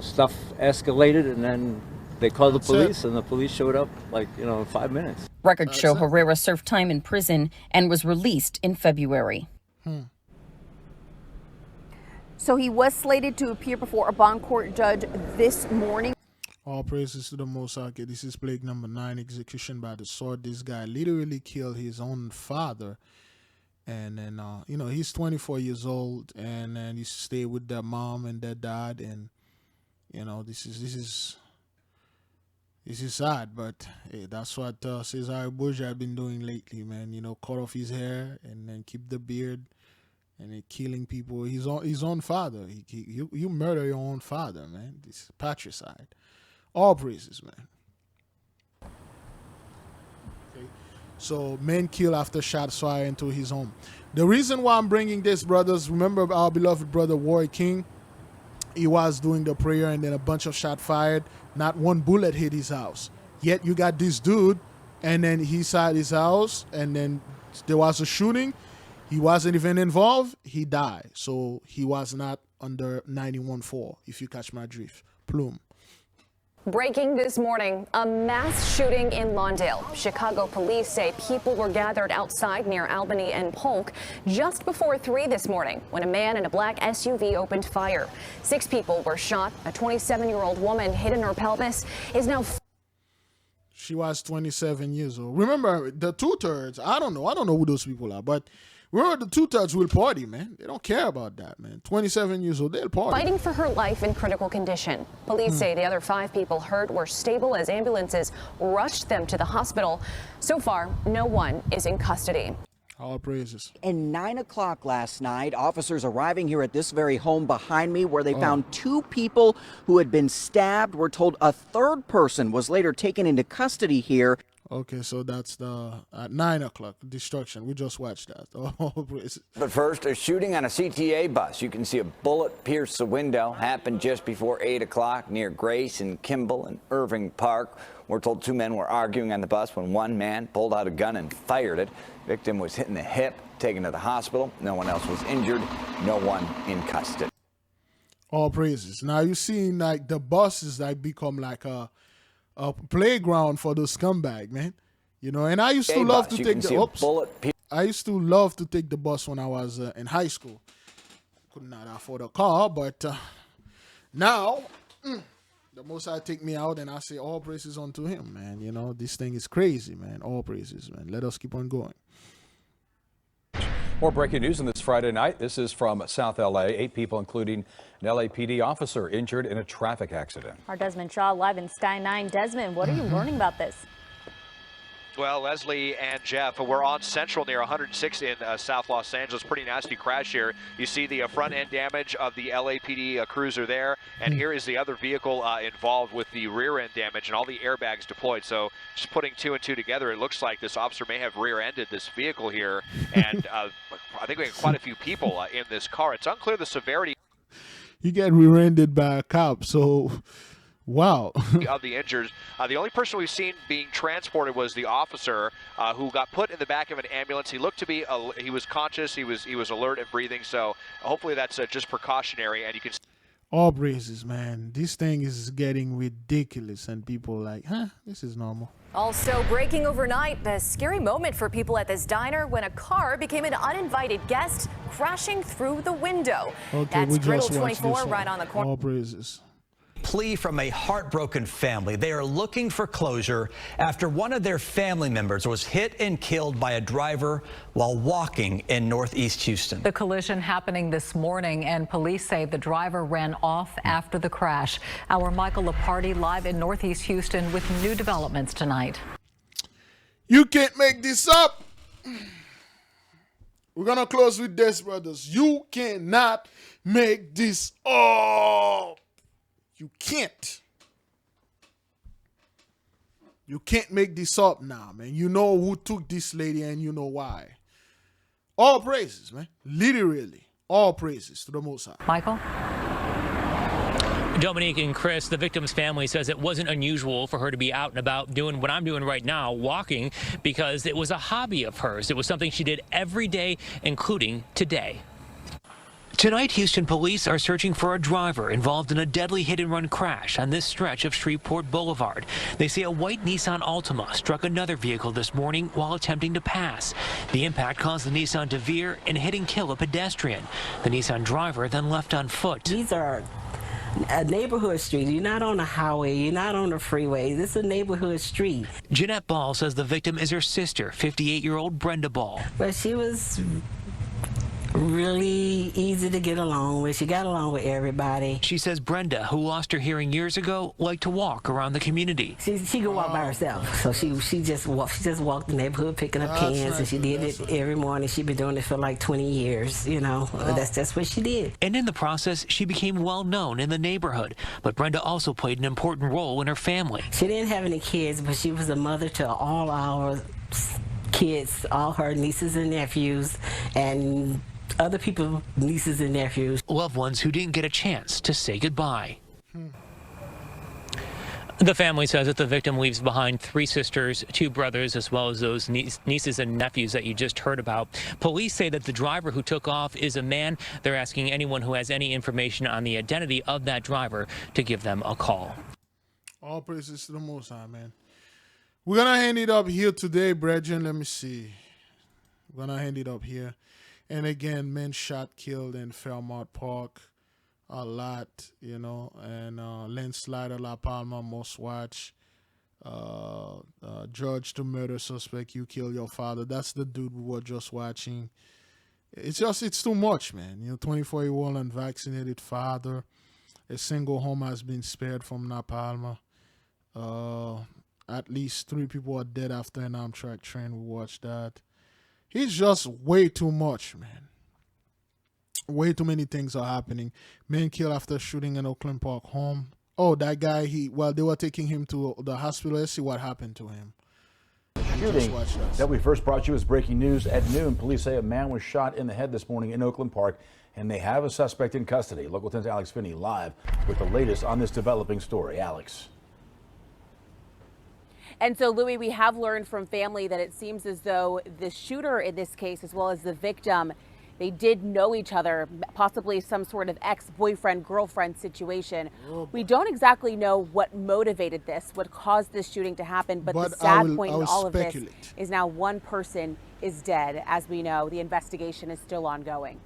stuff escalated, and then they called the police, and the police showed up, in 5 minutes. Records show Herrera served time in prison and was released in February. So he was slated to appear before a bond court judge this morning. All praises to the Most High. This is plague number 9, execution by the sword. This guy literally killed his own father. And then, he's 24 years old, and then he stayed with their mom and their dad. And, this is sad, but hey, that's what Cesar Borgia had been doing lately, man. Cut off his hair and then keep the beard, and killing people. His own father. You murder your own father, man. This is patricide. All praises, man. Okay. So, man killed after shots fired into his home. The reason why I'm bringing this, brothers, remember our beloved brother Warrior King. he was doing the prayer and then a bunch of shot fired. Not one bullet hit his house. Yet you got this dude and then he inside his house and then there was a shooting. He wasn't even involved. He died. So he was not under 91-4, if you catch my drift. Plume. Breaking this morning, a mass shooting in Lawndale. Chicago police say people were gathered outside near Albany and Polk just before 3 this morning when a man in a black SUV opened fire. 6 people were shot. A 27-year-old woman hit in her pelvis is now... She was 27 years old. Remember, the two-thirds, I don't know who those people are, but remember the two-thirds will party, man. They don't care about that, man. 27 years old, they'll party. Fighting for her life in critical condition. Police say the other 5 people hurt were stable as ambulances rushed them to the hospital. So far, no one is in custody. All praises. And 9 o'clock last night, officers arriving here at this very home behind me where they found 2 people who had been stabbed. We're told a third person was later taken into custody here. Okay, so that's the at 9 o'clock destruction. We just watched that. Oh, praises. But first, a shooting on a CTA bus. You can see a bullet pierce the window. Happened just before 8 o'clock near Grace and Kimball and Irving Park. We're told 2 men were arguing on the bus when one man pulled out a gun and fired it. Victim was hit in the hip, taken to the hospital. No one else was injured. No one in custody. All praises. Now you see, like the buses that become like a playground for those scumbag, man. You know, and I used to love to take the I used to love to take the bus when I was in high school. Could not afford a car, but now the most I take me out and I say all praises unto him, man. You know, this thing is crazy, man. All praises, man. Let us keep on going. More breaking news on this Friday night. This is from South LA. 8 people, including an LAPD officer, injured in a traffic accident. Our Desmond Shaw live in Sky 9. Desmond, what are you learning about this? Well, Leslie and Jeff, we're on Central near 106 in South Los Angeles. Pretty nasty crash here. You see the front end damage of the LAPD cruiser there, and here is the other vehicle involved with the rear end damage and all the airbags deployed. So just putting 2 and 2 together, it looks like this officer may have rear-ended this vehicle here, and I think we have quite a few people in this car. It's unclear the severity. He got rear-ended by a cop, so... Wow. Of the injured. The only person we've seen being transported was the officer who got put in the back of an ambulance. He looked to be, he was conscious, he was alert and breathing, so hopefully that's just precautionary. And you can. All praises, man. This thing is getting ridiculous and people like, this is normal. Also breaking overnight, the scary moment for people at this diner when a car became an uninvited guest crashing through the window. Okay, that's Griddle 24 right on the corner. All praises. Plea from a heartbroken family. They are looking for closure after one of their family members was hit and killed by a driver while walking in Northeast Houston. The collision happening this morning, and police say the driver ran off after the crash. Our Michael Leparty live in Northeast Houston with new developments tonight. You can't make this up. We're going to close with this, brothers. You cannot make this up. You can't. You can't make this up now, man. You know who took this lady and you know why. All praises, man. Literally, all praises to the Most High. Michael? Dominique and Chris, the victim's family says it wasn't unusual for her to be out and about doing what I'm doing right now, walking, because it was a hobby of hers. It was something she did every day, including today. Tonight, Houston police are searching for a driver involved in a deadly hit-and-run crash on this stretch of Shreveport Boulevard. They say a white Nissan Altima struck another vehicle this morning while attempting to pass. The impact caused the Nissan to veer and hit and kill a pedestrian. The Nissan driver then left on foot. These are a neighborhood street. You're not on a highway. You're not on a freeway. This is a neighborhood street. Jeanette Ball says the victim is her sister, 58-year-old Brenda Ball. But she was really easy to get along with. She got along with everybody. She says Brenda, who lost her hearing years ago, liked to walk around the community. She could walk by herself, so she just walked the neighborhood picking up cans, and she did it every morning. She'd been doing it for like 20 years, you know. That's what she did. And in the process, she became well known in the neighborhood. But Brenda also played an important role in her family. She didn't have any kids, but she was a mother to all our kids, all her nieces and nephews, and other people, nieces and nephews. Loved ones who didn't get a chance to say goodbye. The family says that the victim leaves behind 3 sisters, 2 brothers, as well as those nieces and nephews that you just heard about. Police say that the driver who took off is a man. They're asking anyone who has any information on the identity of that driver to give them a call. All praises to the Most High, man. We're going to hand it up here today, brethren. Let me see. We're going to hand it up here. And again, men shot, killed in Fairmount Park. A lot, you know, and landslide at La Palma, most watch. Judge to murder suspect, you kill your father. That's the dude we were just watching. It's too much, man. You know, 24-year-old unvaccinated father. A single home has been spared from La Palma. At least 3 people are dead after an Amtrak train. We watched that. It's just way too much, man. Way too many things are happening. Man killed after shooting in Oakland Park home. Oh, that guy, while they were taking him to the hospital, let's see what happened to him. Shooting that we first brought you as breaking news at noon. Police say a man was shot in the head this morning in Oakland Park, and they have a suspect in custody. Local 10's Alex Finney live with the latest on this developing story. Alex. And so, Louis, we have learned from family that it seems as though the shooter in this case, as well as the victim, they did know each other, possibly some sort of ex-boyfriend-girlfriend situation. We don't exactly know what motivated this, what caused this shooting to happen, but the sad point in all of this is now 1 person is dead. As we know, the investigation is still ongoing.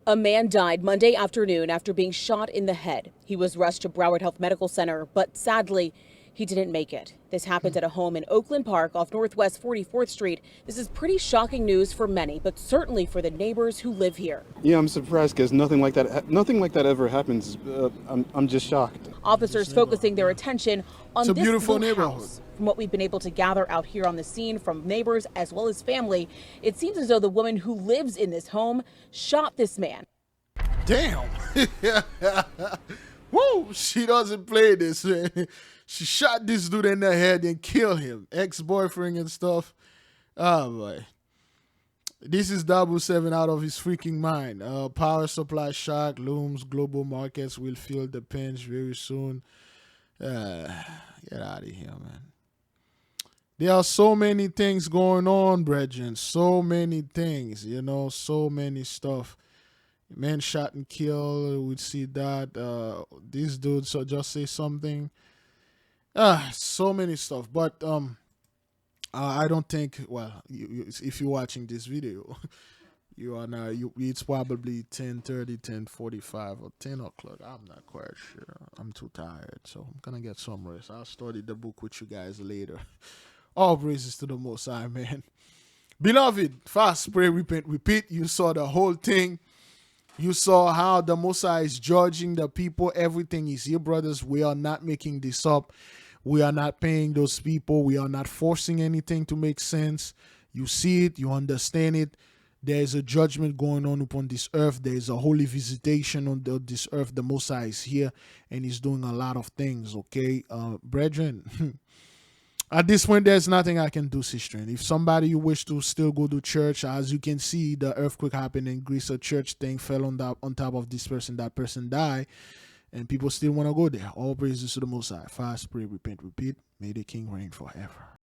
A man died Monday afternoon after being shot in the head. He was rushed to Broward Health Medical Center, but sadly, he didn't make it. This happened at a home in Oakland Park off Northwest 44th Street. This is pretty shocking news for many, but certainly for the neighbors who live here. Yeah, I'm surprised because nothing like that ever happens. I'm just shocked. Officers focusing their attention on this beautiful neighborhood. house. From what we've been able to gather out here on the scene from neighbors as well as family, it seems as though the woman who lives in this home shot this man. Damn. Woo, she doesn't play this, man. She shot this dude in the head and killed him. Ex-boyfriend and stuff. Oh, boy. This is 007 out of his freaking mind. Power supply shock looms. Global markets will feel the pinch very soon. Get out of here, man. There are so many things going on, brethren. So many things, you know, so many stuff. Man shot and killed. We see that. These dudes just say something. So many stuff. But I don't think, well, if you're watching this video, you are now, it's probably 10:30, 10:45, or 10 o'clock. I'm not quite sure. I'm too tired, so I'm going to get some rest. I'll study the book with you guys later. All praises to the Most High, man. Beloved, fast, pray, repent, repeat. You saw the whole thing. You saw how the Most High is judging the people. Everything is here, brothers. We are not making this up. We are not paying those people. We are not forcing anything to make sense. You see it. You understand it. There is a judgment going on upon this earth. There is a holy visitation on this earth. The Most High is here, and he's doing a lot of things, okay? Brethren, at this point, there's nothing I can do, sister. If somebody you wish to still go to church, as you can see, the earthquake happened in Greece, a church thing fell on top of this person. That person died, and people still want to go there. All praises to the Most High. Fast, pray, repent, repeat. May the King reign forever.